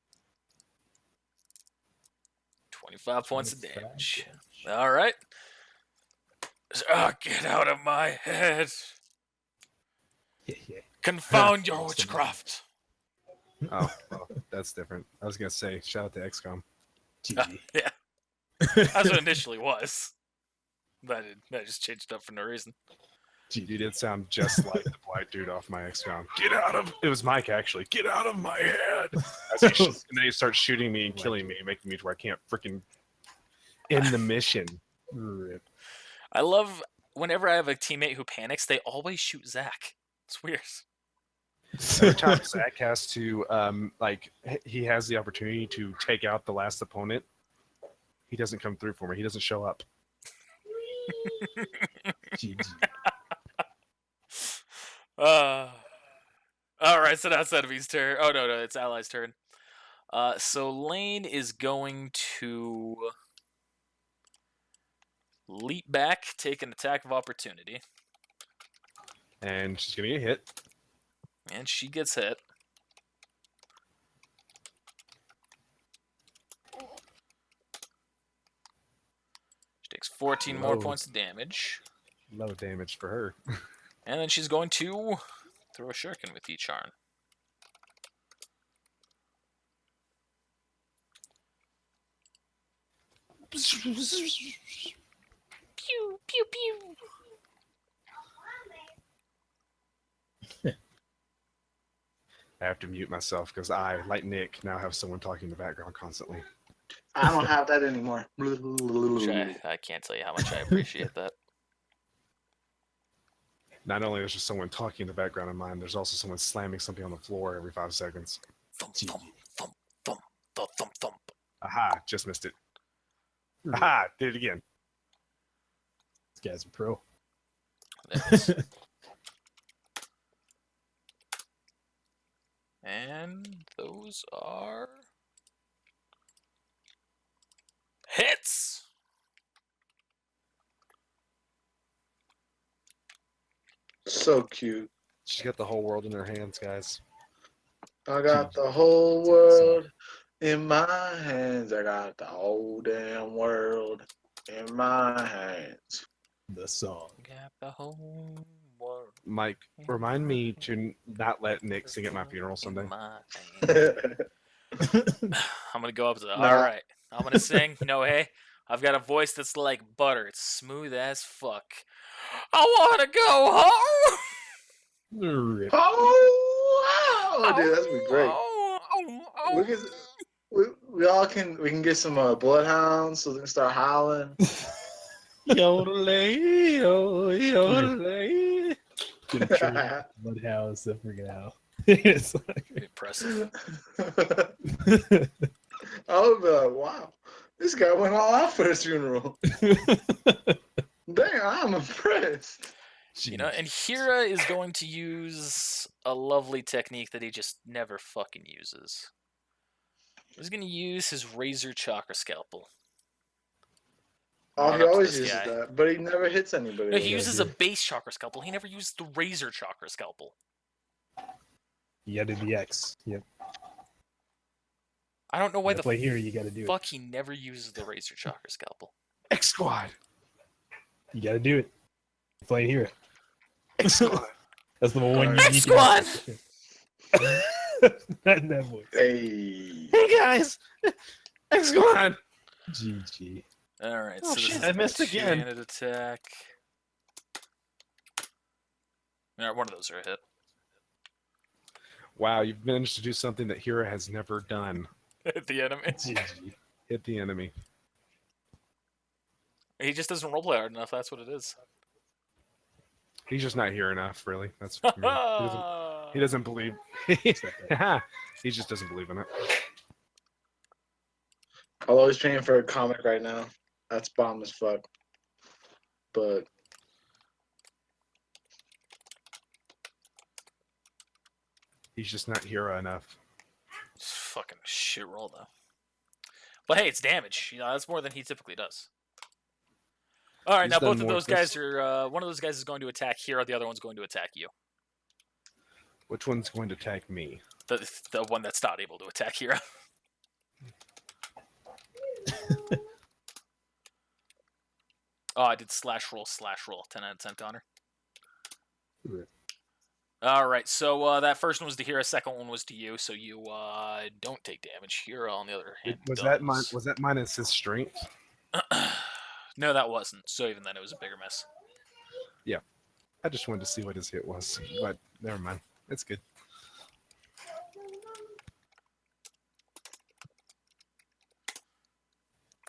25 points of 25 damage. damage. All right. Get out of my head. Yeah. Confound your What's the witchcraft. Oh, well, that's different. I was gonna say, shout out to XCOM. GG. Yeah. That's what it initially was. But I just changed it up for no reason. You did sound just like the white dude off my XCOM. Get out of! It was Mike actually. Get out of my head! And then he starts shooting me and killing me, making me to where I can't freaking end the mission. Rip. I love whenever I have a teammate who panics, they always shoot Zach. It's weird. Every time Zach has to, he has the opportunity to take out the last opponent, he doesn't come through for me. He doesn't show up. GG. All right, so now it's enemy's turn. Oh no, it's ally's turn. So Lane is going to leap back, take an attack of opportunity, And she's gonna get hit. and she gets hit. She takes 14 more Low. points of damage, Low damage for her. and then she's going to throw a shuriken with each arm. Pew pew pew. I have to mute myself because I, like Nick, now have someone talking in the background constantly. I don't have that anymore. Which I can't tell you how much I appreciate that. Not only is there someone talking in the background of mine, there's also someone slamming something on the floor every 5 seconds. Thump thump thump thump thump thump thump. Aha, just missed it. Aha, did it again. This guy's a pro. There it is. And those are hits. So cute. She's got the whole world in her hands, guys. I got the whole world in my hands. I got the whole damn world in my hands. The song. Got the whole world. Mike, remind me to not let Nick sing at my funeral someday. In my hand. I'm gonna go up to the. All right, I'm gonna sing. No, hey, I've got a voice that's like butter. It's smooth as fuck. I wanna go home. Rip. Oh, wow, dude, that's be great. Oh, Look at we all can get some bloodhounds so they can start howling. Yodelay, yodelay. Get a tree, bloodhounds, stuff freaking out. It's Impressive. I would be like, wow, this guy went all out for his funeral. Damn, I'm impressed. You know, and Hira is going to use a lovely technique that he just never fucking uses. He's going to use his Razor Chakra Scalpel. Oh, Run he up to always this uses guy. that, but he never hits anybody. No, with he it. uses a base Chakra Scalpel. He never used the Razor Chakra Scalpel. You gotta do the X. Yep. I don't know why To the play here, you gotta do it. fuck he never uses the Razor Chakra Scalpel. X Squad. You gotta do it. Play here. X Squad. That's the one you X need. Squad! Not in that voice. Hey. Hey guys, X Squad. GG. Alright, Oh, so this shit, is I missed a again. two-handed attack. Alright, one of those are a hit. Wow, you've managed to do something that Hira has never done. Hit the enemy. GG. Hit the enemy. He just doesn't roleplay hard enough, that's what it is. He's just not here enough, really. That's I mean, he doesn't believe. He just doesn't believe in it. I'm always paying for a comic right now. That's bomb as fuck. But He's just not Hira enough. It's fucking shit roll, though. But hey, it's damage. You know, that's more than he typically does. Alright, He's now done both of more those of this. guys are... one of those guys is going to attack Hira, the other one's going to attack you. Which one's going to attack me? The one that's not able to attack Hira. Oh, I did slash roll. 10 out of 10 counter. Alright, so that first one was to Hira, second one was to you, so you don't take damage. Hira, on the other hand, Was does. that minus his strength? No, that wasn't. So even then, it was a bigger miss. I just wanted to see what his hit was, but never mind. It's good.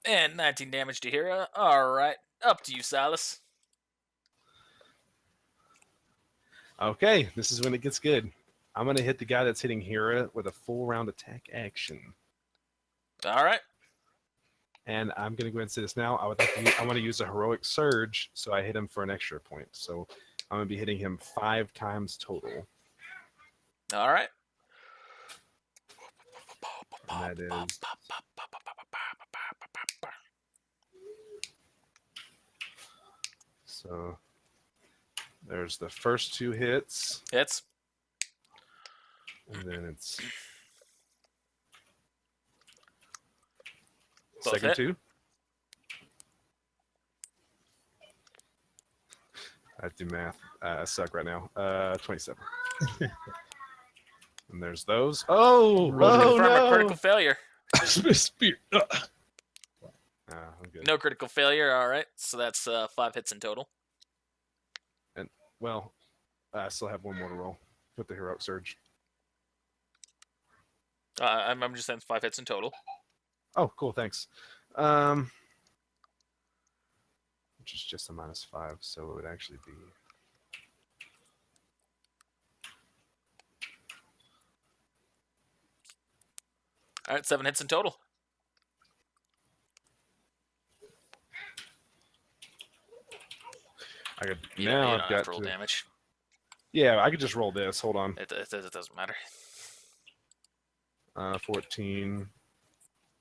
And 19 damage to Hira. Alright, up to you, Silas. Okay, this is when it gets good. I'm gonna hit the guy that's hitting Hira with a full round attack action, Alright. and I'm gonna go ahead and say this now. I want to use a heroic surge, so I hit him for an extra point. So I'm gonna be hitting him 5 times total. Alright. And that is so. There's the first 2 hits, Hits. and then it's Both second hit. 2. I do math. I suck right now. 27. And there's those. Oh, Roll confirm a no. critical failure. Spear. I'm good. No critical failure. Alright, so that's 5 hits in total. Well, I still have 1 more to roll with the heroic surge. I'm just saying 5 hits in total. Oh, cool. Thanks. Which is just a -5, so it would actually be. Alright, 7 hits in total. I could You now. don't I've have got to roll to. damage. Yeah, I could just roll this. Hold on. It doesn't matter. 14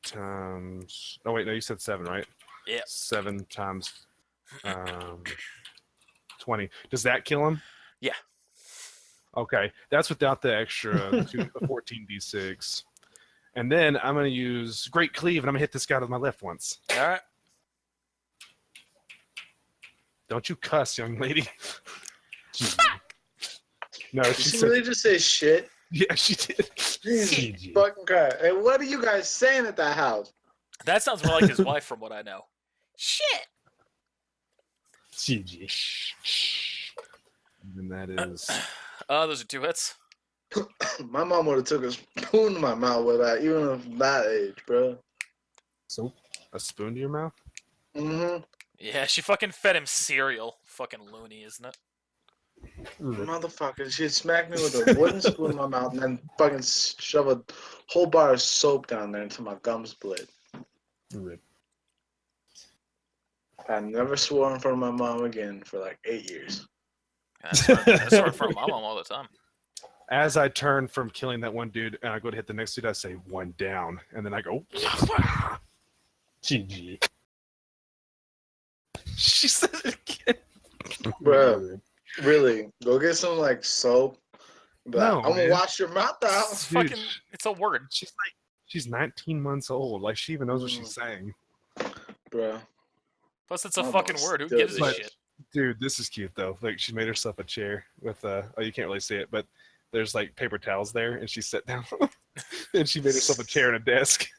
times. Oh wait, no, you said 7, right? Yeah. 7 times 20. Does that kill him? Yeah. Okay, that's without the extra 14d6. And then I'm going to use Great Cleave, and I'm going to hit this guy with my left once. Alright. Don't you cuss, young lady. No, did she she said. really just say shit? Yeah, she did. Jesus GG. fucking Christ. Hey, what are you guys saying at that house? That sounds more like his wife from what I know. Shit! GG. And that is Those are 2 hits. My mom would have took a spoon to my mouth with that, even at that age, bro. So A spoon to your mouth? Mm-hmm. Yeah, she fucking fed him cereal. Fucking loony, isn't it? Motherfucker, she'd smack me with a wooden spoon in my mouth and then fucking shove a whole bar of soap down there until my gums bled. Rip. I never swore in front of my mom again for like 8 years. I swear in front of my mom all the time. As I turn from killing that one dude and I go to hit the next dude, I say one down, and then I go. GG. She said it again. Bro, really, go get some like soap. But No, I'm gonna man. wash your mouth out. It's Dude. fucking. It's a word. She's 19 months old. Like she even knows what she's saying. Bro. Plus, it's a I'm fucking gonna word. Who steal gives a this shit? Dude, this is cute though. Like she made herself a chair with oh, you can't really see it, but there's like paper towels there, and she sat down and she made herself a chair and a desk,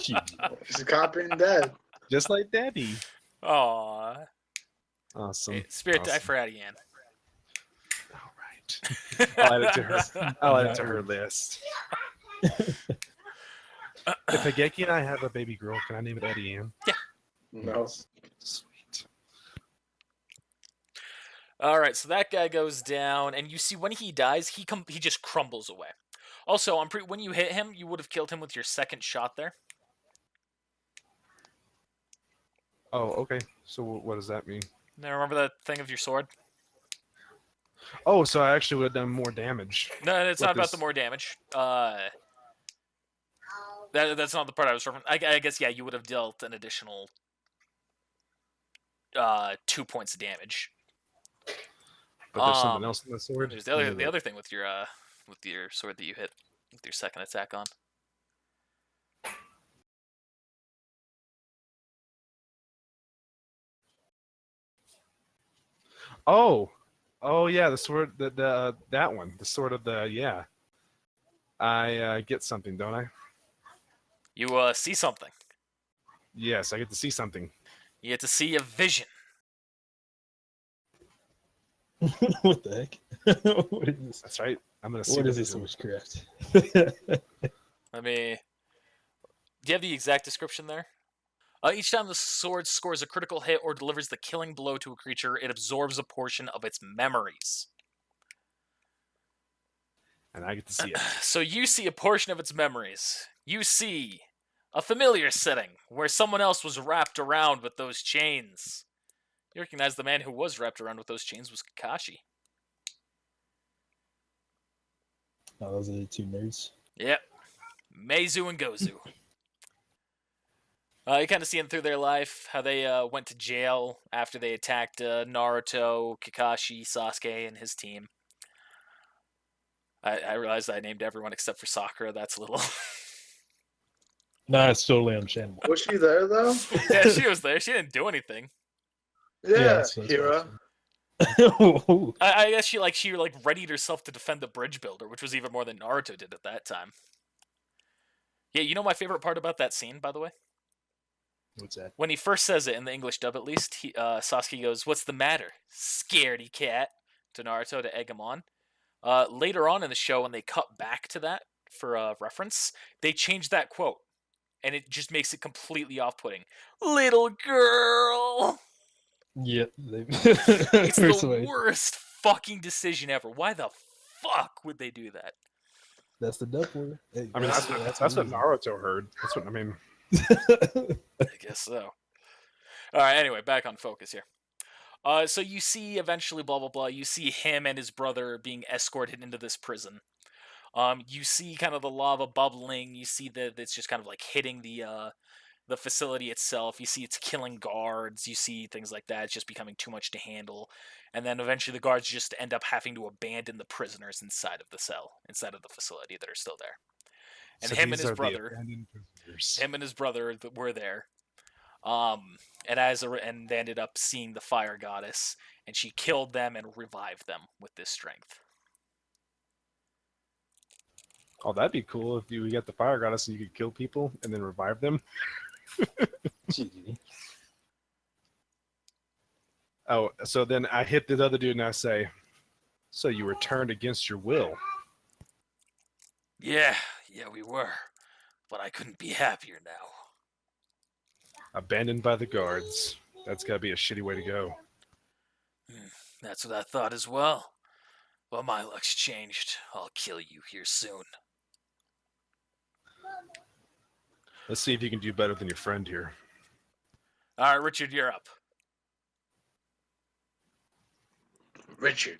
She's copying Dad. just like Daddy. Aww. Awesome. Hey, Spirit die Awesome. for Addie Ann. All right. I'll add it to her. I'll add it to her list. If Hageki and I have a baby girl, can I name it Eddie Ann? No. Sweet. All right, so that guy goes down, and you see when he dies, he just crumbles away. Also, when you hit him, you would have killed him with your second shot there. Oh, okay. So what does that mean? Now remember that thing of your sword? Oh, so I actually would have done more damage. No, it's With not about this- the more damage. That's not the part I was referring. I guess yeah, you would have dealt an additional 2 points of damage. But there's something else in the sword. There's the other thing with your sword that you hit with your second attack on. Oh, yeah, the sword, that one, the sword of the yeah. I get something, don't I? You see something. Yes, I get to see something. You get to see a vision. What the heck? What is this? That's right. I'm gonna see. What the is this vision. witchcraft? Let me. Do you have the exact description there? Each time the sword scores a critical hit or delivers the killing blow to a creature, it absorbs a portion of its memories. And I get to see it. So you see a portion of its memories. You see a familiar setting where someone else was wrapped around with those chains. You recognize the man who was wrapped around with those chains was Kakashi. Oh, those are the two nerds. Yep. Meizu and Gozu. You kind of see them through their life, how they went to jail after they attacked Naruto, Kakashi, Sasuke, and his team. I realized I named everyone except for Sakura. That's a little... Nah, it's totally understandable. Was she there though? Yeah, she was there. She didn't do anything. Yeah, that's Hira. awesome. I guess she readied herself to defend the bridge builder, which was even more than Naruto did at that time. Yeah, you know my favorite part about that scene, by the way? What's that? When he first says it, in the English dub at least, Sasuke goes, "What's the matter, scaredy cat?" to Naruto to egg him on. Later on in the show, when they cut back to that for reference, they changed that quote. And it just makes it completely off-putting. Little girl! Yeah. It's the worst fucking decision ever. Why the fuck would they do that? That's the dub for you. Hey, I mean, that's what Naruto heard. That's what I mean. I guess so. Alright, anyway, back on focus here. So you see eventually, blah, blah, blah, you see him and his brother being escorted into this prison. You see kind of the lava bubbling. You see that it's just kind of like hitting the facility itself. You see it's killing guards. You see things like that. It's just becoming too much to handle. And then eventually the guards just end up having to abandon the prisoners inside of the cell, inside of the facility that are still there. And So him and these his are the brother, abandoned prisoners. him and his brother were there. And they ended up seeing the fire goddess, and she killed them and revived them with this strength. Oh, that'd be cool if we got the fire goddess and you could kill people and then revive them. GG. Oh, so then I hit the other dude and I say, "So you were turned against your will." Yeah, we were. But I couldn't be happier now. Abandoned by the guards. That's gotta be a shitty way to go. That's what I thought as well. But my luck's changed. I'll kill you here soon. Let's see if you can do better than your friend here. Alright, Richard, you're up. Richard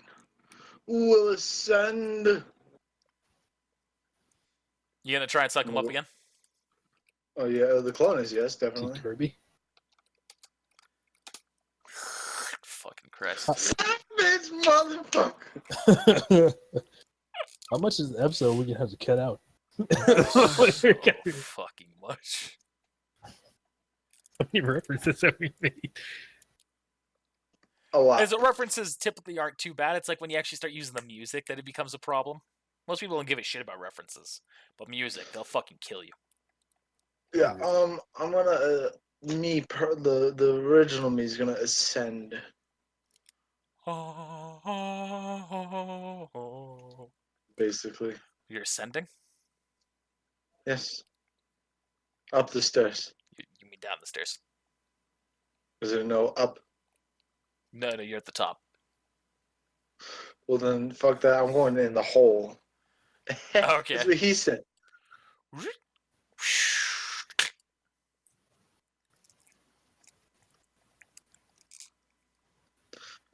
will ascend. You gonna try and suck him up again? Oh yeah, the clone is yes, Keith definitely. Kirby. Fucking Christ. Savage motherfucker. How much is the episode we can have to cut out? So fucking much. How many references have we made? A lot. As references typically aren't too bad. It's like when you actually start using the music that it becomes a problem. Most people don't give a shit about references, but music, they'll fucking kill you. Yeah. I'm gonna the original me is gonna ascend. Basically. You're ascending? Yes. Up the stairs. You mean down the stairs? Is there no up? No, you're at the top. Well then, fuck that. I'm going in the hole. Okay. That's what he said.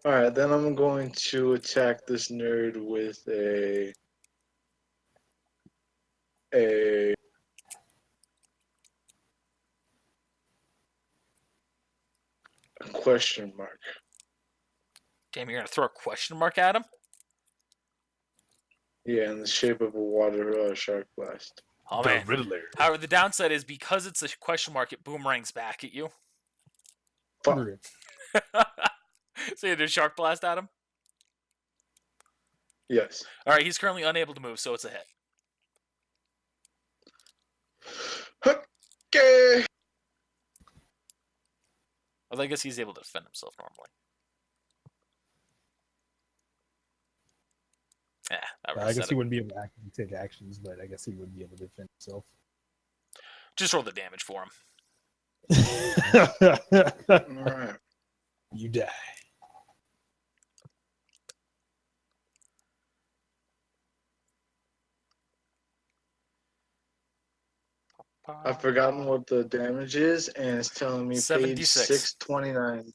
All right, then I'm going to attack this nerd with a question mark. Damn, you're gonna throw a question mark at him? Yeah, in the shape of a water shark blast. Oh The man. Riddler. However, the downside is because it's a question mark, it boomerangs back at you. Fuck. So you do shark blast at him? Yes. Alright, he's currently unable to move, so it's a hit. Okay. Although I guess he's able to defend himself normally. Yeah, I guess he wouldn't be able to actively take actions, but I guess he would be able to defend himself. Just roll the damage for him. All right. You die. I've forgotten what the damage is, and it's telling me page 76. 629.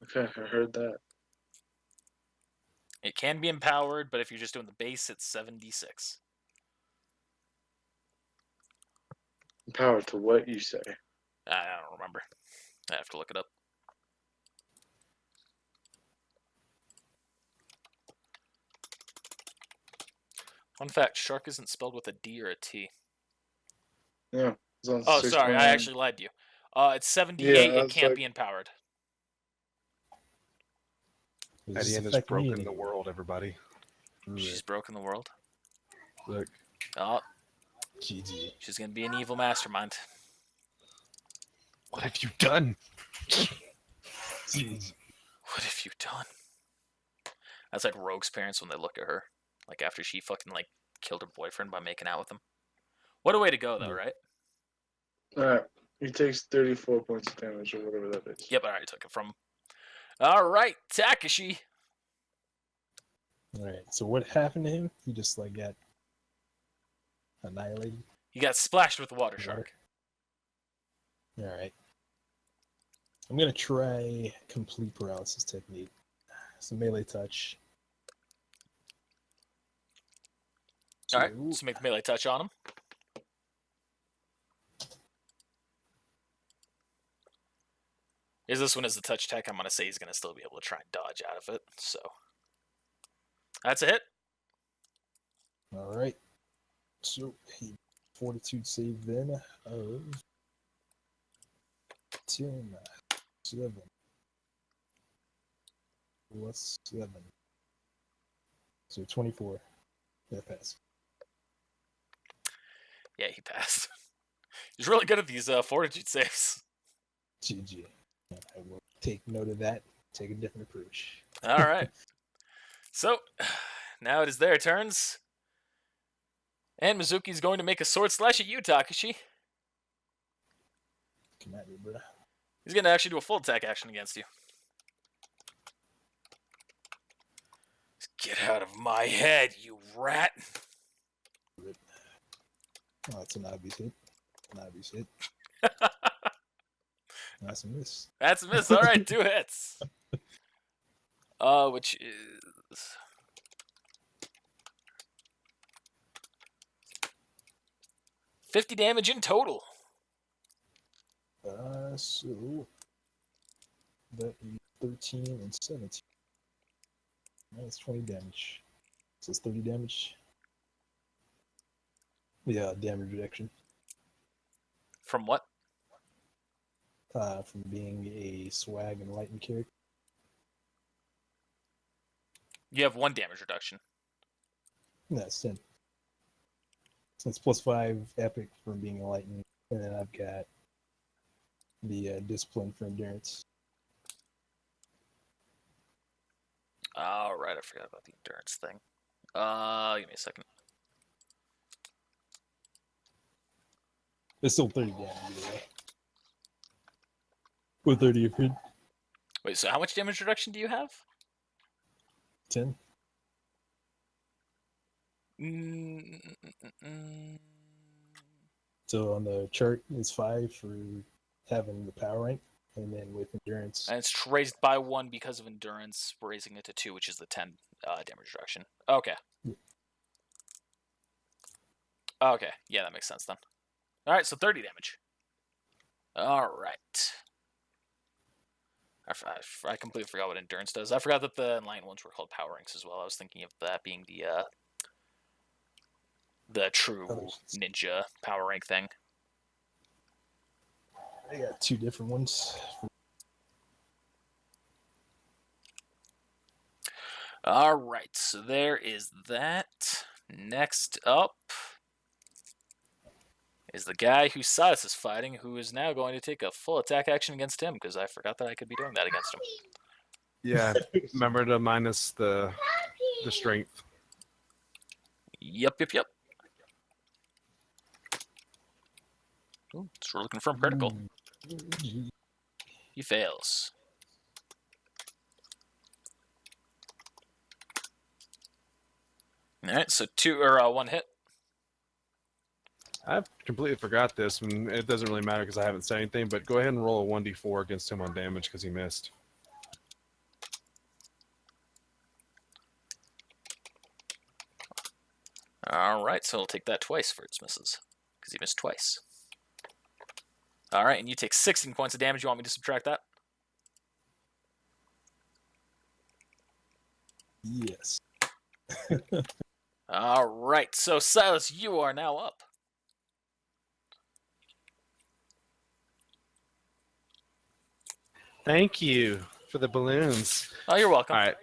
Okay, I heard that. It can be empowered, but if you're just doing the base, it's 76. Power to what you say. I don't remember. I have to look it up. Fun fact, shark isn't spelled with a D or a T. Yeah. It's on Oh, sorry, I 629. actually lied to you. It's 78, Yeah, it can't be empowered. Does this Adiana's affect me broken the anymore? world, everybody. She's broken the world. Look. Oh, GG. she's gonna be an evil mastermind. What have you done? GG. What have you done? That's like Rogue's parents when they look at her. Like after she fucking like killed her boyfriend by making out with him. What a way to go though, right? Alright. He takes 34 points of damage or whatever that is. Yep, I already took it from him. Alright, Takashi. Alright, so what happened to him? He just like got annihilated. You got splashed with the water shark. Alright. I'm gonna try complete paralysis technique. So melee touch. Alright, so make the melee touch on him. Is this one is the touch attack? I'm gonna say he's gonna still be able to try and dodge out of it. So that's a hit. Alright. So he fortitude save then of 10, 7 plus 7. So 24. That pass. Yeah, he passed. He's really good at these fortitude saves. GG. I will take note of that. Take a different approach. All right. So now it is their turns. And Mizuki's going to make a sword slash at you, Takashi. Come at me, bro. He's going to actually do a full attack action against you. Get out of my head, you rat! Oh, that's an obvious hit. An obvious hit. That's a miss. That's a miss. All right, 2 hits. Which is 50 damage in total. So that is 13 and 17. That's 20 damage. So it's 30 damage. Yeah, damage reduction. From what? From being a swag and lightning character. You have 1 damage reduction. That's 10. So it's +5 epic from being a lightning, and then I've got the discipline for endurance. All right, I forgot about the endurance thing. Give me a second. It's still 30 damage either way. With 30 of hit. Wait, so how much damage reduction do you have? 10. So on the chart, it's 5 for having the power rank, and then with endurance. And it's raised by 1 because of endurance, raising it to 2, which is the 10 damage reduction. Okay. Yeah. Okay, yeah, that makes sense then. All right, so 30 damage. All right. I completely forgot what endurance does. I forgot that the enlightened ones were called power ranks as well. I was thinking of that being the true ninja power rank thing. I got 2 different ones. All right, so there is that. Next up is the guy who Silas is fighting, who is now going to take a full attack action against him, because I forgot that I could be doing that against him. Yeah, remember to minus the strength. Yep. Ooh, so we're looking for him critical. He fails. All right, so 1 hit. I completely forgot this, and it doesn't really matter because I haven't said anything, but go ahead and roll a 1d4 against him on damage because he missed. All right, so he'll take that twice for its misses because he missed twice. All right, and you take 16 points of damage. You want me to subtract that? Yes. All right, so Silas, you are now up. Thank you for the balloons. Oh, you're welcome. All right,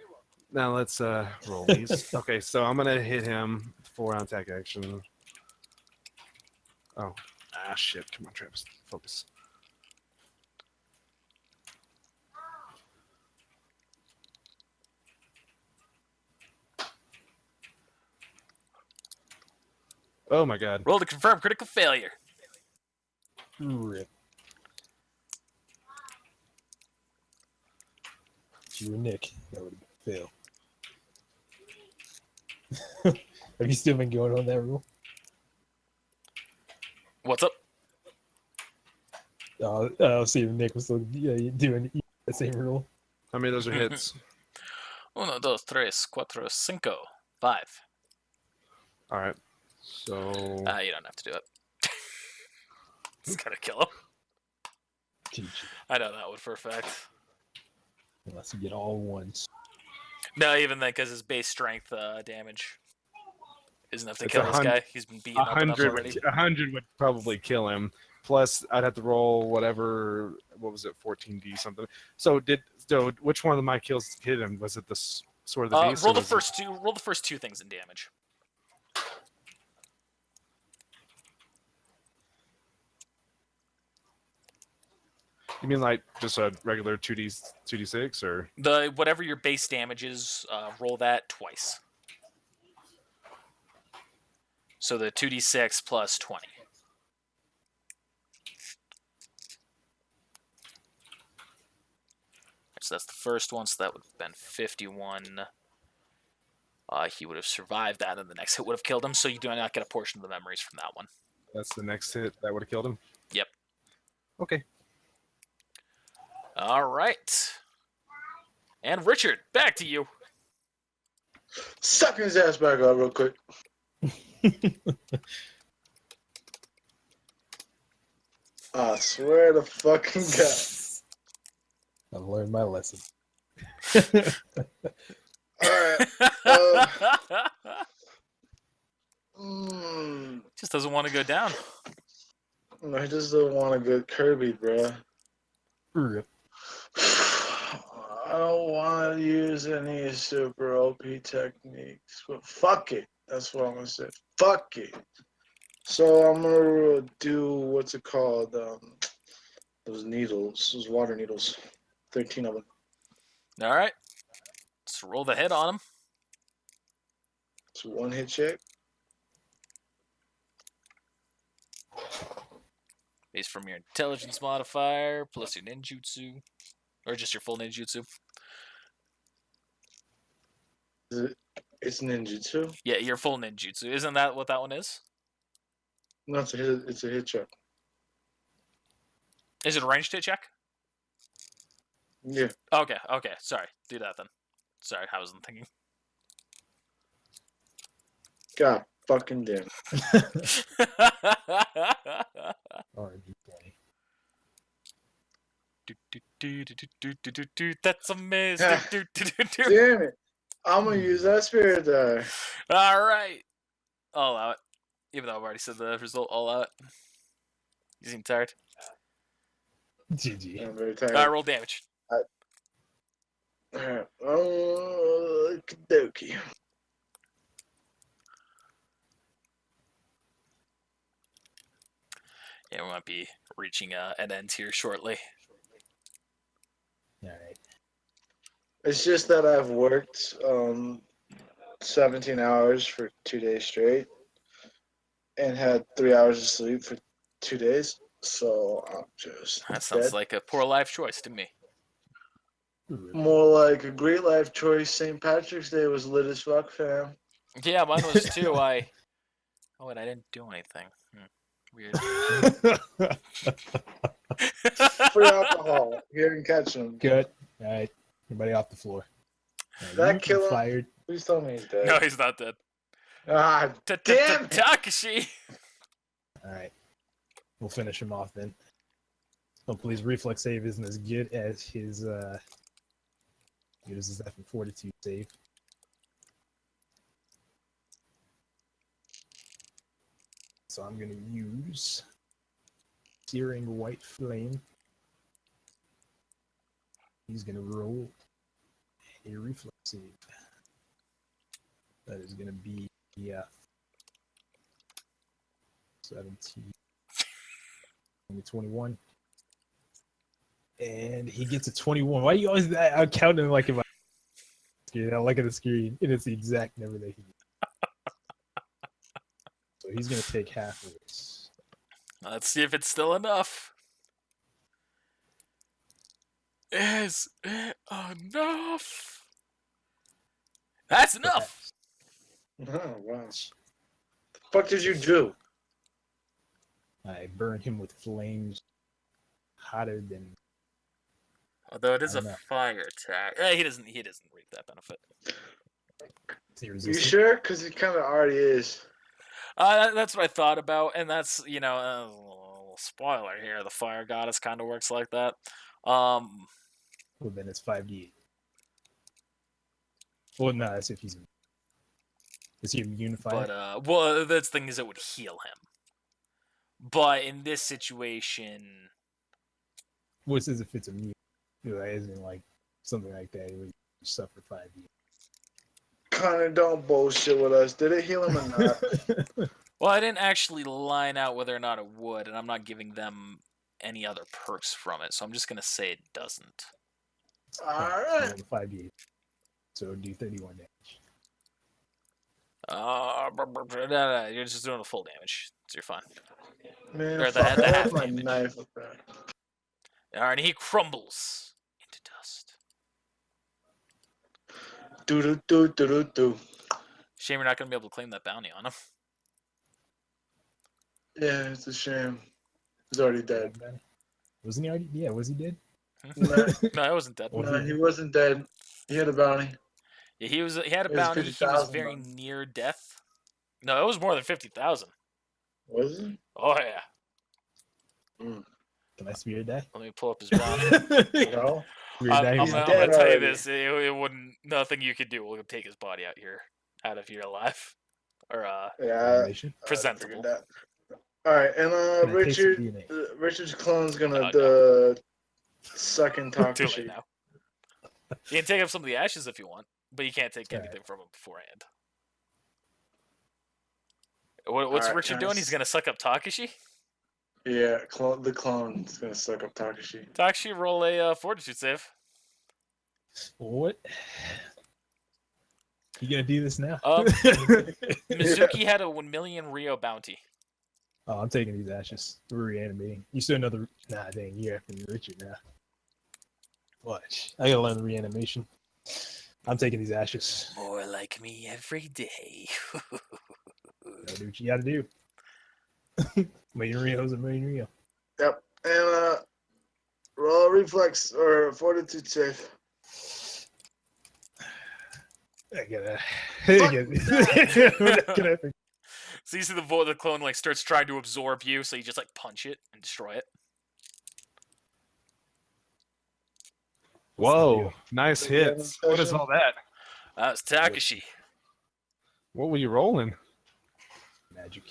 now let's roll these. Okay, so I'm gonna hit him 4 on attack action. Oh, shit! Come on, Travis, focus. Oh my god. Roll to confirm critical failure. Rip. You and Nick, that would fail. Have you still been going on that rule? What's up? I'll see if Nick was still doing the same rule. How many of those are hits? 1, 2, 3, 4, 5. 5. All right. So You don't have to do it. Just gotta kill him. Teach I know that one for a fact. unless you get all ones. No, even then, because his base strength damage isn't enough to It's kill this guy. He's been beaten up enough already. 100 would probably kill him. Plus, I'd have to roll whatever. What was it? 14d something. So which one of my kills hit him? Was it the sword of the beast? Roll the first two. Roll the first 2 things in damage. You mean like just a regular 2d6 or? Whatever your base damage is, roll that twice. So the 2d6 plus 20. So that's the first one, so that would have been 51. He would have survived that, and the next hit would have killed him, so you do not get a portion of the memories from that one. That's the next hit that would have killed him. Yep. Okay. All right. And Richard, back to you. Sucking his ass back up real quick. I swear to fucking God. I've learned my lesson. Alright. Just doesn't want to go down. I just don't want to get Kirby, bruh. Rip. I don't want to use any super OP techniques, but fuck it. That's what I'm gonna say. Fuck it. So I'm gonna do what's it called? Those needles, those water needles. 13 of them. All right. Let's roll the hit on him. It's a one hit check. Based from your intelligence modifier plus your ninjutsu, or just your full ninjutsu. It's ninjutsu. Yeah, your full ninjutsu. Isn't that what that one is? No, it's a hit. It's a hit check. Is it a ranged hit check? Yeah. Okay. Sorry. Do that then. Sorry, I wasn't thinking. God fucking damn. RG20. That's amazing. Damn it. I'm gonna use that spirit die. All right. I'll allow it. Even though I've already said the result, I'll allow it. You seem tired. GG. I'm very tired. Roll damage. Alright. Oh, okey-dokey. Yeah, we might be reaching an end here shortly. Alright. It's just that I've worked 17 hours for 2 days straight and had 3 hours of sleep for 2 days. So I'm just That sounds dead. like a poor life choice to me. More like a great life choice. St. Patrick's Day was lit as fuck, fam. Yeah, mine was too. Oh wait, I didn't do anything. Weird. Free alcohol here in Ketchum. Good. Alright. Everybody off the floor. Alright, That you kill him? fired. Please tell me he's dead. No, he's not dead. Ah, damn it. Takashi! Alright. We'll finish him off then. Hopefully his reflex save isn't as good as his effort fortitude save. So I'm gonna use Searing White Flame. He's gonna roll a reflex save. That is gonna be 17, 21. And he gets a 21. Why do you always I'm counting like if I look at the screen and it's the exact number that he So he's gonna take half of this. Let's see if it's still enough. Is it enough? That's enough! Oh, wow. The fuck did you do? I burn him with flames hotter than Although it is I a don't know. fire attack. He doesn't reap that benefit. You sure? Because it kind of already is. That's what I thought about, and that's, a little spoiler here. The fire goddess kind of works like that. Well, then it's 5d8. Well, no, that's if he's. Is he immune to fire? But, well, the thing is it would heal him. But in this situation... What says if it's immune? Isn't like something like that, it would suffer 5d8. Connor, don't bullshit with us. Did it heal him or not? Well, I didn't actually line out whether or not it would, and I'm not giving them any other perks from it, so I'm just going to say it doesn't. Alright. 5d8. So do 31 damage. No, you're just doing the full damage, so you're fine. Man, Or fuck, the I left half my damage. knife up there. All right, and he crumbles into dust. Do. Shame you're not gonna be able to claim that bounty on him. Yeah, it's a shame. He's already dead. Wasn't he already? Yeah, was he dead? No, No, I wasn't dead. Or no, he wasn't dead. He had a bounty. Yeah, he was. He had a It was bounty. He was 50,000 very bucks. near death. No, it was more than 50,000. Was he? Oh yeah. Can I spear die? Let me pull up his bounty. No. Spear I'm, die. I'm, He's gonna- I'm dead gonna tell you already. this: it wouldn't. Nothing you could do will take his body out of here alive, or Yeah, Animation. I presentable. figured that. All right, and Can I taste the DNA? Richard's clone's gonna Oh, suck in Too late Takashi. now. You can take up some of the ashes if you want, but you can't take Alright. anything from him beforehand. What's Alright, Richard doing? He's nice. gonna suck up Takashi. Yeah, the clone's gonna suck up Takashi. Takashi, roll a fortitude save. What? You gonna do this now? Mizuki had a 1 million Rio bounty. Oh, I'm taking these ashes. We're reanimating. You still another? Nah, dang, you're after me, Richard now. Watch. I gotta learn the reanimation. I'm taking these ashes. More like me every day. Gotta do what you gotta do. Million Rio's a million Rio. Yep, and roll a reflex or fortitude save. I gotta. So you see the clone like starts trying to absorb you, so you just like punch it and destroy it. Whoa, nice So you have hits. a What is session? all that? It's Takashi. What were you rolling? Magic.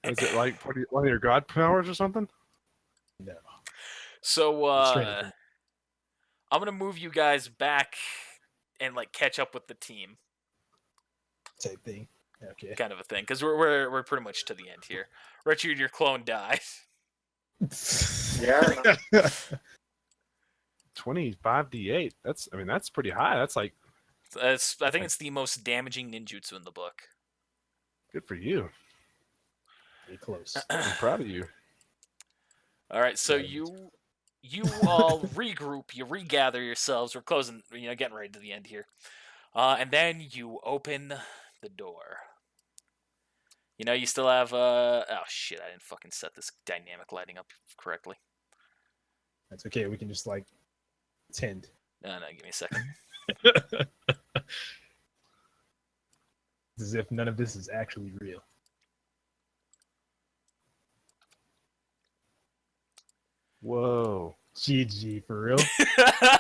Was it like one of your god powers or something? No. So Straight I'm gonna move you guys back and like catch up with the team, type thing. Okay. kind of a thing, because we're pretty much to the end here. Richard, your clone dies. Yeah. 25d8. That's pretty high. That's like I think it's the most damaging ninjutsu in the book. good for you. Pretty close. I'm proud of you. All right, so Yeah, you all regroup, you regather yourselves. We're closing, getting ready to the end here, and then you open the door. You still have oh shit, I didn't fucking set this dynamic lighting up correctly. That's okay. We can just like tend. No, give me a second. As if none of this is actually real. Whoa. GG, for real?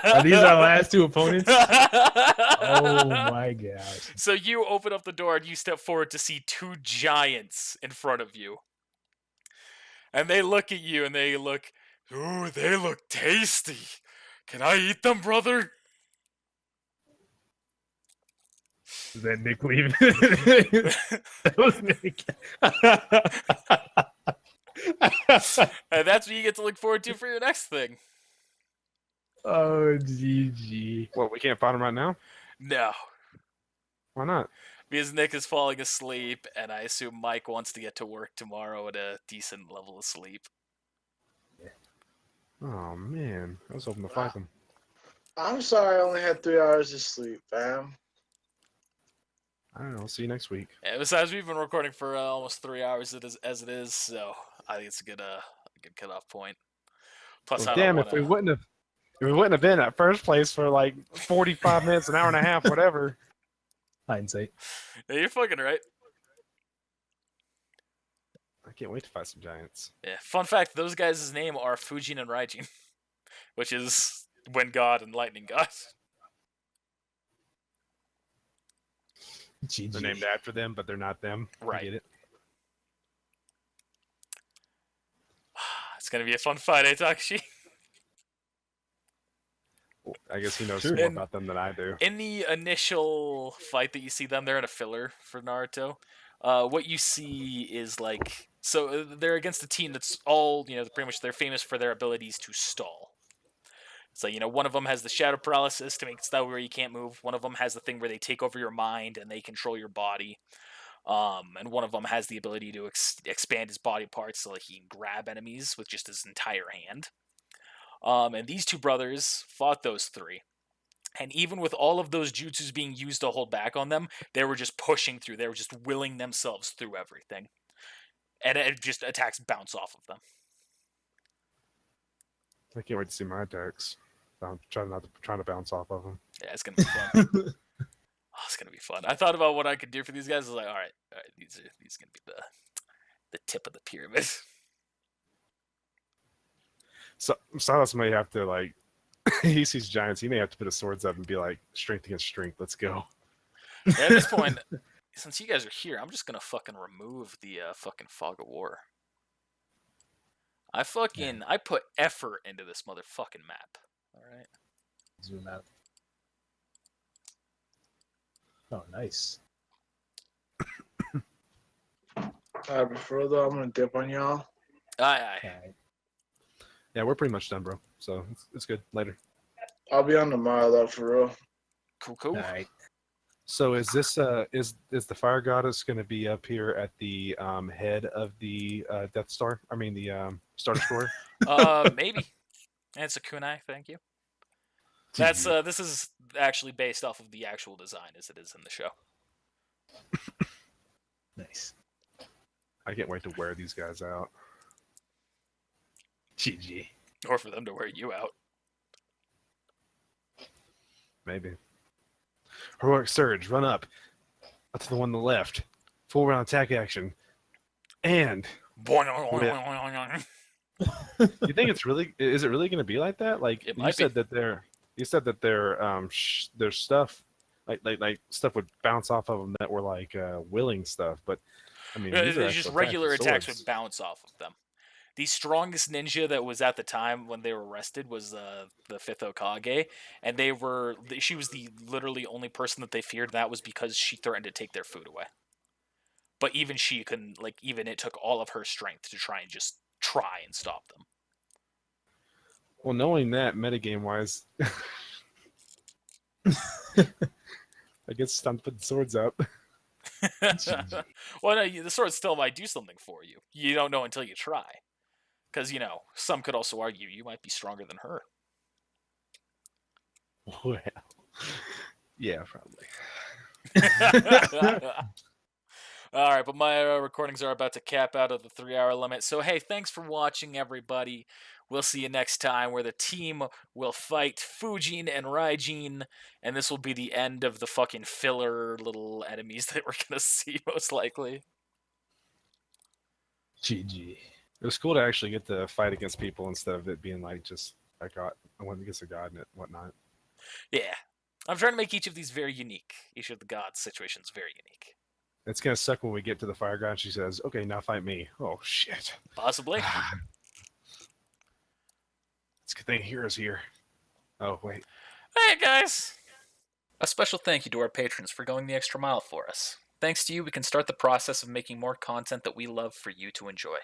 Are these our last two opponents? Oh my gosh. So you open up the door and you step forward to see two giants in front of you. And they look at you and they look, ooh, they look tasty. Can I eat them, brother? Is that Nick leaving? That was Nick. And that's what you get to look forward to for your next thing. Oh, GG. What, we can't find him right now? No. Why not? Because Nick is falling asleep, and I assume Mike wants to get to work tomorrow at a decent level of sleep. Oh man, I was hoping to find him. I'm sorry, I only had 3 hours of sleep, fam. I don't know. See you next week. And besides, we've been recording for almost 3 hours as it is, so I think it's a good cutoff point. Plus, Well, I damn, don't if we wanna... wouldn't have been at first place for like 45 minutes, an hour and a half, whatever. Hindsight. Yeah, you're fucking right. I can't wait to fight some giants. Yeah. Fun fact: those guys' name are Fujin and Raijin, which is Wind God and Lightning God. GG. They're named after them, but they're not them. I Right. get it. It's gonna be a fun fight, eh, Takashi? I guess he knows Sure. more And- about them than I do. In the initial fight that you see them, they're in a filler for Naruto. What you see is like, so they're against a team that's all, pretty much they're famous for their abilities to stall. So, one of them has the shadow paralysis to make it so where you can't move. One of them has the thing where they take over your mind and they control your body. And one of them has the ability to expand his body parts so that he can grab enemies with just his entire hand. And these two brothers fought those three. And even with all of those jutsus being used to hold back on them, they were just pushing through. They were just willing themselves through everything. And it just attacks bounce off of them. I can't wait to see my attacks. I'm trying to bounce off of them. Yeah, it's gonna be fun. Oh, it's gonna be fun. I thought about what I could do for these guys. I was like, all right, these are gonna be the tip of the pyramid. So Silas may have to like he sees giants. He may have to put his swords up and be like, strength against strength. Let's go. Yeah, at this point, since you guys are here, I'm just gonna fucking remove the fucking fog of war. I put effort into this motherfucking map. All right. Zoom out. Oh, nice. Before though, I'm gonna dip on y'all. Aye. Alright. Yeah, we're pretty much done, bro. So it's good. Later. I'll be on tomorrow though, for real. Cool. Alright. So is this is the fire goddess going to be up here at the head of the Death Star? I mean the Star Destroyer. Maybe. And it's a kunai. Thank you. That's this is actually based off of the actual design as it is in the show. Nice. I can't wait to wear these guys out. GG. Or for them to wear you out. Maybe. Heroic surge, run up to the one on the left, full round attack action, and you think it's really? Is it really going to be like that? Like It you might said be. that their stuff like stuff would bounce off of them that were like willing stuff, but I mean these are It's just actual regular attacks with attacks swords. would bounce off of them. The strongest ninja that was at the time when they were arrested was the fifth Hokage, and she was the literally only person that they feared. And that was because she threatened to take their food away. But even she couldn't. Even it took all of her strength to try and stop them. Well, knowing that metagame wise, I guess it's time to put the swords up. Well, no, the sword still might do something for you. You don't know until you try. Because, some could also argue you might be stronger than her. Well, yeah, probably. All right, but my recordings are about to cap out of the 3-hour limit. So, hey, thanks for watching, everybody. We'll see you next time where the team will fight Fujin and Raijin, and this will be the end of the fucking filler little enemies that we're going to see, most likely. GG. It was cool to actually get to fight against people instead of it being like just I went against a god and whatnot. Yeah. I'm trying to make each of these very unique. Each of the gods' situations very unique. It's gonna suck when we get to the fire god and she says, "Okay, now fight me." Oh shit! Possibly. It's a good thing Hero's here. Oh wait. Hey, guys! A special thank you to our patrons for going the extra mile for us. Thanks to you, we can start the process of making more content that we love for you to enjoy.